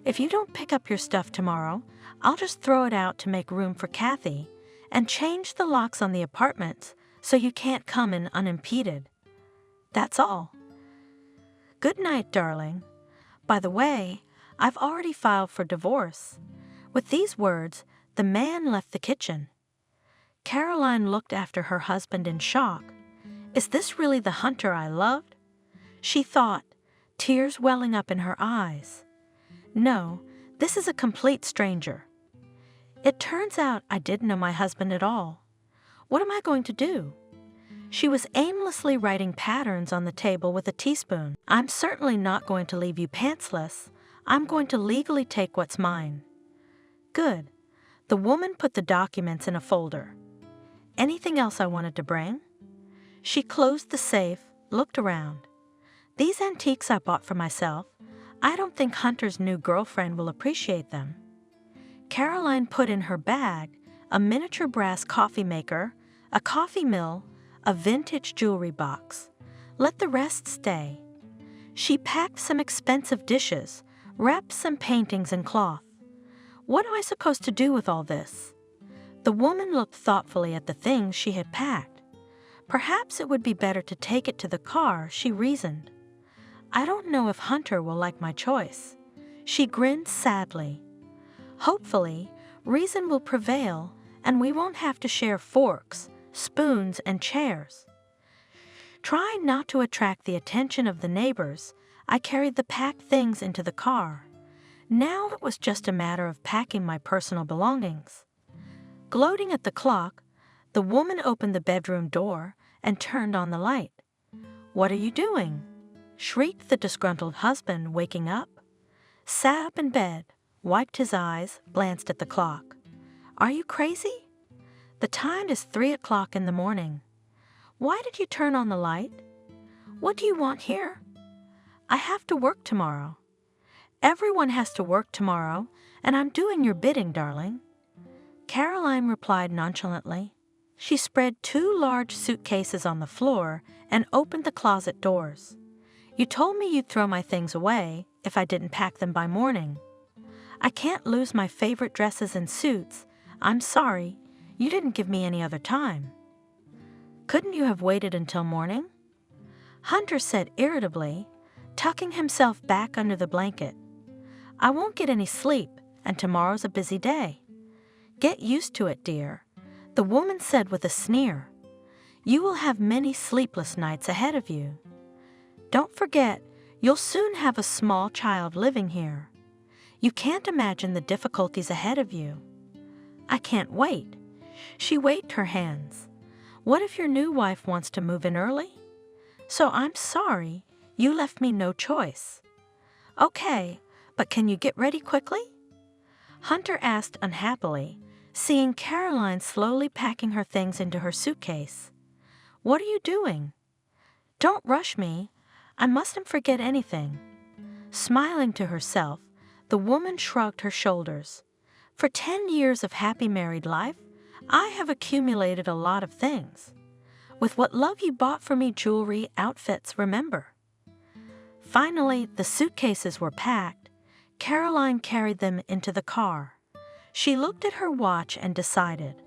C: If you don't pick up your stuff tomorrow, I'll just throw it out to make room for Kathy and change the locks on the apartments so you can't come in unimpeded. That's all. Good night, darling. By the way, I've already filed for divorce." With these words, the man left the kitchen. Caroline looked after her husband in shock. Is this really the Hunter I loved? She thought, tears welling up in her eyes. No, this is a complete stranger. It turns out I didn't know my husband at all. What am I going to do? She was aimlessly writing patterns on the table with a teaspoon. I'm certainly not going to leave you pantsless. I'm going to legally take what's mine. Good. The woman put the documents in a folder. Anything else I wanted to bring? She closed the safe, looked around. These antiques I bought for myself. I don't think Hunter's new girlfriend will appreciate them. Caroline put in her bag a miniature brass coffee maker, a coffee mill, a vintage jewelry box. Let the rest stay. She packed some expensive dishes, wrapped some paintings in cloth. What am I supposed to do with all this? The woman looked thoughtfully at the things she had packed. Perhaps it would be better to take it to the car, she reasoned. I don't know if Hunter will like my choice. She grinned sadly. Hopefully, reason will prevail and we won't have to share forks, spoons, and chairs. Trying not to attract the attention of the neighbors, I carried the packed things into the car. Now it was just a matter of packing my personal belongings. Gloating at the clock, the woman opened the bedroom door and turned on the light. "What are you doing?" shrieked the disgruntled husband, waking up. Sat up in bed, wiped his eyes, glanced at the clock. "Are you crazy? The time is 3 o'clock in the morning. Why did you turn on the light? What do you want here?" "I have to work tomorrow." "Everyone has to work tomorrow, and I'm doing your bidding, darling." Caroline replied nonchalantly. She spread 2 large suitcases on the floor and opened the closet doors. "You told me you'd throw my things away if I didn't pack them by morning. I can't lose my favorite dresses and suits. I'm sorry, you didn't give me any other time." "Couldn't you have waited until morning?" Hunter said irritably, tucking himself back under the blanket. "I won't get any sleep, and tomorrow's a busy day." "Get used to it, dear," the woman said with a sneer. "You will have many sleepless nights ahead of you. Don't forget, you'll soon have a small child living here. You can't imagine the difficulties ahead of you." "I can't wait." She waved her hands. "What if your new wife wants to move in early? So I'm sorry, you left me no choice." "Okay, but can you get ready quickly?" Hunter asked unhappily, seeing Caroline slowly packing her things into her suitcase. "What are you doing?" "Don't rush me. I mustn't forget anything." Smiling to herself, the woman shrugged her shoulders. "For 10 years of happy married life, I have accumulated a lot of things. With what love you bought for me, jewelry, outfits, remember." Finally, the suitcases were packed. Caroline carried them into the car. She looked at her watch and decided,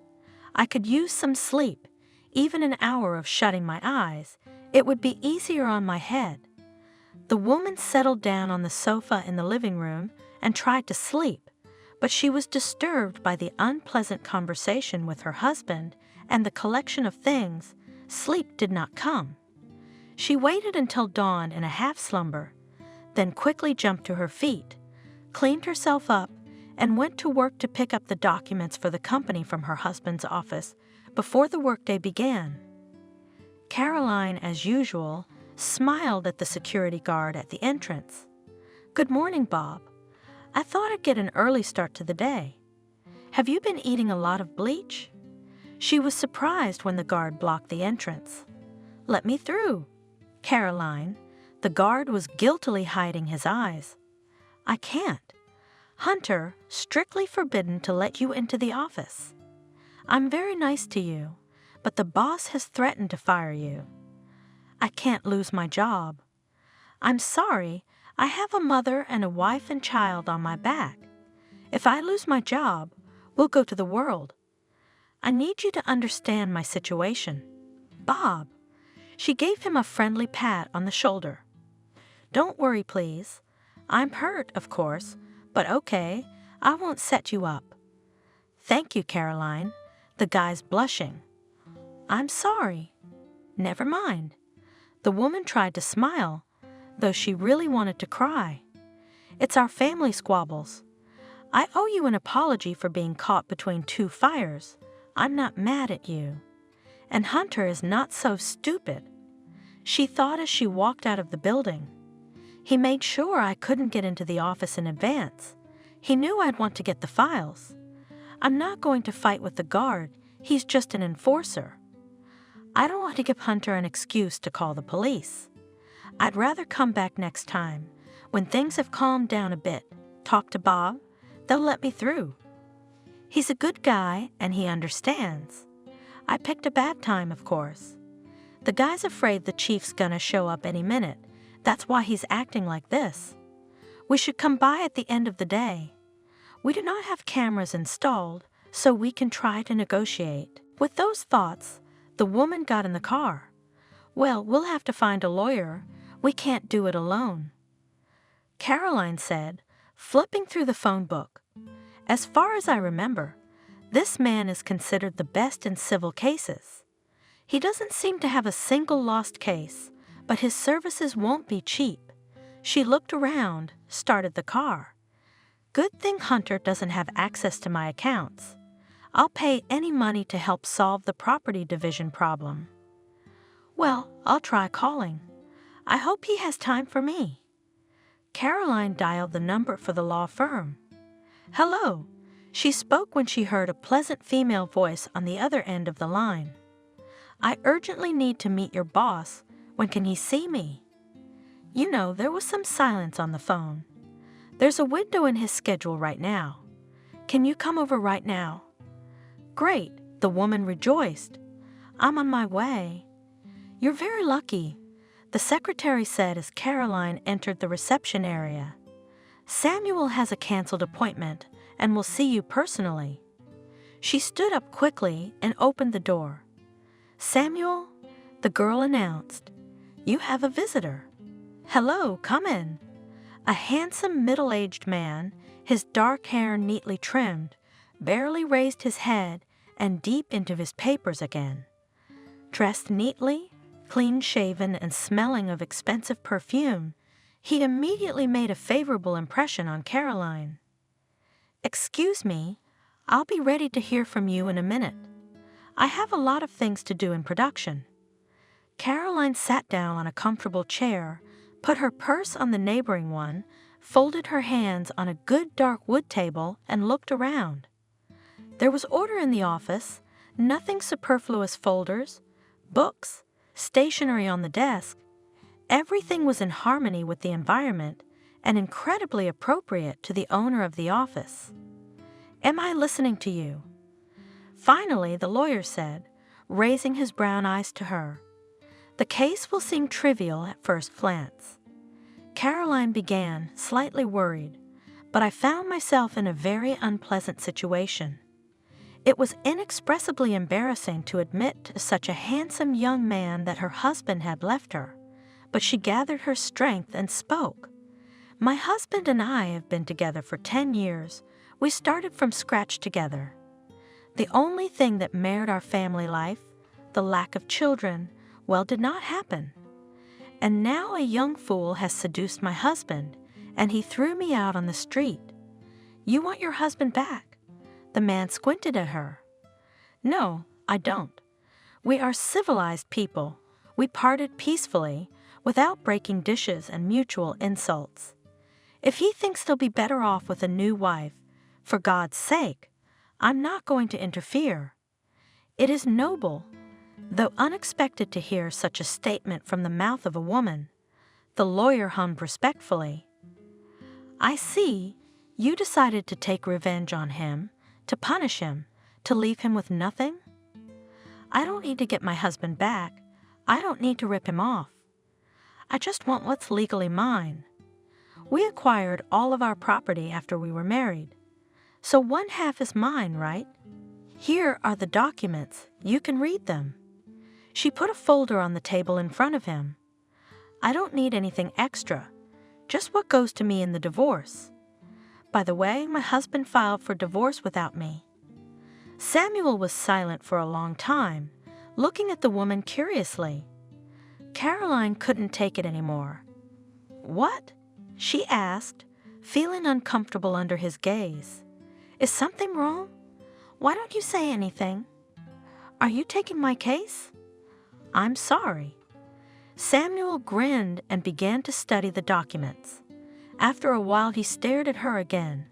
C: "I could use some sleep, even an hour of shutting my eyes. It would be easier on my head." The woman settled down on the sofa in the living room and tried to sleep, but she was disturbed by the unpleasant conversation with her husband and the collection of things. Sleep did not come. She waited until dawn in a half-slumber, then quickly jumped to her feet, cleaned herself up, and went to work to pick up the documents for the company from her husband's office before the workday began. Caroline, as usual, smiled at the security guard at the entrance. "Good morning, Bob. I thought I'd get an early start to the day. Have you been eating a lot of bleach?" She was surprised when the guard blocked the entrance. "Let me through." "Caroline," the guard was guiltily hiding his eyes. "I can't. Hunter, strictly forbidden to let you into the office. I'm very nice to you, but the boss has threatened to fire you." "I can't lose my job." "I'm sorry, I have a mother and a wife and child on my back. If I lose my job, we'll go to the world. I need you to understand my situation. Bob." She gave him a friendly pat on the shoulder. "Don't worry, please. I'm hurt, of course, but okay, I won't set you up." "Thank you, Caroline." The guy's blushing. "I'm sorry." "Never mind." The woman tried to smile, though she really wanted to cry. "It's our family squabbles. I owe you an apology for being caught between 2 fires. I'm not mad at you. And Hunter is not so stupid," she thought as she walked out of the building. "He made sure I couldn't get into the office in advance. He knew I'd want to get the files. I'm not going to fight with the guard. He's just an enforcer. I don't want to give Hunter an excuse to call the police. I'd rather come back next time, when things have calmed down a bit, talk to Bob. They'll let me through. He's a good guy and he understands. I picked a bad time, of course. The guy's afraid the chief's gonna show up any minute. That's why he's acting like this. We should come by at the end of the day. We do not have cameras installed, so we can try to negotiate." With those thoughts, The woman got in the car. Well, we'll have to find a lawyer. We can't do it alone. Caroline said, flipping through the phone book. As far as I remember, this man is considered the best in civil cases. He doesn't seem to have a single lost case, but his services won't be cheap. She looked around, started the car. Good thing Hunter doesn't have access to my accounts. I'll pay any money to help solve the property division problem. Well, I'll try calling. I hope he has time for me. Caroline dialed the number for the law firm. Hello. She spoke when she heard a pleasant female voice on the other end of the line. I urgently need to meet your boss. When can he see me? You know, there was some silence on the phone. There's a window in his schedule right now. Can you come over right now? Great, the woman rejoiced. I'm on my way. You're very lucky, the secretary said as Caroline entered the reception area. Samuel has a canceled appointment and will see you personally. She stood up quickly and opened the door. Samuel, the girl announced, you have a visitor. Hello, come in. A handsome middle-aged man, his dark hair neatly trimmed, barely raised his head and deep into his papers again. Dressed neatly, clean-shaven and smelling of expensive perfume, he immediately made a favorable impression on Caroline. Excuse me, I'll be ready to hear from you in a minute. I have a lot of things to do in production. Caroline sat down on a comfortable chair, put her purse on the neighboring one, folded her hands on a good dark wood table, and looked around. There was order in the office, nothing superfluous folders, books, stationery on the desk. Everything was in harmony with the environment and incredibly appropriate to the owner of the office. Am I listening to you? Finally, the lawyer said, raising his brown eyes to her. The case will seem trivial at first glance. Caroline began, slightly worried, but I found myself in a very unpleasant situation. It was inexpressibly embarrassing to admit to such a handsome young man that her husband had left her, but she gathered her strength and spoke. My husband and I have been together for 10 years. We started from scratch together. The only thing that marred our family life, the lack of children, well, did not happen. And now a young fool has seduced my husband, and he threw me out on the street. You want your husband back? The man squinted at her. No, I don't. We are civilized people. We parted peacefully, without breaking dishes and mutual insults. If he thinks they'll be better off with a new wife, for God's sake, I'm not going to interfere. It is noble, though unexpected to hear such a statement from the mouth of a woman. The lawyer hummed respectfully. I see, you decided to take revenge on him, to punish him, to leave him with nothing? I don't need to get my husband back. I don't need to rip him off. I just want what's legally mine. We acquired all of our property after we were married. So 1/2 is mine, right? Here are the documents. You can read them. She put a folder on the table in front of him. I don't need anything extra, just what goes to me in the divorce. By the way, my husband filed for divorce without me. Samuel was silent for a long time, looking at the woman curiously. Caroline couldn't take it anymore. What? She asked, feeling uncomfortable under his gaze. Is something wrong? Why don't you say anything? Are you taking my case? I'm sorry. Samuel grinned and began to study the documents. After a while, he stared at her again.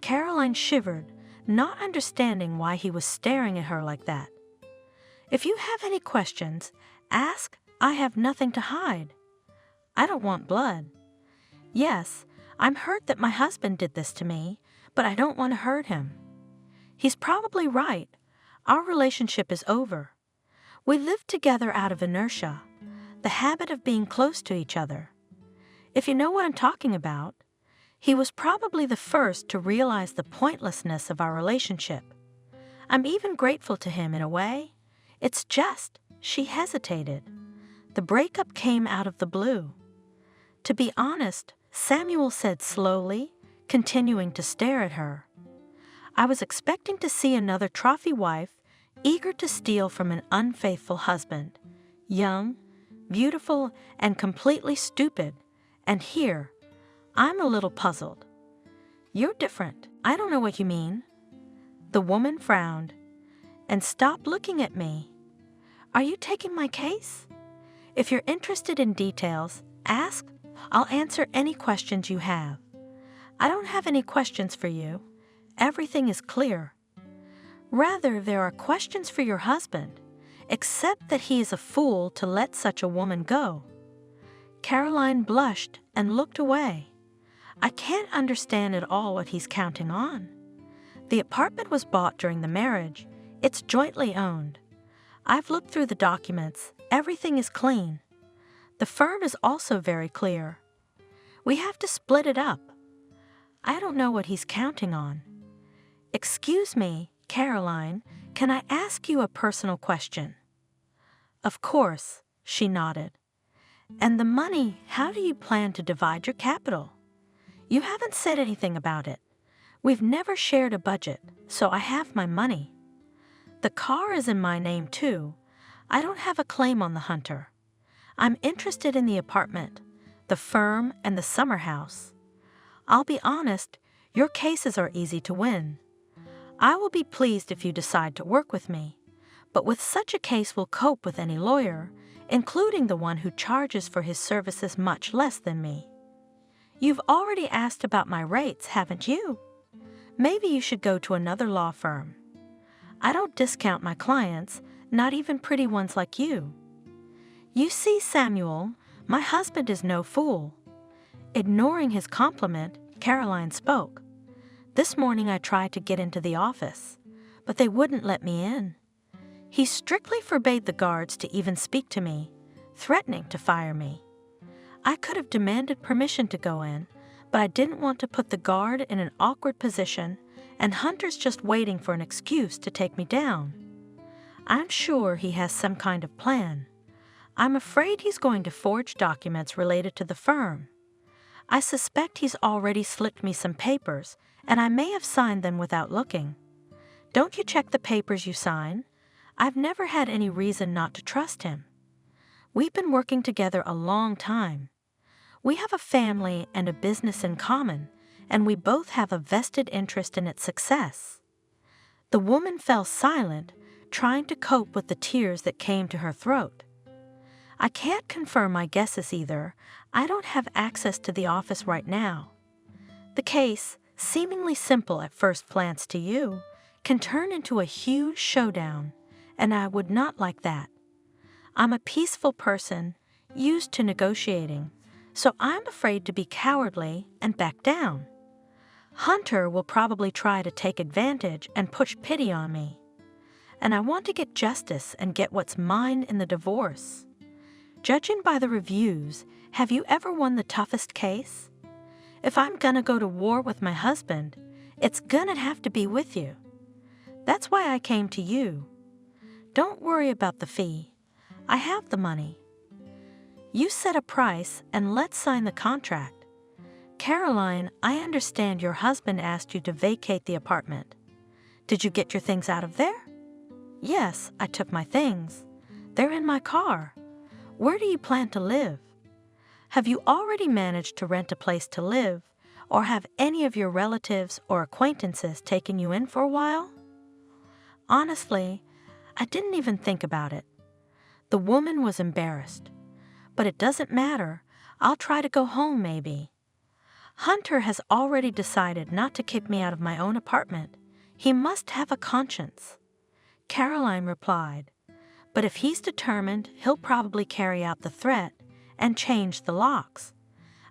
C: Caroline shivered, not understanding why he was staring at her like that. If you have any questions, ask. I have nothing to hide. I don't want blood. Yes, I'm hurt that my husband did this to me, but I don't want to hurt him. He's probably right. Our relationship is over. We lived together out of inertia, the habit of being close to each other. If you know what I'm talking about, he was probably the first to realize the pointlessness of our relationship. I'm even grateful to him in a way. It's just, she hesitated. The breakup came out of the blue. To be honest, Samuel said slowly, continuing to stare at her. I was expecting to see another trophy wife, eager to steal from an unfaithful husband, young, beautiful, and completely stupid, and here, I'm a little puzzled. You're different. I don't know what you mean. The woman frowned. And stopped looking at me. Are you taking my case? If you're interested in details, ask. I'll answer any questions you have. I don't have any questions for you. Everything is clear. Rather, there are questions for your husband, except that he is a fool to let such a woman go. Caroline blushed and looked away. I can't understand at all what he's counting on. The apartment was bought during the marriage. It's jointly owned. I've looked through the documents. Everything is clean. The firm is also very clear. We have to split it up. I don't know what he's counting on. Excuse me, Caroline, can I ask you a personal question? Of course, she nodded. And the money, how do you plan to divide your capital? You haven't said anything about it. We've never shared a budget, so I have my money. The car is in my name too. I don't have a claim on the Hunter. I'm interested in the apartment, the firm, and the summer house. I'll be honest, your cases are easy to win. I will be pleased if you decide to work with me, but with such a case we'll cope with any lawyer, including the one who charges for his services much less than me. You've already asked about my rates, haven't you? Maybe you should go to another law firm. I don't discount my clients, not even pretty ones like you. You see, Samuel, my husband is no fool. Ignoring his compliment, Caroline spoke. This morning I tried to get into the office, but they wouldn't let me in. He strictly forbade the guards to even speak to me, threatening to fire me. I could have demanded permission to go in, but I didn't want to put the guard in an awkward position, and Hunter's just waiting for an excuse to take me down. I'm sure he has some kind of plan. I'm afraid he's going to forge documents related to the firm. I suspect he's already slipped me some papers, and I may have signed them without looking. Don't you check the papers you sign? I've never had any reason not to trust him. We've been working together a long time. We have a family and a business in common, and we both have a vested interest in its success. The woman fell silent, trying to cope with the tears that came to her throat. I can't confirm my guesses either. I don't have access to the office right now. The case, seemingly simple at first glance to you, can turn into a huge showdown, and I would not like that. I'm a peaceful person, used to negotiating, so I'm afraid to be cowardly and back down. Hunter will probably try to take advantage and push pity on me. And I want to get justice and get what's mine in the divorce. Judging by the reviews, have you ever won the toughest case? If I'm gonna go to war with my husband, it's gonna have to be with you. That's why I came to you. Don't worry about the fee. I have the money. You set a price and let's sign the contract. Caroline, I understand your husband asked you to vacate the apartment. Did you get your things out of there? Yes, I took my things. They're in my car. Where do you plan to live? Have you already managed to rent a place to live, or have any of your relatives or acquaintances taken you in for a while? Honestly, I didn't even think about it. The woman was embarrassed. But it doesn't matter. I'll try to go home, maybe. Hunter has already decided not to kick me out of my own apartment. He must have a conscience. Caroline replied, but if he's determined, he'll probably carry out the threat and change the locks.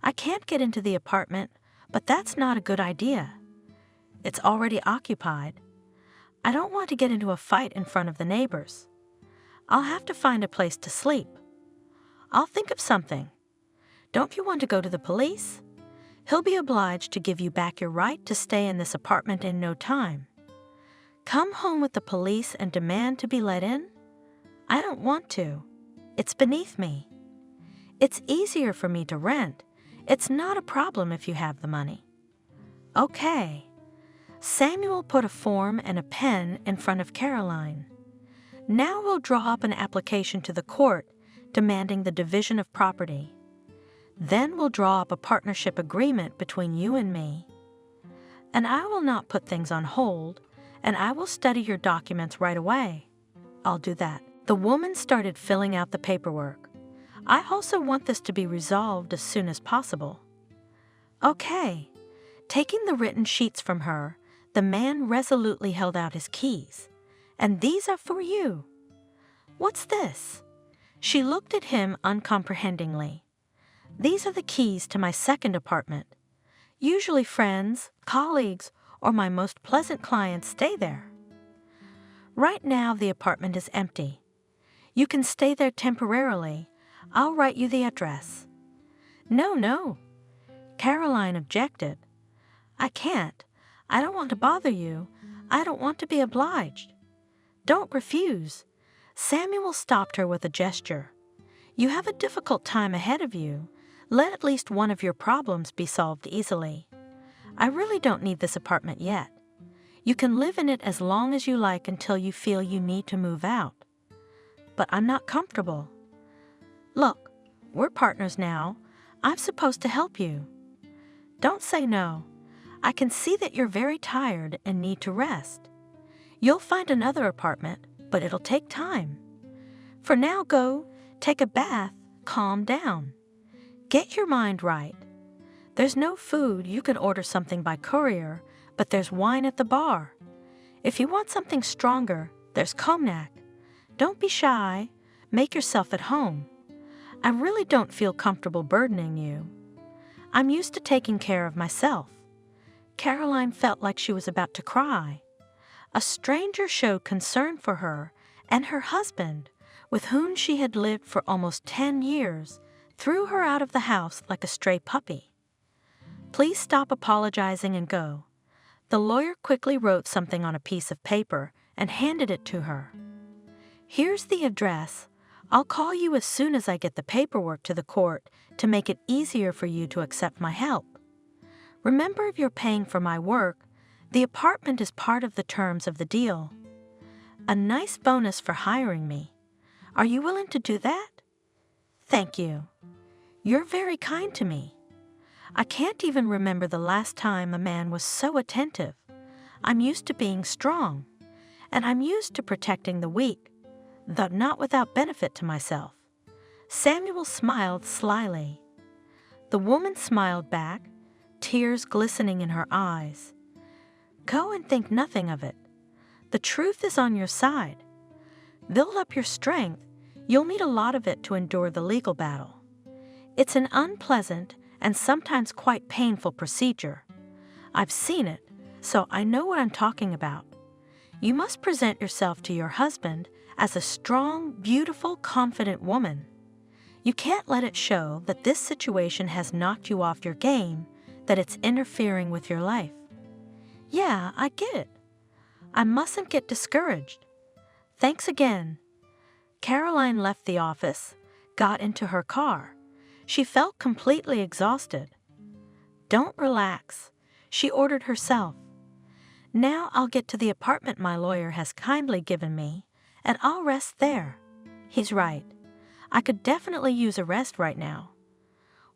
C: I can't get into the apartment, but that's not a good idea. It's already occupied. I don't want to get into a fight in front of the neighbors. I'll have to find a place to sleep. I'll think of something. Don't you want to go to the police? He'll be obliged to give you back your right to stay in this apartment in no time. Come home with the police and demand to be let in? I don't want to. It's beneath me. It's easier for me to rent. It's not a problem if you have the money. Okay. Samuel put a form and a pen in front of Caroline. Now we'll draw up an application to the court demanding the division of property. Then we'll draw up a partnership agreement between you and me. And I will not put things on hold, and I will study your documents right away. I'll do that. The woman started filling out the paperwork. I also want this to be resolved as soon as possible. Okay. Taking the written sheets from her, the man resolutely held out his keys. And these are for you. What's this? She looked at him uncomprehendingly. These are the keys to my second apartment. Usually friends, colleagues, or my most pleasant clients stay there. Right now the apartment is empty. You can stay there temporarily. I'll write you the address. No. Caroline objected. I can't. I don't want to bother you. I don't want to be obliged. Don't refuse. Samuel stopped her with a gesture. You have a difficult time ahead of you. Let at least one of your problems be solved easily. I really don't need this apartment yet. You can live in it as long as you like until you feel you need to move out. But I'm not comfortable. Look, we're partners now. I'm supposed to help you. Don't say no. I can see that you're very tired and need to rest. You'll find another apartment, but it'll take time. For now, go, take a bath, calm down. Get your mind right. There's no food. You can order something by courier, but there's wine at the bar. If you want something stronger, there's cognac. Don't be shy. Make yourself at home. I really don't feel comfortable burdening you. I'm used to taking care of myself. Caroline felt like she was about to cry. A stranger showed concern for her, and her husband, with whom she had lived for almost 10 years, threw her out of the house like a stray puppy. Please stop apologizing and go. The lawyer quickly wrote something on a piece of paper and handed it to her. Here's the address. I'll call you as soon as I get the paperwork to the court to make it easier for you to accept my help. Remember, if you're paying for my work, the apartment is part of the terms of the deal. A nice bonus for hiring me. Are you willing to do that? Thank you. You're very kind to me. I can't even remember the last time a man was so attentive. I'm used to being strong, and I'm used to protecting the weak, though not without benefit to myself. Samuel smiled slyly. The woman smiled back, tears glistening in her eyes. Go and think nothing of it. The truth is on your side. Build up your strength. You'll need a lot of it to endure the legal battle. It's an unpleasant and sometimes quite painful procedure. I've seen it, so I know what I'm talking about. You must present yourself to your husband as a strong, beautiful, confident woman. You can't let it show that this situation has knocked you off your game, that it's interfering with your life. Yeah, I get it. I mustn't get discouraged. Thanks again. Caroline left the office, got into her car. She felt completely exhausted. Don't relax, she ordered herself. Now I'll get to the apartment my lawyer has kindly given me, and I'll rest there. He's right. I could definitely use a rest right now.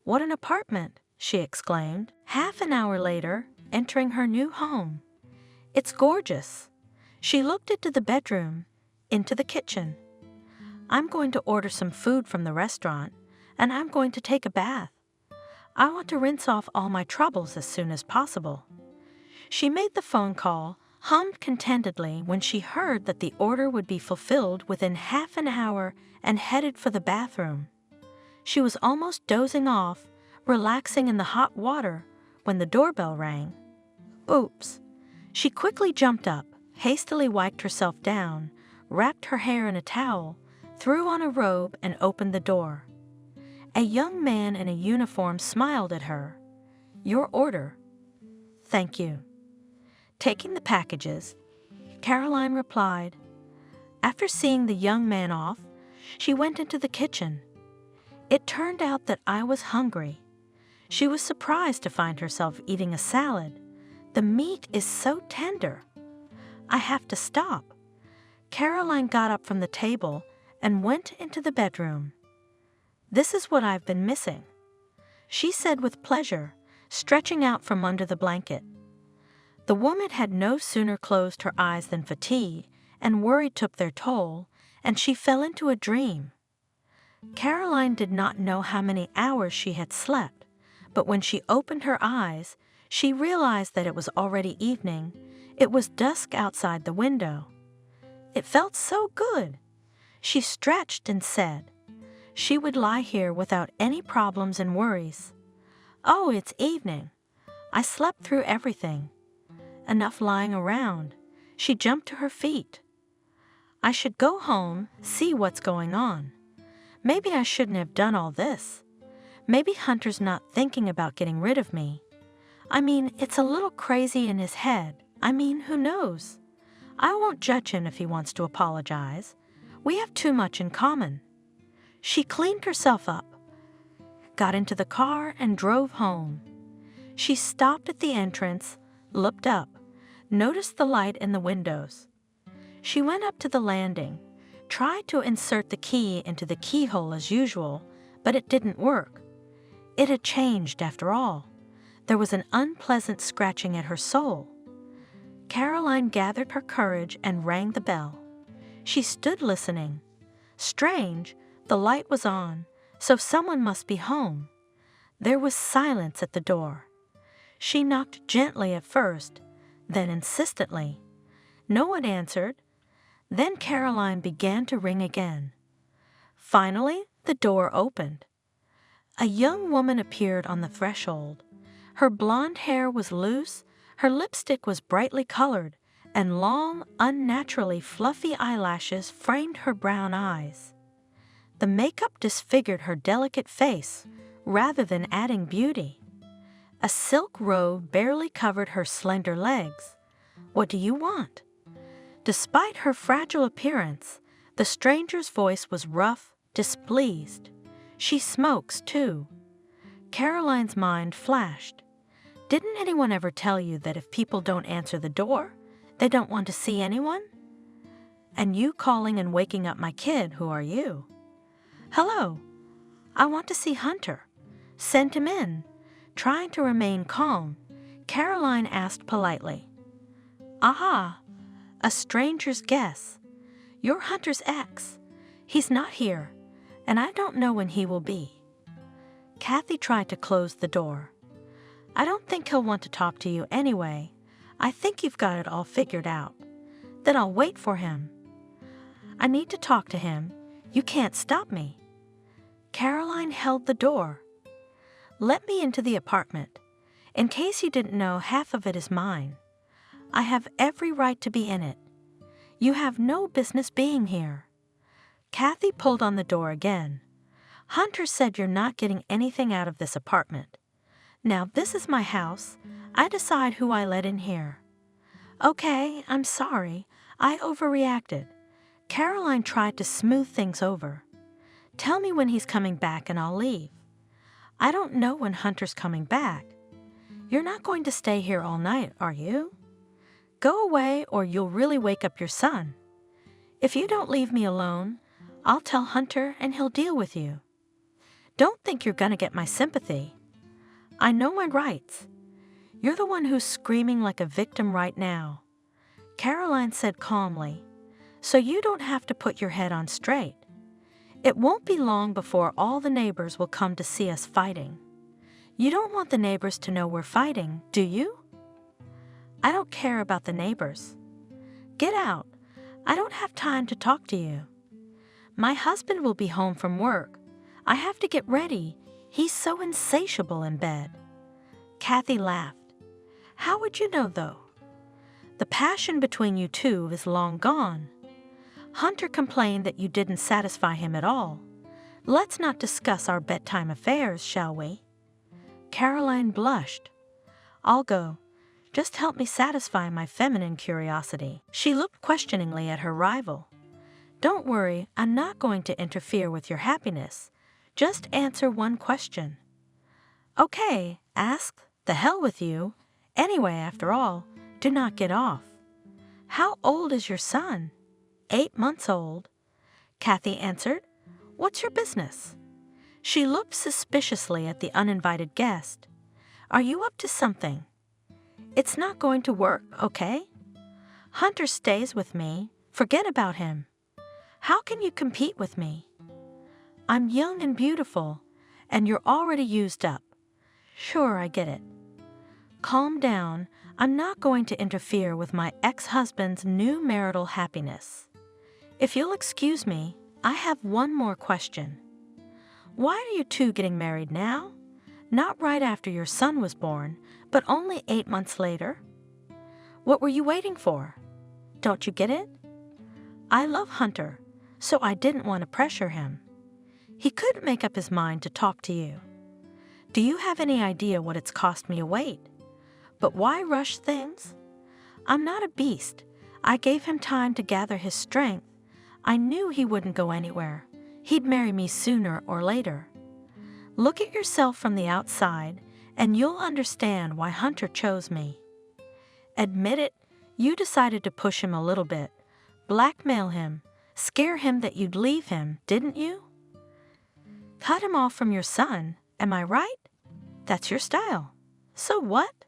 C: What an apartment, she exclaimed, half an hour later, entering her new home. It's gorgeous. She looked into the bedroom, into the kitchen. I'm going to order some food from the restaurant, and I'm going to take a bath. I want to rinse off all my troubles as soon as possible. She made the phone call, hummed contentedly when she heard that the order would be fulfilled within half an hour, and headed for the bathroom. She was almost dozing off, relaxing in the hot water, when the doorbell rang. Oops. She quickly jumped up, hastily wiped herself down, wrapped her hair in a towel, threw on a robe, and opened the door. A young man in a uniform smiled at her. Your order. Thank you. Taking the packages, Caroline replied. After seeing the young man off, She went into the kitchen. It turned out that I was hungry. She was surprised to find herself eating a salad. The meat is so tender. I have to stop. Caroline got up from the table and went into the bedroom. "This is what I've been missing," she said with pleasure, stretching out from under the blanket. The woman had no sooner closed her eyes than fatigue and worry took their toll, and she fell into a dream. Caroline did not know how many hours she had slept, but when she opened her eyes, she realized that it was already evening. It was dusk outside the window. It felt so good. She stretched and said she would lie here without any problems and worries. "Oh, it's evening. I slept through everything. Enough lying around." She jumped to her feet. "I should go home, see what's going on. Maybe I shouldn't have done all this. Maybe Hunter's not thinking about getting rid of me. I mean, it's a little crazy in his head. I mean, who knows? I won't judge him if he wants to apologize. We have too much in common." She cleaned herself up, got into the car, and drove home. She stopped at the entrance, looked up, noticed the light in the windows. She went up to the landing, tried to insert the key into the keyhole as usual, but it didn't work. It had changed after all. There was an unpleasant scratching at her soul. Caroline gathered her courage and rang the bell. She stood listening. Strange, the light was on, so someone must be home. There was silence at the door. She knocked gently at first, then insistently. No one answered. Then Caroline began to ring again. Finally, the door opened. A young woman appeared on the threshold. Her blonde hair was loose, her lipstick was brightly colored, and long, unnaturally fluffy eyelashes framed her brown eyes. The makeup disfigured her delicate face rather than adding beauty. A silk robe barely covered her slender legs. "What do you want?" Despite her fragile appearance, the stranger's voice was rough, displeased. "She smokes, too." Caroline's mind flashed. "Didn't anyone ever tell you that if people don't answer the door, they don't want to see anyone? And you calling and waking up my kid, who are you?" "Hello. I want to see Hunter. Send him in." Trying to remain calm, Caroline asked politely. "Aha, a stranger's guess. You're Hunter's ex. He's not here, and I don't know when he will be." Kathy tried to close the door. "I don't think he'll want to talk to you anyway. I think you've got it all figured out. Then I'll wait for him. I need to talk to him. You can't stop me." Caroline held the door. "Let me into the apartment. In case you didn't know, half of it is mine. I have every right to be in it. You have no business being here." Kathy pulled on the door again. "Hunter said you're not getting anything out of this apartment. Now, this is my house. I decide who I let in here." "Okay, I'm sorry. I overreacted." Caroline tried to smooth things over. "Tell me when he's coming back and I'll leave." "I don't know when Hunter's coming back. You're not going to stay here all night, are you? Go away or you'll really wake up your son. If you don't leave me alone, I'll tell Hunter and he'll deal with you. Don't think you're going to get my sympathy. I know my rights. You're the one who's screaming like a victim right now." Caroline said calmly, "So you don't have to put your head on straight. It won't be long before all the neighbors will come to see us fighting. You don't want the neighbors to know we're fighting, do you?" "I don't care about the neighbors. Get out. I don't have time to talk to you. My husband will be home from work. I have to get ready. He's so insatiable in bed." Kathy laughed. "How would you know, though? The passion between you two is long gone. Hunter complained that you didn't satisfy him at all. Let's not discuss our bedtime affairs, shall we?" Caroline blushed. "I'll go. Just help me satisfy my feminine curiosity." She looked questioningly at her rival. Don't worry, I'm not going to interfere with your happiness. Just answer one question. Okay, ask. The hell with you. Anyway, after all, do not get off. How old is your son? 8 months old. Kathy answered, What's your business? She looked suspiciously at the uninvited guest. Are you up to something? It's not going to work, okay? Hunter stays with me. Forget about him. How can you compete with me? I'm young and beautiful, and you're already used up. Sure, I get it. Calm down. I'm not going to interfere with my ex-husband's new marital happiness. If you'll excuse me, I have one more question. Why are you two getting married now? Not right after your son was born, but only 8 months later? What were you waiting for? Don't you get it? I love Hunter, so I didn't want to pressure him. He couldn't make up his mind to talk to you. Do you have any idea what it's cost me to wait? But why rush things? I'm not a beast. I gave him time to gather his strength. I knew he wouldn't go anywhere. He'd marry me sooner or later. Look at yourself from the outside, and you'll understand why Hunter chose me. Admit it, you decided to push him a little bit, blackmail him, scare him that you'd leave him, didn't you? Cut him off from your son, am I right? That's your style. So what?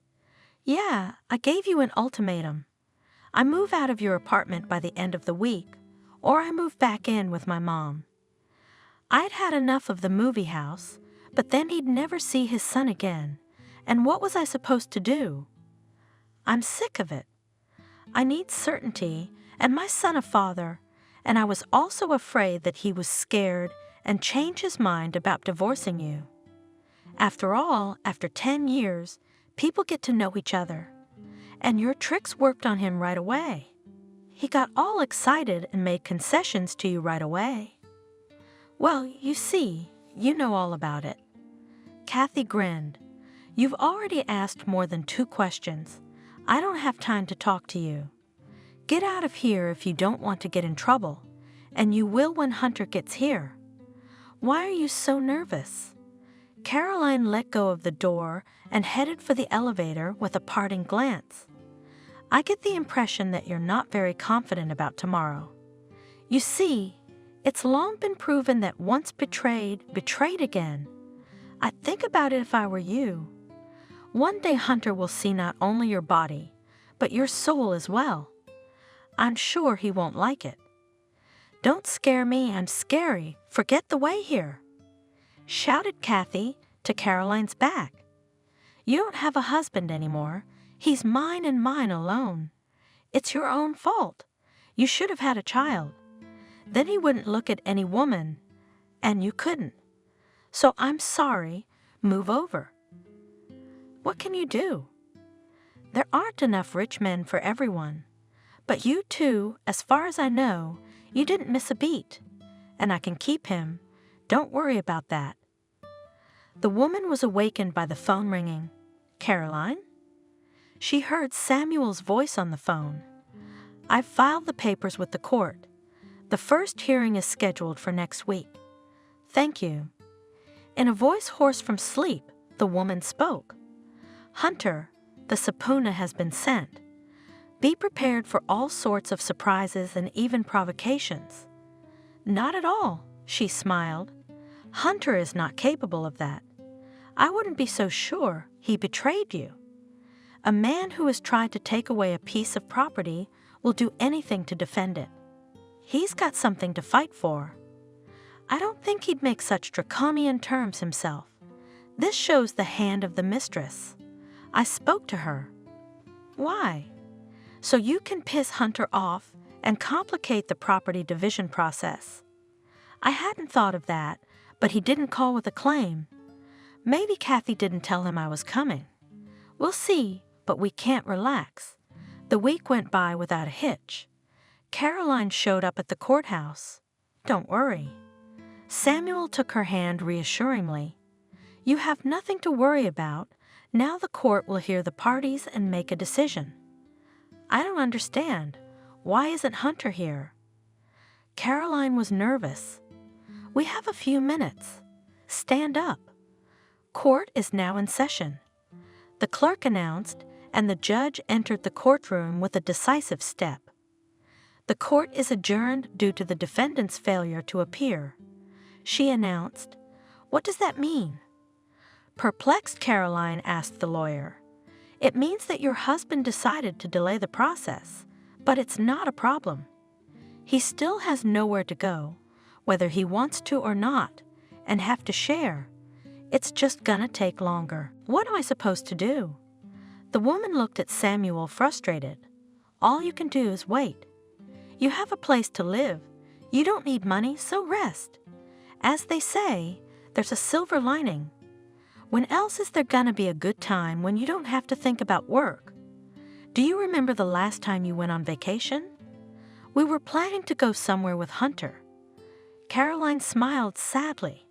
C: Yeah, I gave you an ultimatum. I move out of your apartment by the end of the week, or I move back in with my mom. I'd had enough of the movie house, but then he'd never see his son again, and what was I supposed to do? I'm sick of it. I need certainty, and my son a father, and I was also afraid that he was scared and change his mind about divorcing you. After all, after 10 years, people get to know each other, and your tricks worked on him right away. He got all excited and made concessions to you right away. Well, you see, you know all about it. Kathy grinned. You've already asked more than 2 questions. I don't have time to talk to you. Get out of here if you don't want to get in trouble, and you will when Hunter gets here. Why are you so nervous? Caroline let go of the door and headed for the elevator with a parting glance. I get the impression that you're not very confident about tomorrow. You see, it's long been proven that once betrayed, betrayed again. I'd think about it if I were you. One day Hunter will see not only your body, but your soul as well. I'm sure he won't like it. Don't scare me, I'm scary. Forget the way here, shouted Kathy to Caroline's back. You don't have a husband anymore. He's mine and mine alone. It's your own fault. You should have had a child. Then he wouldn't look at any woman, and you couldn't. So I'm sorry, move over. What can you do? There aren't enough rich men for everyone. But you two, as far as I know, you didn't miss a beat. And I can keep him. Don't worry about that. The woman was awakened by the phone ringing. Caroline? She heard Samuel's voice on the phone. I've filed the papers with the court. The first hearing is scheduled for next week. Thank you. In a voice hoarse from sleep, the woman spoke. Hunter, the subpoena has been sent. Be prepared for all sorts of surprises and even provocations. Not at all, she smiled. Hunter is not capable of that. I wouldn't be so sure. He betrayed you. A man who has tried to take away a piece of property will do anything to defend it. He's got something to fight for. I don't think he'd make such draconian terms himself. This shows the hand of the mistress. I spoke to her. Why? So you can piss Hunter off and complicate the property division process. I hadn't thought of that, but he didn't call with a claim. Maybe Kathy didn't tell him I was coming. We'll see, but we can't relax. The week went by without a hitch. Caroline showed up at the courthouse. Don't worry. Samuel took her hand reassuringly. You have nothing to worry about. Now the court will hear the parties and make a decision. I don't understand. Why isn't Hunter here? Caroline was nervous. "We have a few minutes. Stand up. Court is now in session," the clerk announced, and the judge entered the courtroom with a decisive step. "The court is adjourned due to the defendant's failure to appear," she announced. "What does that mean?" Perplexed, Caroline asked the lawyer. "It means that your husband decided to delay the process, but it's not a problem. He still has nowhere to go, whether he wants to or not, and have to share. It's just gonna take longer." "What am I supposed to do?" The woman looked at Samuel, frustrated. "All you can do is wait. You have a place to live. You don't need money, so rest. As they say, there's a silver lining. When else is there gonna be a good time when you don't have to think about work? Do you remember the last time you went on vacation? We were planning to go somewhere with Hunter." Caroline smiled sadly.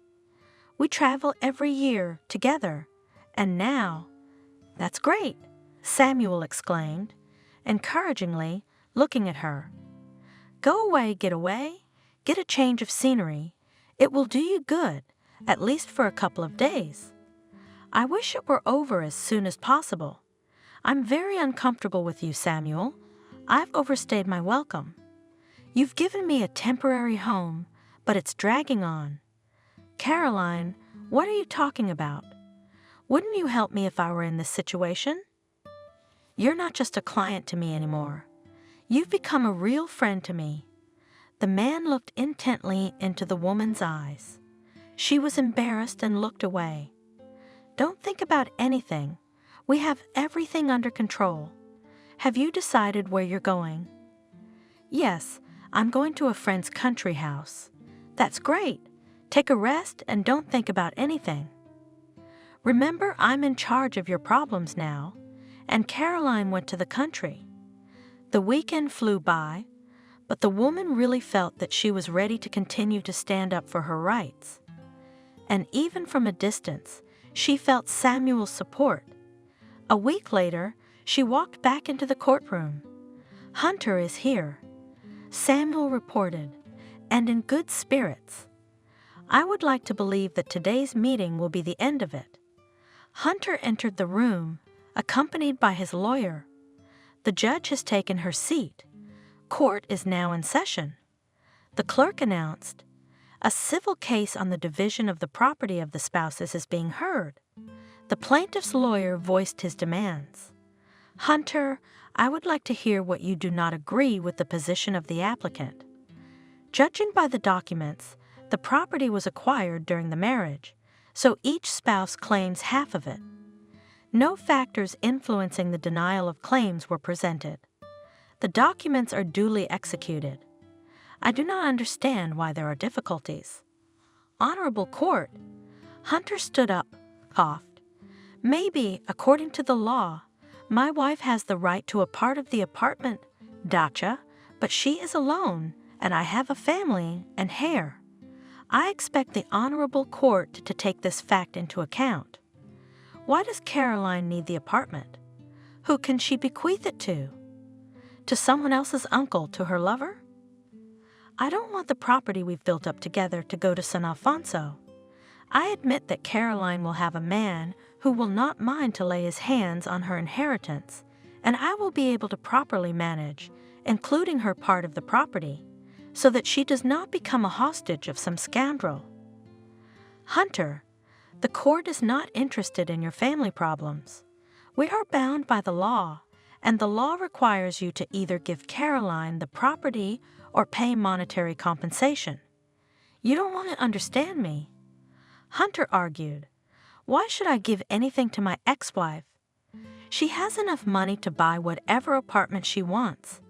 C: "We travel every year together, and now—" "That's great," Samuel exclaimed, encouragingly, looking at her. "Go away, get a change of scenery. It will do you good, at least for a couple of days. I wish it were over as soon as possible. I'm very uncomfortable with you, Samuel. I've overstayed my welcome. You've given me a temporary home, but it's dragging on. Caroline, what are you talking about? Wouldn't you help me if I were in this situation? You're not just a client to me anymore. You've become a real friend to me." The man looked intently into the woman's eyes. She was embarrassed and looked away. "Don't think about anything. We have everything under control. Have you decided where you're going?" "Yes, I'm going to a friend's country house." "That's great. Take a rest and don't think about anything. Remember, I'm in charge of your problems now." And Caroline went to the country. The weekend flew by, but the woman really felt that she was ready to continue to stand up for her rights. And even from a distance, she felt Samuel's support. A week later, she walked back into the courtroom. "Hunter is here," Samuel reported, "and in good spirits. I would like to believe that today's meeting will be the end of it." Hunter entered the room, accompanied by his lawyer. "The judge has taken her seat. Court is now in session," the clerk announced. "A civil case on the division of the property of the spouses is being heard." The plaintiff's lawyer voiced his demands. "Hunter, I would like to hear what you do not agree with the position of the applicant. Judging by the documents, the property was acquired during the marriage, so each spouse claims half of it. No factors influencing the denial of claims were presented. The documents are duly executed. I do not understand why there are difficulties." "Honorable court," Hunter stood up, coughed. "Maybe, according to the law, my wife has the right to a part of the apartment, dacha, but she is alone, and I have a family and hair. I expect the honorable court to take this fact into account. Why does Caroline need the apartment? Who can she bequeath it to? To someone else's uncle, to her lover? I don't want the property we've built up together to go to San Alfonso. I admit that Caroline will have a man who will not mind to lay his hands on her inheritance, and I will be able to properly manage, including her part of the property, so that she does not become a hostage of some scoundrel. Hunter, the court is not interested in your family problems. We are bound by the law, and the law requires you to either give Caroline the property or pay monetary compensation. You don't want to understand me." Hunter argued, "Why should I give anything to my ex-wife? She has enough money to buy whatever apartment she wants.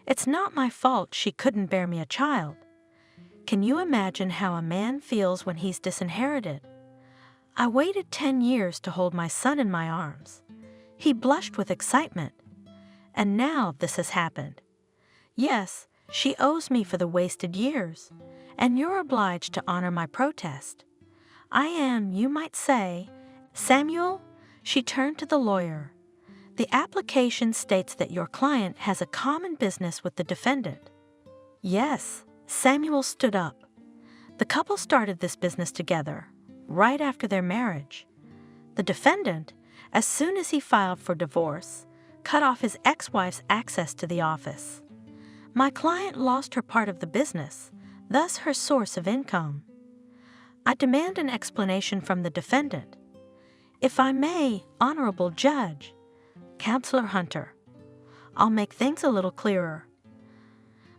C: It's not my fault she couldn't bear me a child. Can you imagine how a man feels when he's disinherited? I waited 10 years to hold my son in my arms. He blushed with excitement. And now this has happened. Yes, she owes me for the wasted years, and you're obliged to honor my protest. I am, you might say, Samuel," she turned to the lawyer. "The application states that your client has a common business with the defendant." "Yes, Samuel stood up. The couple started this business together, right after their marriage. The defendant, as soon as he filed for divorce, cut off his ex-wife's access to the office. My client lost her part of the business, thus her source of income. I demand an explanation from the defendant. If I may, Honorable Judge, Counselor Hunter, I'll make things a little clearer.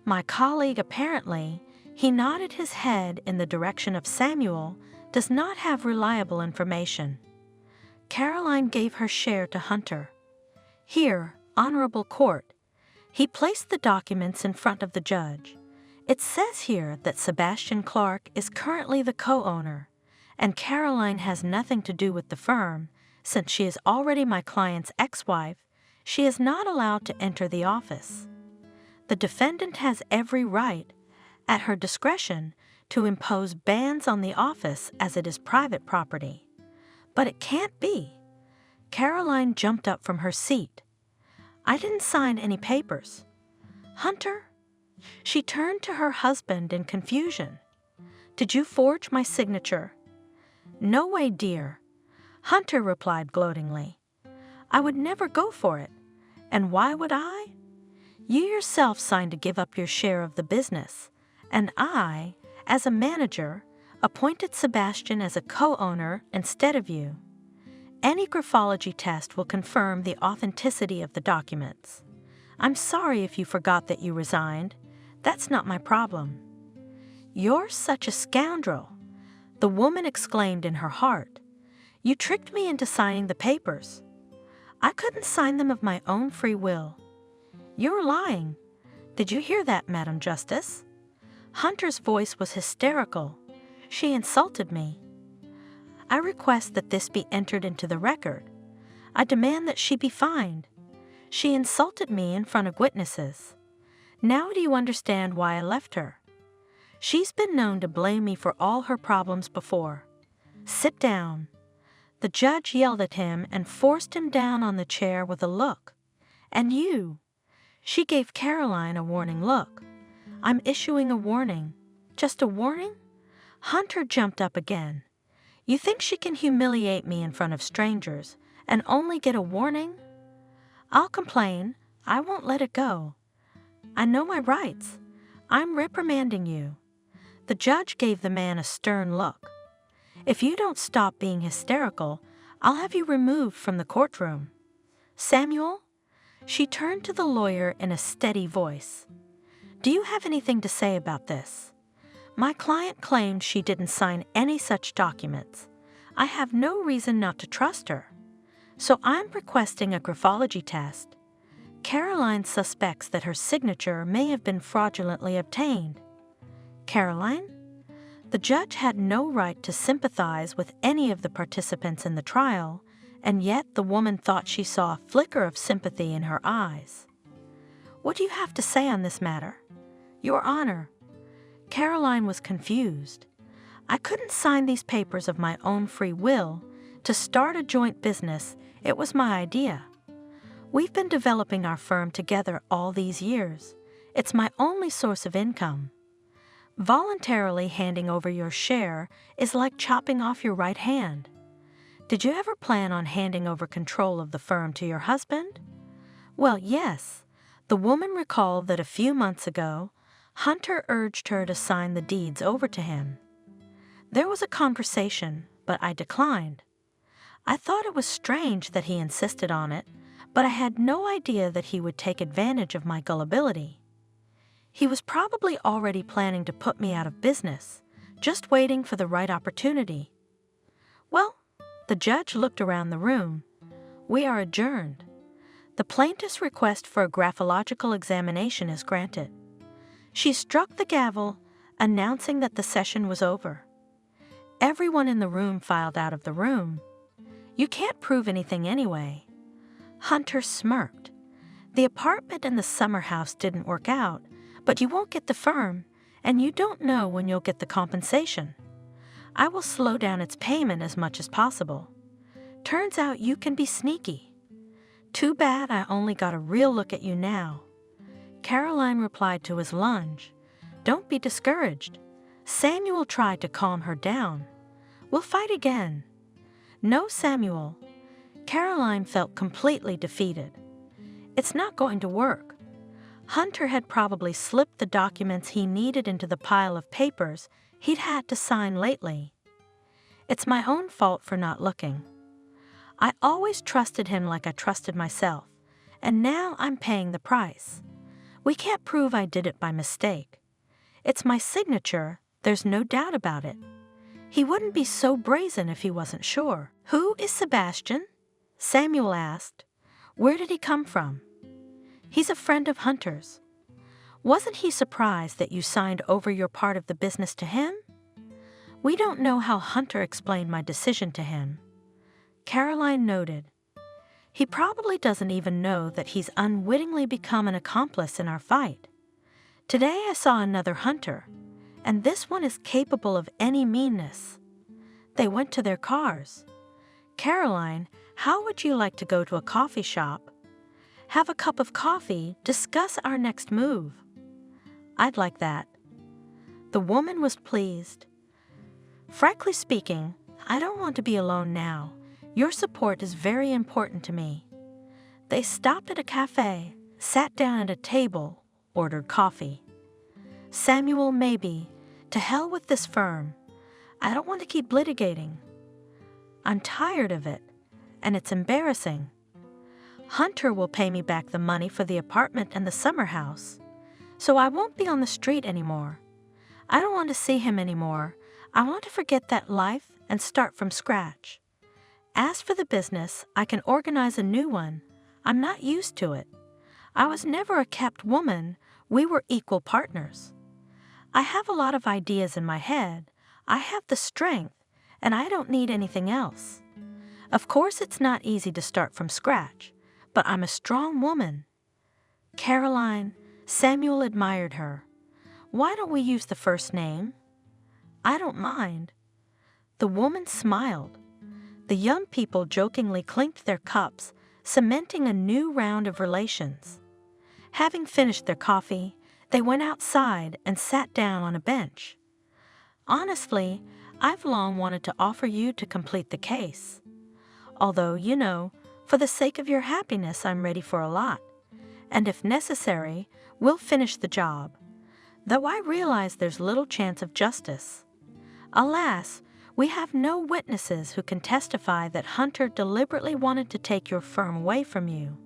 C: My colleague apparently, he nodded his head in the direction of Samuel, does not have reliable information. Caroline gave her share to Hunter. Here, Honorable Court, he placed the documents in front of the judge. It says here that Sebastian Clark is currently the co-owner, and Caroline has nothing to do with the firm. Since she is already my client's ex-wife, she is not allowed to enter the office. The defendant has every right, at her discretion, to impose bans on the office as it is private property. But it can't be. Caroline jumped up from her seat. I didn't sign any papers. Hunter? She turned to her husband in confusion. Did you forge my signature? No way, dear. Hunter replied gloatingly. I would never go for it. And why would I? You yourself signed to give up your share of the business, and I, as a manager, appointed Sebastian as a co-owner instead of you. Any graphology test will confirm the authenticity of the documents. I'm sorry if you forgot that you resigned. That's not my problem. You're such a scoundrel, the woman exclaimed in her heart. You tricked me into signing the papers. I couldn't sign them of my own free will. You're lying. Did you hear that, Madam Justice? Hunter's voice was hysterical. She insulted me. I request that this be entered into the record. I demand that she be fined. She insulted me in front of witnesses. Now do you understand why I left her? She's been known to blame me for all her problems before. Sit down. The judge yelled at him and forced him down on the chair with a look. And you? She gave Caroline a warning look. I'm issuing a warning. Just a warning? Hunter jumped up again. You think she can humiliate me in front of strangers and only get a warning? I'll complain. I won't let it go. I know my rights. I'm reprimanding you. The judge gave the man a stern look. If you don't stop being hysterical, I'll have you removed from the courtroom. Samuel? She turned to the lawyer in a steady voice. Do you have anything to say about this? My client claimed she didn't sign any such documents. I have no reason not to trust her. So I'm requesting a graphology test. Caroline suspects that her signature may have been fraudulently obtained. Caroline? The judge had no right to sympathize with any of the participants in the trial, and yet the woman thought she saw a flicker of sympathy in her eyes. What do you have to say on this matter? Your Honor. Caroline was confused. I couldn't sign these papers of my own free will. To start a joint business, it was my idea. We've been developing our firm together all these years. It's my only source of income. Voluntarily handing over your share is like chopping off your right hand. Did you ever plan on handing over control of the firm to your husband? Well, yes. The woman recalled that a few months ago, Hunter urged her to sign the deeds over to him. There was a conversation, but I declined. I thought it was strange that he insisted on it, but I had no idea that he would take advantage of my gullibility. He was probably already planning to put me out of business, just waiting for the right opportunity. Well, the judge looked around the room. We are adjourned. The plaintiff's request for a graphological examination is granted. She struck the gavel, announcing that the session was over. Everyone in the room filed out of the room. You can't prove anything anyway. Hunter smirked. The apartment in the summer house didn't work out, but you won't get the firm, and you don't know when you'll get the compensation. I will slow down its payment as much as possible. Turns out you can be sneaky. Too bad I only got a real look at you now. Caroline replied to his lunge. Don't be discouraged. Samuel tried to calm her down. We'll fight again. No, Samuel. Caroline felt completely defeated. It's not going to work. Hunter had probably slipped the documents he needed into the pile of papers he'd had to sign lately. It's my own fault for not looking. I always trusted him like I trusted myself, and now I'm paying the price. We can't prove I did it by mistake. It's my signature, there's no doubt about it. He wouldn't be so brazen if he wasn't sure. Who is Sebastian? Samuel asked. Where did he come from? He's a friend of Hunter's. Wasn't he surprised that you signed over your part of the business to him? We don't know how Hunter explained my decision to him. Caroline noted. He probably doesn't even know that he's unwittingly become an accomplice in our fight. Today I saw another Hunter, and this one is capable of any meanness. They went to their cars. Caroline, how would you like to go to a coffee shop? Have a cup of coffee, discuss our next move. I'd like that. The woman was pleased. Frankly speaking, I don't want to be alone now. Your support is very important to me. They stopped at a cafe, sat down at a table, ordered coffee. Samuel, maybe. To hell with this firm. I don't want to keep litigating. I'm tired of it, and it's embarrassing. Hunter will pay me back the money for the apartment and the summer house, so I won't be on the street anymore. I don't want to see him anymore. I want to forget that life and start from scratch. As for the business, I can organize a new one. I'm not used to it. I was never a kept woman. We were equal partners. I have a lot of ideas in my head. I have the strength, and I don't need anything else. Of course, it's not easy to start from scratch, but I'm a strong woman. Caroline, Samuel admired her. Why don't we use the first name? I don't mind. The woman smiled. The young people jokingly clinked their cups, cementing a new round of relations. Having finished their coffee, they went outside and sat down on a bench. Honestly, I've long wanted to offer you to complete the case. Although, you know, for the sake of your happiness, I'm ready for a lot. And if necessary, we'll finish the job. Though I realize there's little chance of justice. Alas, we have no witnesses who can testify that Hunter deliberately wanted to take your firm away from you.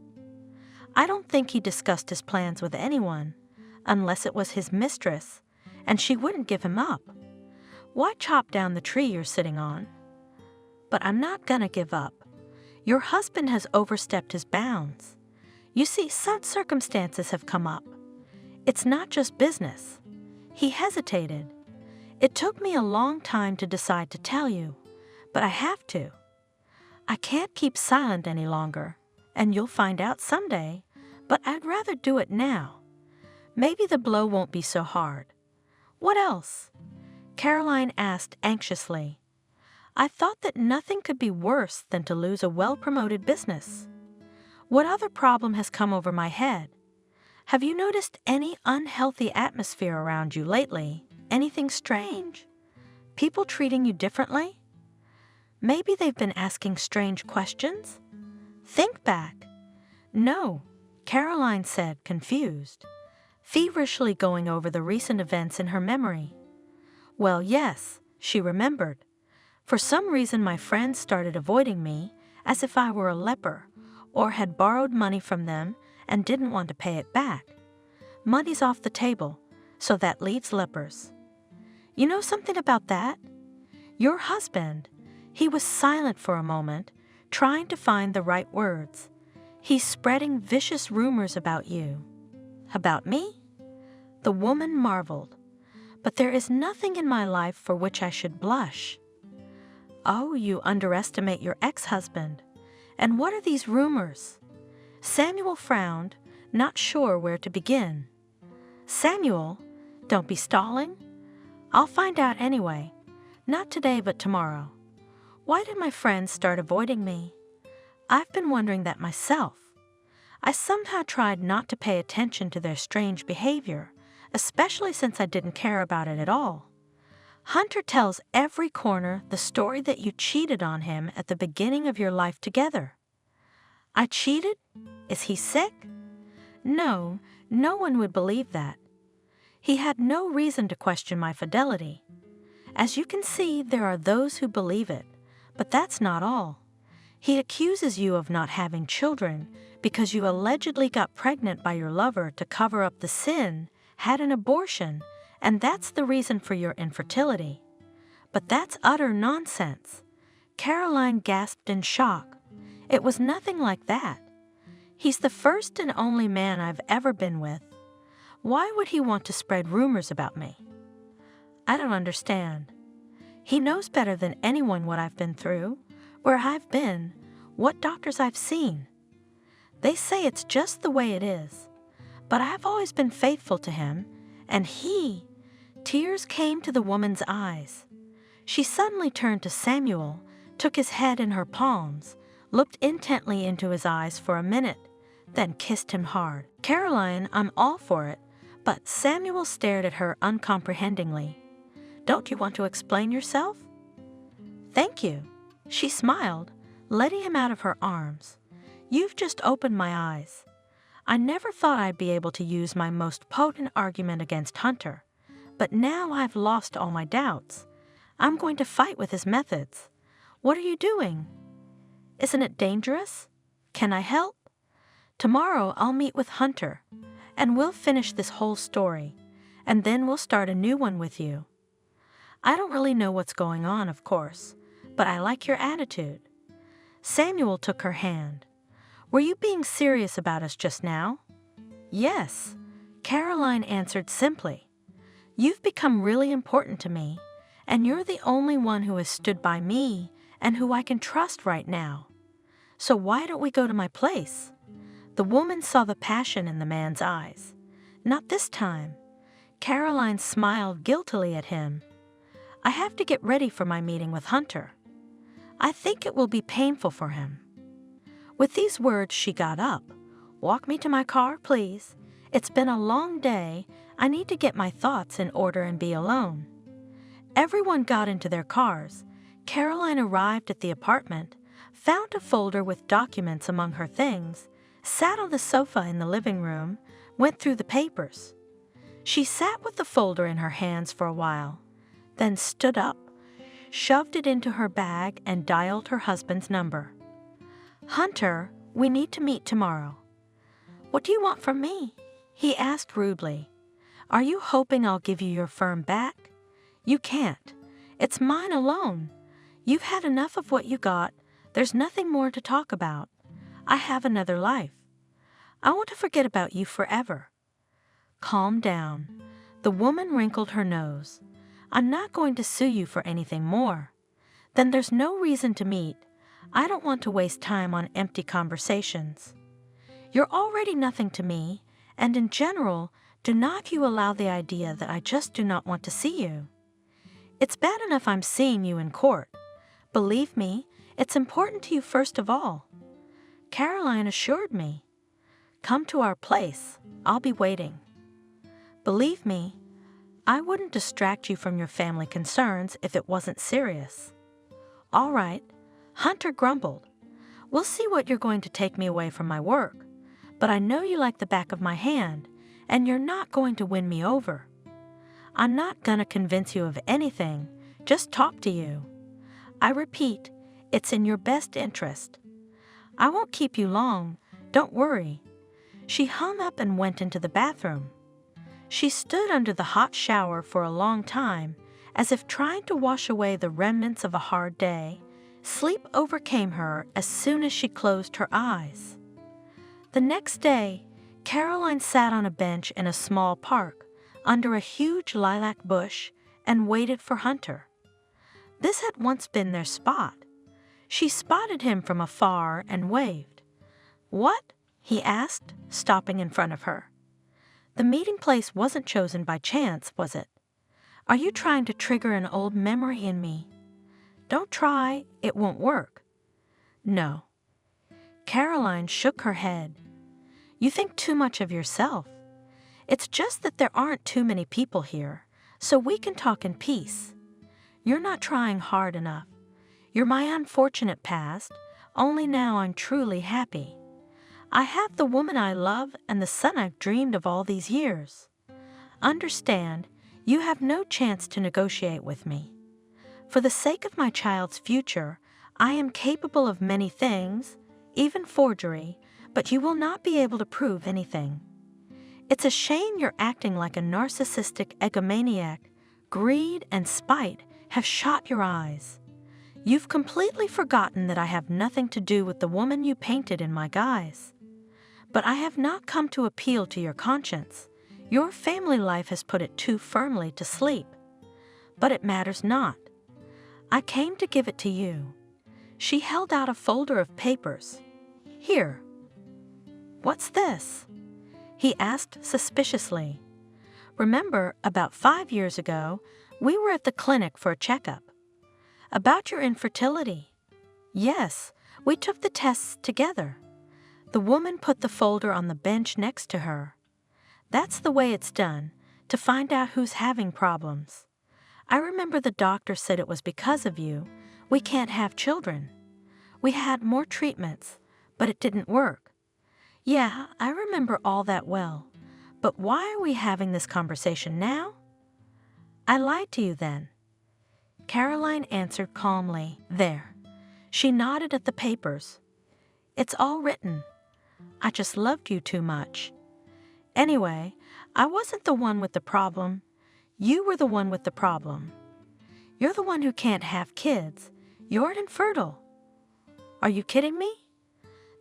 C: I don't think he discussed his plans with anyone, unless it was his mistress, and she wouldn't give him up. Why chop down the tree you're sitting on? But I'm not gonna give up. Your husband has overstepped his bounds. You see, some circumstances have come up. It's not just business. He hesitated. It took me a long time to decide to tell you, but I have to. I can't keep silent any longer, and you'll find out someday, but I'd rather do it now. Maybe the blow won't be so hard. What else? Caroline asked anxiously. I thought that nothing could be worse than to lose a well-promoted business. What other problem has come over my head? Have you noticed any unhealthy atmosphere around you lately? Anything strange? People treating you differently? Maybe they've been asking strange questions? Think back. No, Caroline said, confused, feverishly going over the recent events in her memory. Well, yes, she remembered. For some reason, my friends started avoiding me as if I were a leper or had borrowed money from them and didn't want to pay it back. Money's off the table, so that leaves lepers. You know something about that? Your husband, he was silent for a moment, trying to find the right words. He's spreading vicious rumors about you. About me? The woman marveled. But there is nothing in my life for which I should blush. Oh, you underestimate your ex-husband. And what are these rumors? Samuel frowned, not sure where to begin. Samuel, don't be stalling. I'll find out anyway. Not today, but tomorrow. Why did my friends start avoiding me? I've been wondering that myself. I somehow tried not to pay attention to their strange behavior especially since I didn't care about it at all. Hunter tells every corner the story that you cheated on him at the beginning of your life together. I cheated? Is he sick? No, no one would believe that. He had no reason to question my fidelity. As you can see, there are those who believe it, but that's not all. He accuses you of not having children because you allegedly got pregnant by your lover to cover up the sin, had an abortion, and that's the reason for your infertility. But that's utter nonsense. Caroline gasped in shock. It was nothing like that. He's the first and only man I've ever been with. Why would he want to spread rumors about me? I don't understand. He knows better than anyone what I've been through, where I've been, what doctors I've seen. They say it's just the way it is, but I've always been faithful to him, and he... Tears came to the woman's eyes. She suddenly turned to Samuel, took his head in her palms, looked intently into his eyes for a minute, then kissed him hard. Caroline, I'm all for it, but Samuel stared at her uncomprehendingly. Don't you want to explain yourself? Thank you. She smiled, letting him out of her arms. You've just opened my eyes. I never thought I'd be able to use my most potent argument against Hunter, but now I've lost all my doubts. I'm going to fight with his methods. What are you doing? Isn't it dangerous? Can I help? Tomorrow I'll meet with Hunter, and we'll finish this whole story, and then we'll start a new one with you. I don't really know what's going on, of course, but I like your attitude. Samuel took her hand. Were you being serious about us just now? Yes, Caroline answered simply. You've become really important to me, and you're the only one who has stood by me and who I can trust right now. So why don't we go to my place? The woman saw the passion in the man's eyes. Not this time. Caroline smiled guiltily at him. I have to get ready for my meeting with Hunter. I think it will be painful for him. With these words, she got up. Walk me to my car, please. It's been a long day. I need to get my thoughts in order and be alone. Everyone got into their cars. Caroline arrived at the apartment, found a folder with documents among her things, sat on the sofa in the living room, went through the papers. She sat with the folder in her hands for a while, then stood up, shoved it into her bag, and dialed her husband's number. Hunter, we need to meet tomorrow. What do you want from me? He asked rudely. Are you hoping I'll give you your firm back? You can't. It's mine alone. You've had enough of what you got. There's nothing more to talk about. I have another life. I want to forget about you forever. Calm down. The woman wrinkled her nose. I'm not going to sue you for anything more. Then there's no reason to meet. I don't want to waste time on empty conversations. You're already nothing to me, and in general, do not you allow the idea that I just do not want to see you. It's bad enough I'm seeing you in court. Believe me, it's important to you first of all. Caroline assured me. Come to our place. I'll be waiting. Believe me, I wouldn't distract you from your family concerns if it wasn't serious. All right, Hunter grumbled. We'll see what you're going to take me away from my work, but I know you like the back of my hand, and you're not going to win me over. I'm not gonna convince you of anything, just talk to you. I repeat, it's in your best interest. I won't keep you long, don't worry. She hung up and went into the bathroom. She stood under the hot shower for a long time, as if trying to wash away the remnants of a hard day. Sleep overcame her as soon as she closed her eyes. The next day, Caroline sat on a bench in a small park, under a huge lilac bush, and waited for Hunter. This had once been their spot. She spotted him from afar and waved. What? He asked, stopping in front of her. The meeting place wasn't chosen by chance, was it? Are you trying to trigger an old memory in me? Don't try, it won't work. No. Caroline shook her head. You think too much of yourself. It's just that there aren't too many people here, so we can talk in peace. You're not trying hard enough. You're my unfortunate past, only now I'm truly happy. I have the woman I love and the son I've dreamed of all these years. Understand, you have no chance to negotiate with me. For the sake of my child's future, I am capable of many things, even forgery, but you will not be able to prove anything. It's a shame you're acting like a narcissistic egomaniac. Greed and spite have shot your eyes. You've completely forgotten that I have nothing to do with the woman you painted in my guise. But I have not come to appeal to your conscience. Your family life has put it too firmly to sleep. But it matters not. I came to give it to you. She held out a folder of papers. Here. What's this? He asked suspiciously. Remember, about 5 years ago, we were at the clinic for a checkup. About your infertility. Yes, we took the tests together. The woman put the folder on the bench next to her. That's the way it's done, to find out who's having problems. I remember the doctor said it was because of you. We can't have children. We had more treatments, but it didn't work. Yeah, I remember all that well. But why are we having this conversation now? I lied to you then. Caroline answered calmly. There. She nodded at the papers. It's all written. I just loved you too much. Anyway, I wasn't the one with the problem. You were the one with the problem. You're the one who can't have kids. You're infertile. Are you kidding me?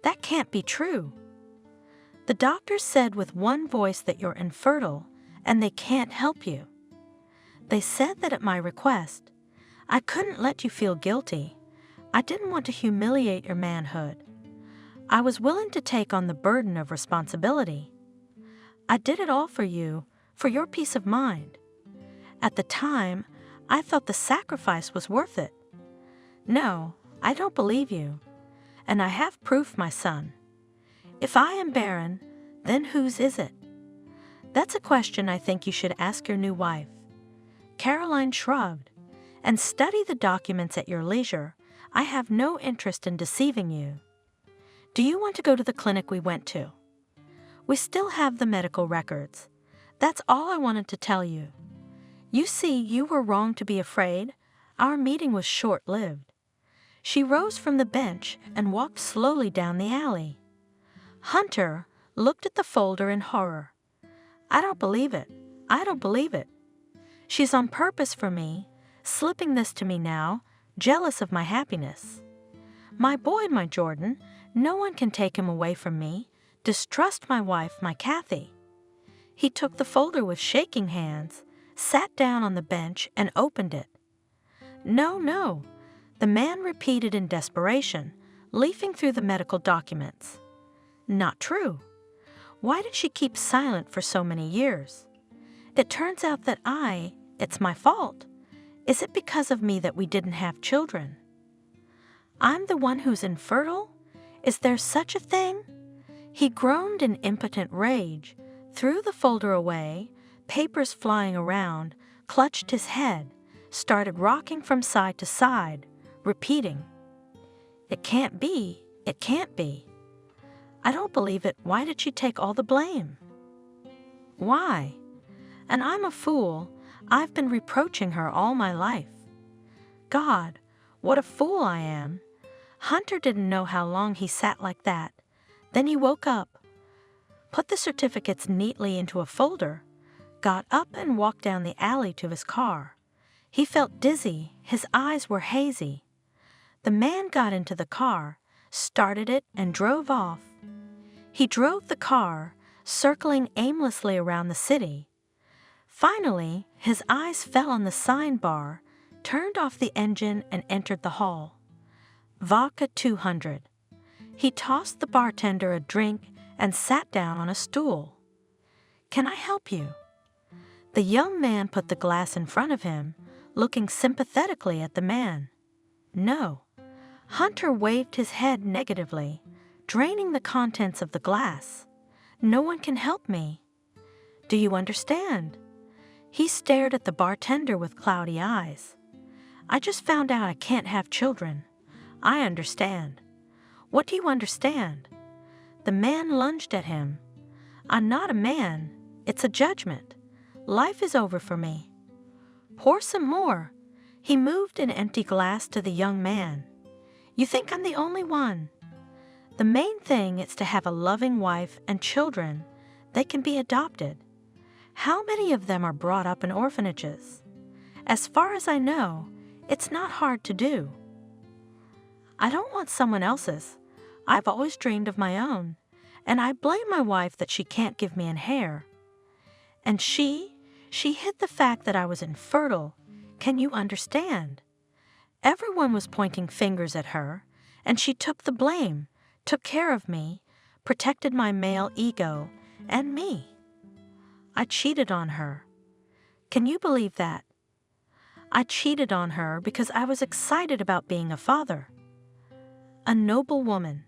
C: That can't be true. The doctors said with one voice that you're infertile and they can't help you. They said that at my request. I couldn't let you feel guilty. I didn't want to humiliate your manhood. I was willing to take on the burden of responsibility. I did it all for you, for your peace of mind. At the time, I thought the sacrifice was worth it. No, I don't believe you. And I have proof, my son. If I am barren, then whose is it? That's a question I think you should ask your new wife. Caroline shrugged. And study the documents at your leisure. I have no interest in deceiving you. Do you want to go to the clinic we went to? We still have the medical records. That's all I wanted to tell you. You see, you were wrong to be afraid. Our meeting was short-lived. She rose from the bench and walked slowly down the alley. Hunter looked at the folder in horror. I don't believe it. I don't believe it. She's on purpose for me, slipping this to me now, jealous of my happiness. My boy, my Jordan, no one can take him away from me. Distrust my wife, my Kathy. He took the folder with shaking hands, sat down on the bench, and opened it. No, no, the man repeated in desperation, leafing through the medical documents. Not true. Why did she keep silent for so many years? It turns out that it's my fault. Is it because of me that we didn't have children? I'm the one who's infertile? Is there such a thing? He groaned in impotent rage, threw the folder away, papers flying around, clutched his head, started rocking from side to side, repeating, It can't be, it can't be. I don't believe it. Why did she take all the blame? Why? And I'm a fool. I've been reproaching her all my life. God, what a fool I am. Hunter didn't know how long he sat like that. Then he woke up, put the certificates neatly into a folder, got up and walked down the alley to his car. He felt dizzy. His eyes were hazy. The man got into the car, started it, and drove off. He drove the car, circling aimlessly around the city. Finally, his eyes fell on the sign bar, turned off the engine, and entered the hall. Vodka 200. He tossed the bartender a drink and sat down on a stool. Can I help you? The young man put the glass in front of him, looking sympathetically at the man. No. Hunter waved his head negatively, draining the contents of the glass. No one can help me. Do you understand? He stared at the bartender with cloudy eyes. I just found out I can't have children. I understand. What do you understand? The man lunged at him. I'm not a man. It's a judgment. Life is over for me. Pour some more. He moved an empty glass to the young man. You think I'm the only one. The main thing is to have a loving wife and children. They can be adopted. How many of them are brought up in orphanages? As far as I know, it's not hard to do. I don't want someone else's. I've always dreamed of my own, and I blame my wife that she can't give me an heir. And she hid the fact that I was infertile. Can you understand? Everyone was pointing fingers at her, and she took the blame, took care of me, protected my male ego, and me. I cheated on her. Can you believe that? I cheated on her because I was excited about being a father. A noble woman,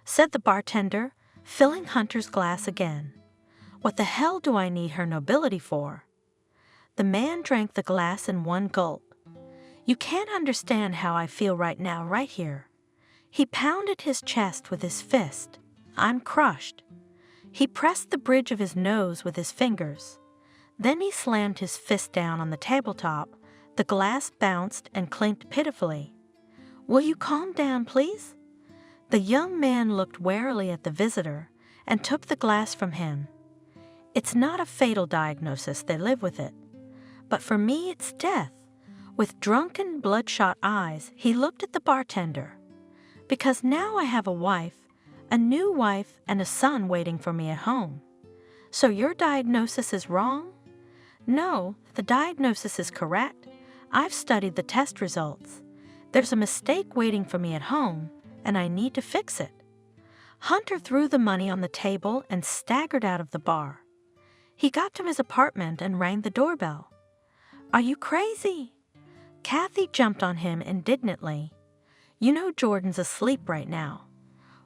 C: said the bartender, filling Hunter's glass again. What the hell do I need her nobility for? The man drank the glass in one gulp. You can't understand how I feel right now, right here. He pounded his chest with his fist. I'm crushed. He pressed the bridge of his nose with his fingers. Then he slammed his fist down on the tabletop. The glass bounced and clinked pitifully. Will you calm down, please? The young man looked warily at the visitor and took the glass from him. It's not a fatal diagnosis, they live with it. But for me, it's death. With drunken, bloodshot eyes, he looked at the bartender. Because now I have a wife, a new wife, and a son waiting for me at home. So your diagnosis is wrong? No, the diagnosis is correct. I've studied the test results. There's a mistake waiting for me at home, and I need to fix it. Hunter threw the money on the table and staggered out of the bar. He got to his apartment and rang the doorbell. Are you crazy? Kathy jumped on him indignantly. You know Jordan's asleep right now.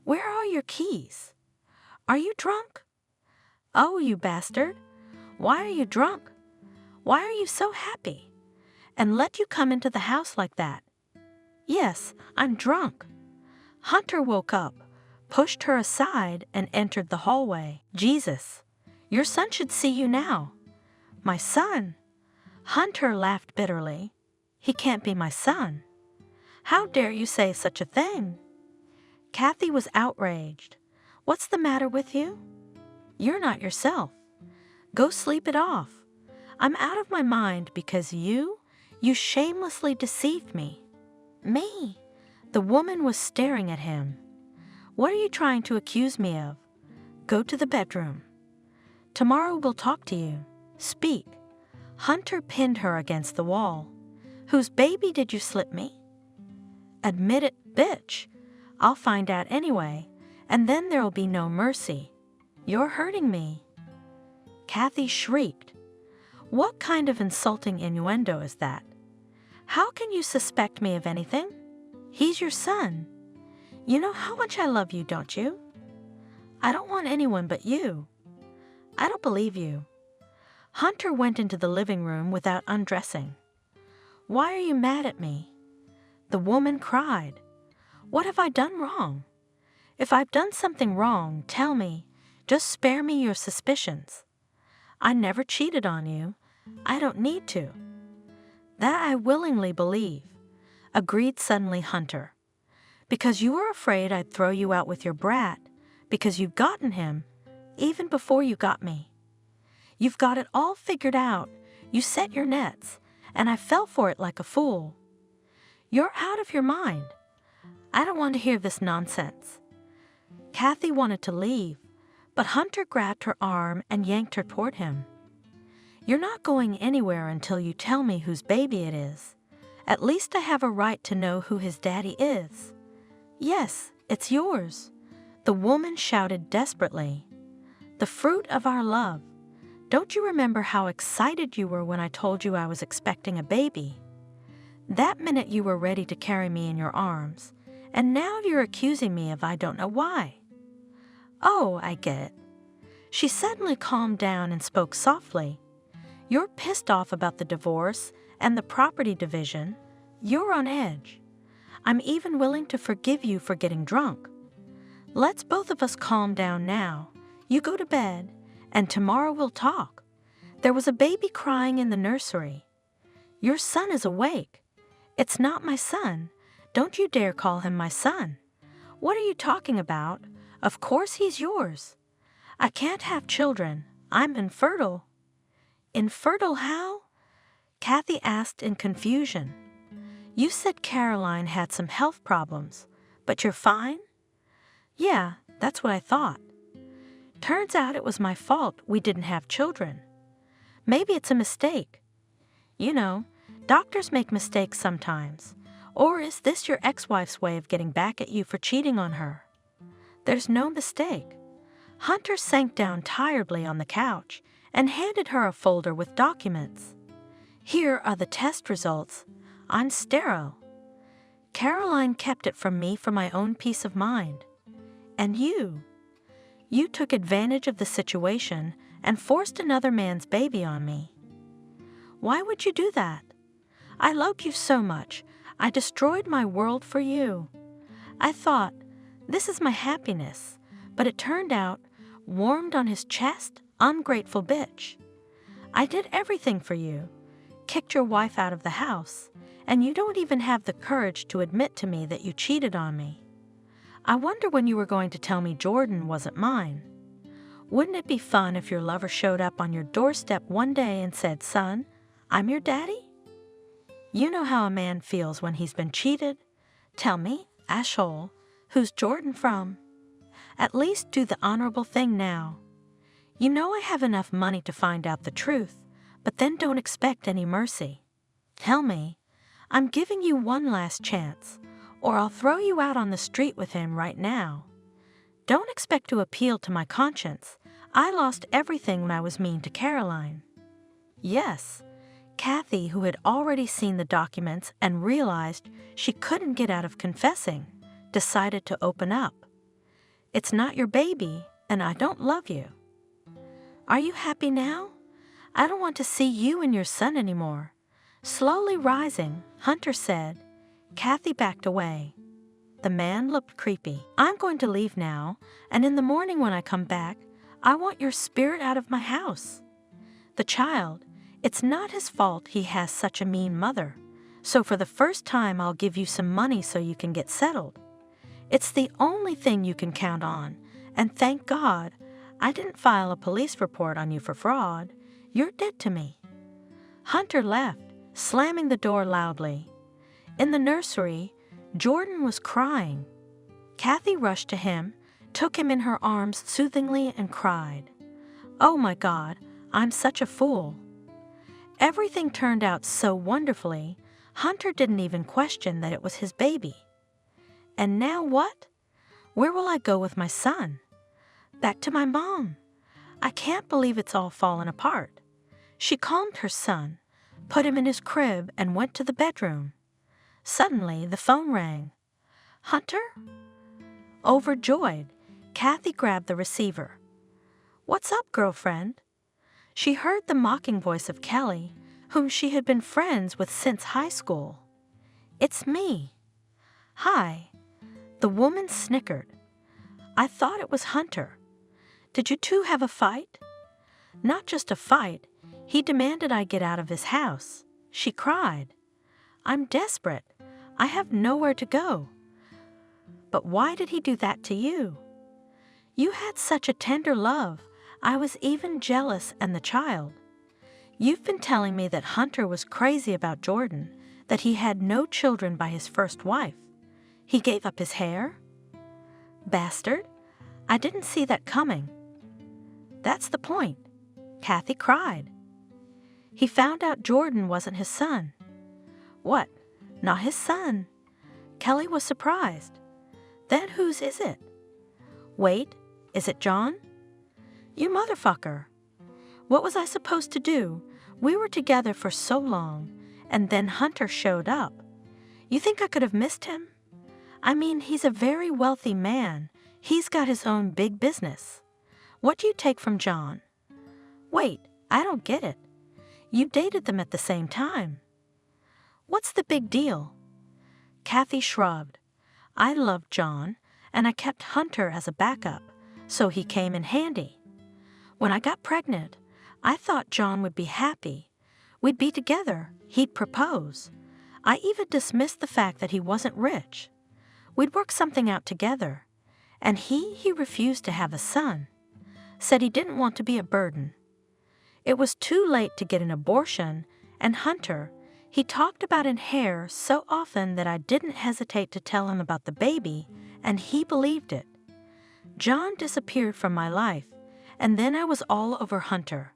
C: Where are your keys? Are you drunk? Oh, you bastard. Why are you drunk? Why are you so happy? And let you come into the house like that? Yes, I'm drunk. Hunter woke up, pushed her aside, and entered the hallway. Jesus, your son should see you now. My son? Hunter laughed bitterly. He can't be my son. How dare you say such a thing? Kathy was outraged. What's the matter with you? You're not yourself. Go sleep it off. I'm out of my mind because you shamelessly deceived me. Me? The woman was staring at him. What are you trying to accuse me of? Go to the bedroom. Tomorrow we'll talk to you. Speak. Hunter pinned her against the wall. Whose baby did you slip me? Admit it, bitch. I'll find out anyway, and then there'll be no mercy. You're hurting me. Kathy shrieked. What kind of insulting innuendo is that? How can you suspect me of anything? He's your son. You know how much I love you, don't you? I don't want anyone but you. I don't believe you. Hunter went into the living room without undressing. Why are you mad at me? The woman cried. What have I done wrong? If I've done something wrong, tell me. Just spare me your suspicions. I never cheated on you. I don't need to. That I willingly believe, agreed suddenly Hunter. Because you were afraid I'd throw you out with your brat, because you've gotten him, even before you got me. You've got it all figured out. You set your nets, and I fell for it like a fool. You're out of your mind. I don't want to hear this nonsense. Kathy wanted to leave, but Hunter grabbed her arm and yanked her toward him. You're not going anywhere until you tell me whose baby it is. At least I have a right to know who his daddy is. Yes, it's yours, the woman shouted desperately. The fruit of our love. Don't you remember how excited you were when I told you I was expecting a baby? That minute you were ready to carry me in your arms, and now you're accusing me of I don't know why. Oh, I get it. She suddenly calmed down and spoke softly. "You're pissed off about the divorce and the property division. You're on edge. I'm even willing to forgive you for getting drunk. Let's both of us calm down now. You go to bed, and tomorrow we'll talk. There was a baby crying in the nursery. Your son is awake. It's not my son. Don't you dare call him my son. What are you talking about? Of course he's yours. I can't have children. I'm infertile." "Infertile how?" Kathy asked in confusion. "You said Caroline had some health problems, but you're fine?" "Yeah, that's what I thought. Turns out it was my fault we didn't have children. Maybe it's a mistake. You know, doctors make mistakes sometimes. Or is this your ex-wife's way of getting back at you for cheating on her?" "There's no mistake." Hunter sank down tiredly on the couch and handed her a folder with documents. "Here are the test results. I'm sterile. Caroline kept it from me for my own peace of mind. And you took advantage of the situation and forced another man's baby on me. Why would you do that? I loved you so much. I destroyed my world for you. I thought, this is my happiness, but it turned out, warmed on his chest, ungrateful bitch. I did everything for you, kicked your wife out of the house, and you don't even have the courage to admit to me that you cheated on me. I wonder when you were going to tell me Jordan wasn't mine. Wouldn't it be fun if your lover showed up on your doorstep one day and said, 'Son, I'm your daddy'? You know how a man feels when he's been cheated. Tell me, asshole, who's Jordan from? At least do the honorable thing now. You know I have enough money to find out the truth, but then don't expect any mercy. Tell me, I'm giving you one last chance, or I'll throw you out on the street with him right now. Don't expect to appeal to my conscience. I lost everything when I was mean to Caroline." Yes, Kathy, who had already seen the documents and realized she couldn't get out of confessing, decided to open up. "It's not your baby, and I don't love you." "Are you happy now? I don't want to see you and your son anymore." Slowly rising, Hunter said. Kathy backed away. The man looked creepy. "I'm going to leave now, and in the morning when I come back, I want your spirit out of my house. The child, it's not his fault he has such a mean mother, so for the first time I'll give you some money so you can get settled. It's the only thing you can count on, and thank God I didn't file a police report on you for fraud. You're dead to me." Hunter left, slamming the door loudly. In the nursery, Jordan was crying. Kathy rushed to him, took him in her arms soothingly, and cried, "Oh my God, I'm such a fool." Everything turned out so wonderfully, Hunter didn't even question that it was his baby. And now what? Where will I go with my son? Back to my mom. I can't believe it's all fallen apart. She calmed her son, put him in his crib, and went to the bedroom. Suddenly, the phone rang. "Hunter?" Overjoyed, Kathy grabbed the receiver. "What's up, girlfriend?" She heard the mocking voice of Kelly, whom she had been friends with since high school. "It's me." "Hi." The woman snickered. "I thought it was Hunter. Did you two have a fight?" "Not just a fight. He demanded I get out of his house." She cried. "I'm desperate. I have nowhere to go." "But why did he do that to you?" "You had such a tender love. I was even jealous and the child. You've been telling me that Hunter was crazy about Jordan, that he had no children by his first wife. He gave up his hair?" "Bastard. I didn't see that coming." "That's the point." Kathy cried. "He found out Jordan wasn't his son." "What? Not his son?" Kelly was surprised. "Then whose is it?" "Wait, is it John?" "You motherfucker. What was I supposed to do? We were together for so long, and then Hunter showed up. You think I could have missed him? I mean, he's a very wealthy man. He's got his own big business. What do you take from John? Wait, I don't get it. You dated them at the same time. What's the big deal? Kathy shrugged. I loved John, and I kept Hunter as a backup, so he came in handy. When I got pregnant, I thought John would be happy. We'd be together. He'd propose. I even dismissed the fact that he wasn't rich. We'd work something out together. And he refused to have a son. Said he didn't want to be a burden. It was too late to get an abortion, and Hunter, he talked about in hair so often that I didn't hesitate to tell him about the baby, and he believed it. John disappeared from my life, and then I was all over Hunter.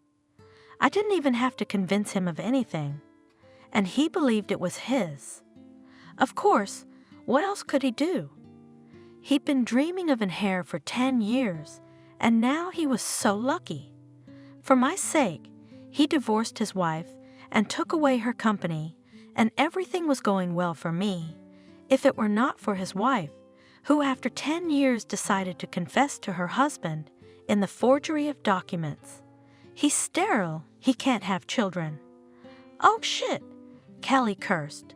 C: I didn't even have to convince him of anything, and he believed it was his. Of course, what else could he do? He'd been dreaming of an heir for 10 years, and now he was so lucky. For my sake, he divorced his wife and took away her company, and everything was going well for me, if it were not for his wife, who after 10 years decided to confess to her husband in the forgery of documents. He's sterile, he can't have children. Oh shit, Kelly cursed.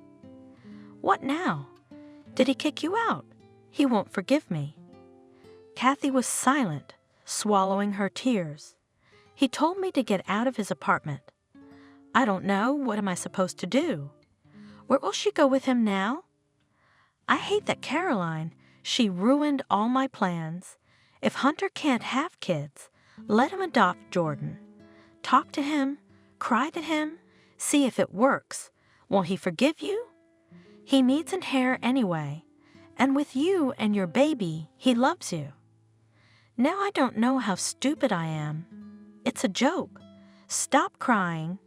C: What now? Did he kick you out? He won't forgive me. Kathy was silent, swallowing her tears. He told me to get out of his apartment. I don't know, what am I supposed to do? Where will she go with him now? I hate that Caroline, she ruined all my plans. If Hunter can't have kids, let him adopt Jordan. Talk to him, cry to him, see if it works. Won't he forgive you? He needs an heir anyway, and with you and your baby, he loves you. Now I don't know how stupid I am. It's a joke. Stop crying.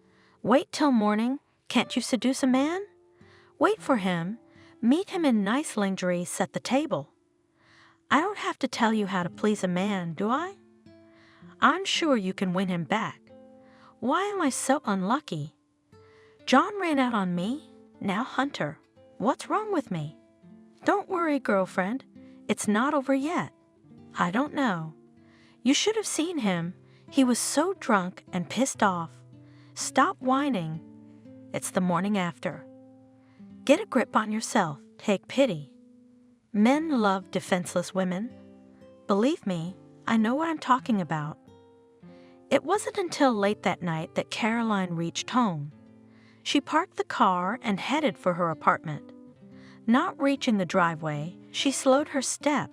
C: Wait till morning. Can't you seduce a man? Wait for him. Meet him in nice lingerie, set the table. I don't have to tell you how to please a man, do I? I'm sure you can win him back. Why am I so unlucky? John ran out on me, now Hunter. What's wrong with me? Don't worry, girlfriend. It's not over yet. I don't know. You should have seen him. He was so drunk and pissed off. Stop whining. It's the morning after. Get a grip on yourself. Take pity. Men love defenseless women. Believe me, I know what I'm talking about. It wasn't until late that night that Caroline reached home. She parked the car and headed for her apartment. Not reaching the driveway, she slowed her step,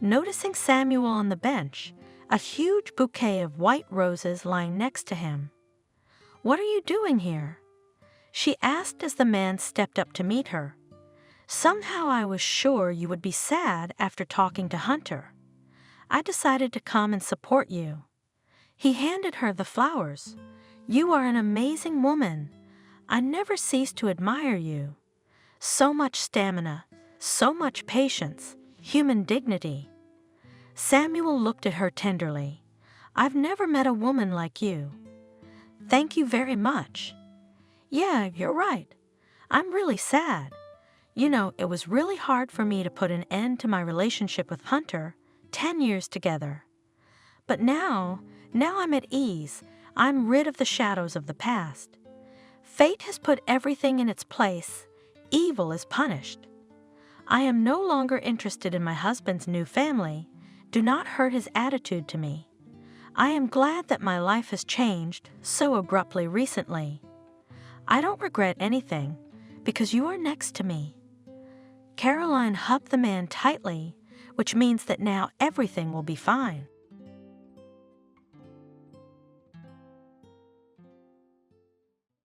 C: noticing Samuel on the bench, a huge bouquet of white roses lying next to him. What are you doing here? She asked as the man stepped up to meet her. Somehow I was sure you would be sad after talking to Hunter. I decided to come and support you. He handed her the flowers. You are an amazing woman. I never cease to admire you. So much stamina, so much patience, human dignity. Samuel looked at her tenderly. I've never met a woman like you. Thank you very much. Yeah, you're right. I'm really sad. You know, it was really hard for me to put an end to my relationship with Hunter, 10 years together. But now I'm at ease. I'm rid of the shadows of the past. Fate has put everything in its place. Evil is punished. I am no longer interested in my husband's new family. Do not hurt his attitude to me. I am glad that my life has changed so abruptly recently. I don't regret anything because you are next to me. Caroline hugged the man tightly, which means that now everything will be fine.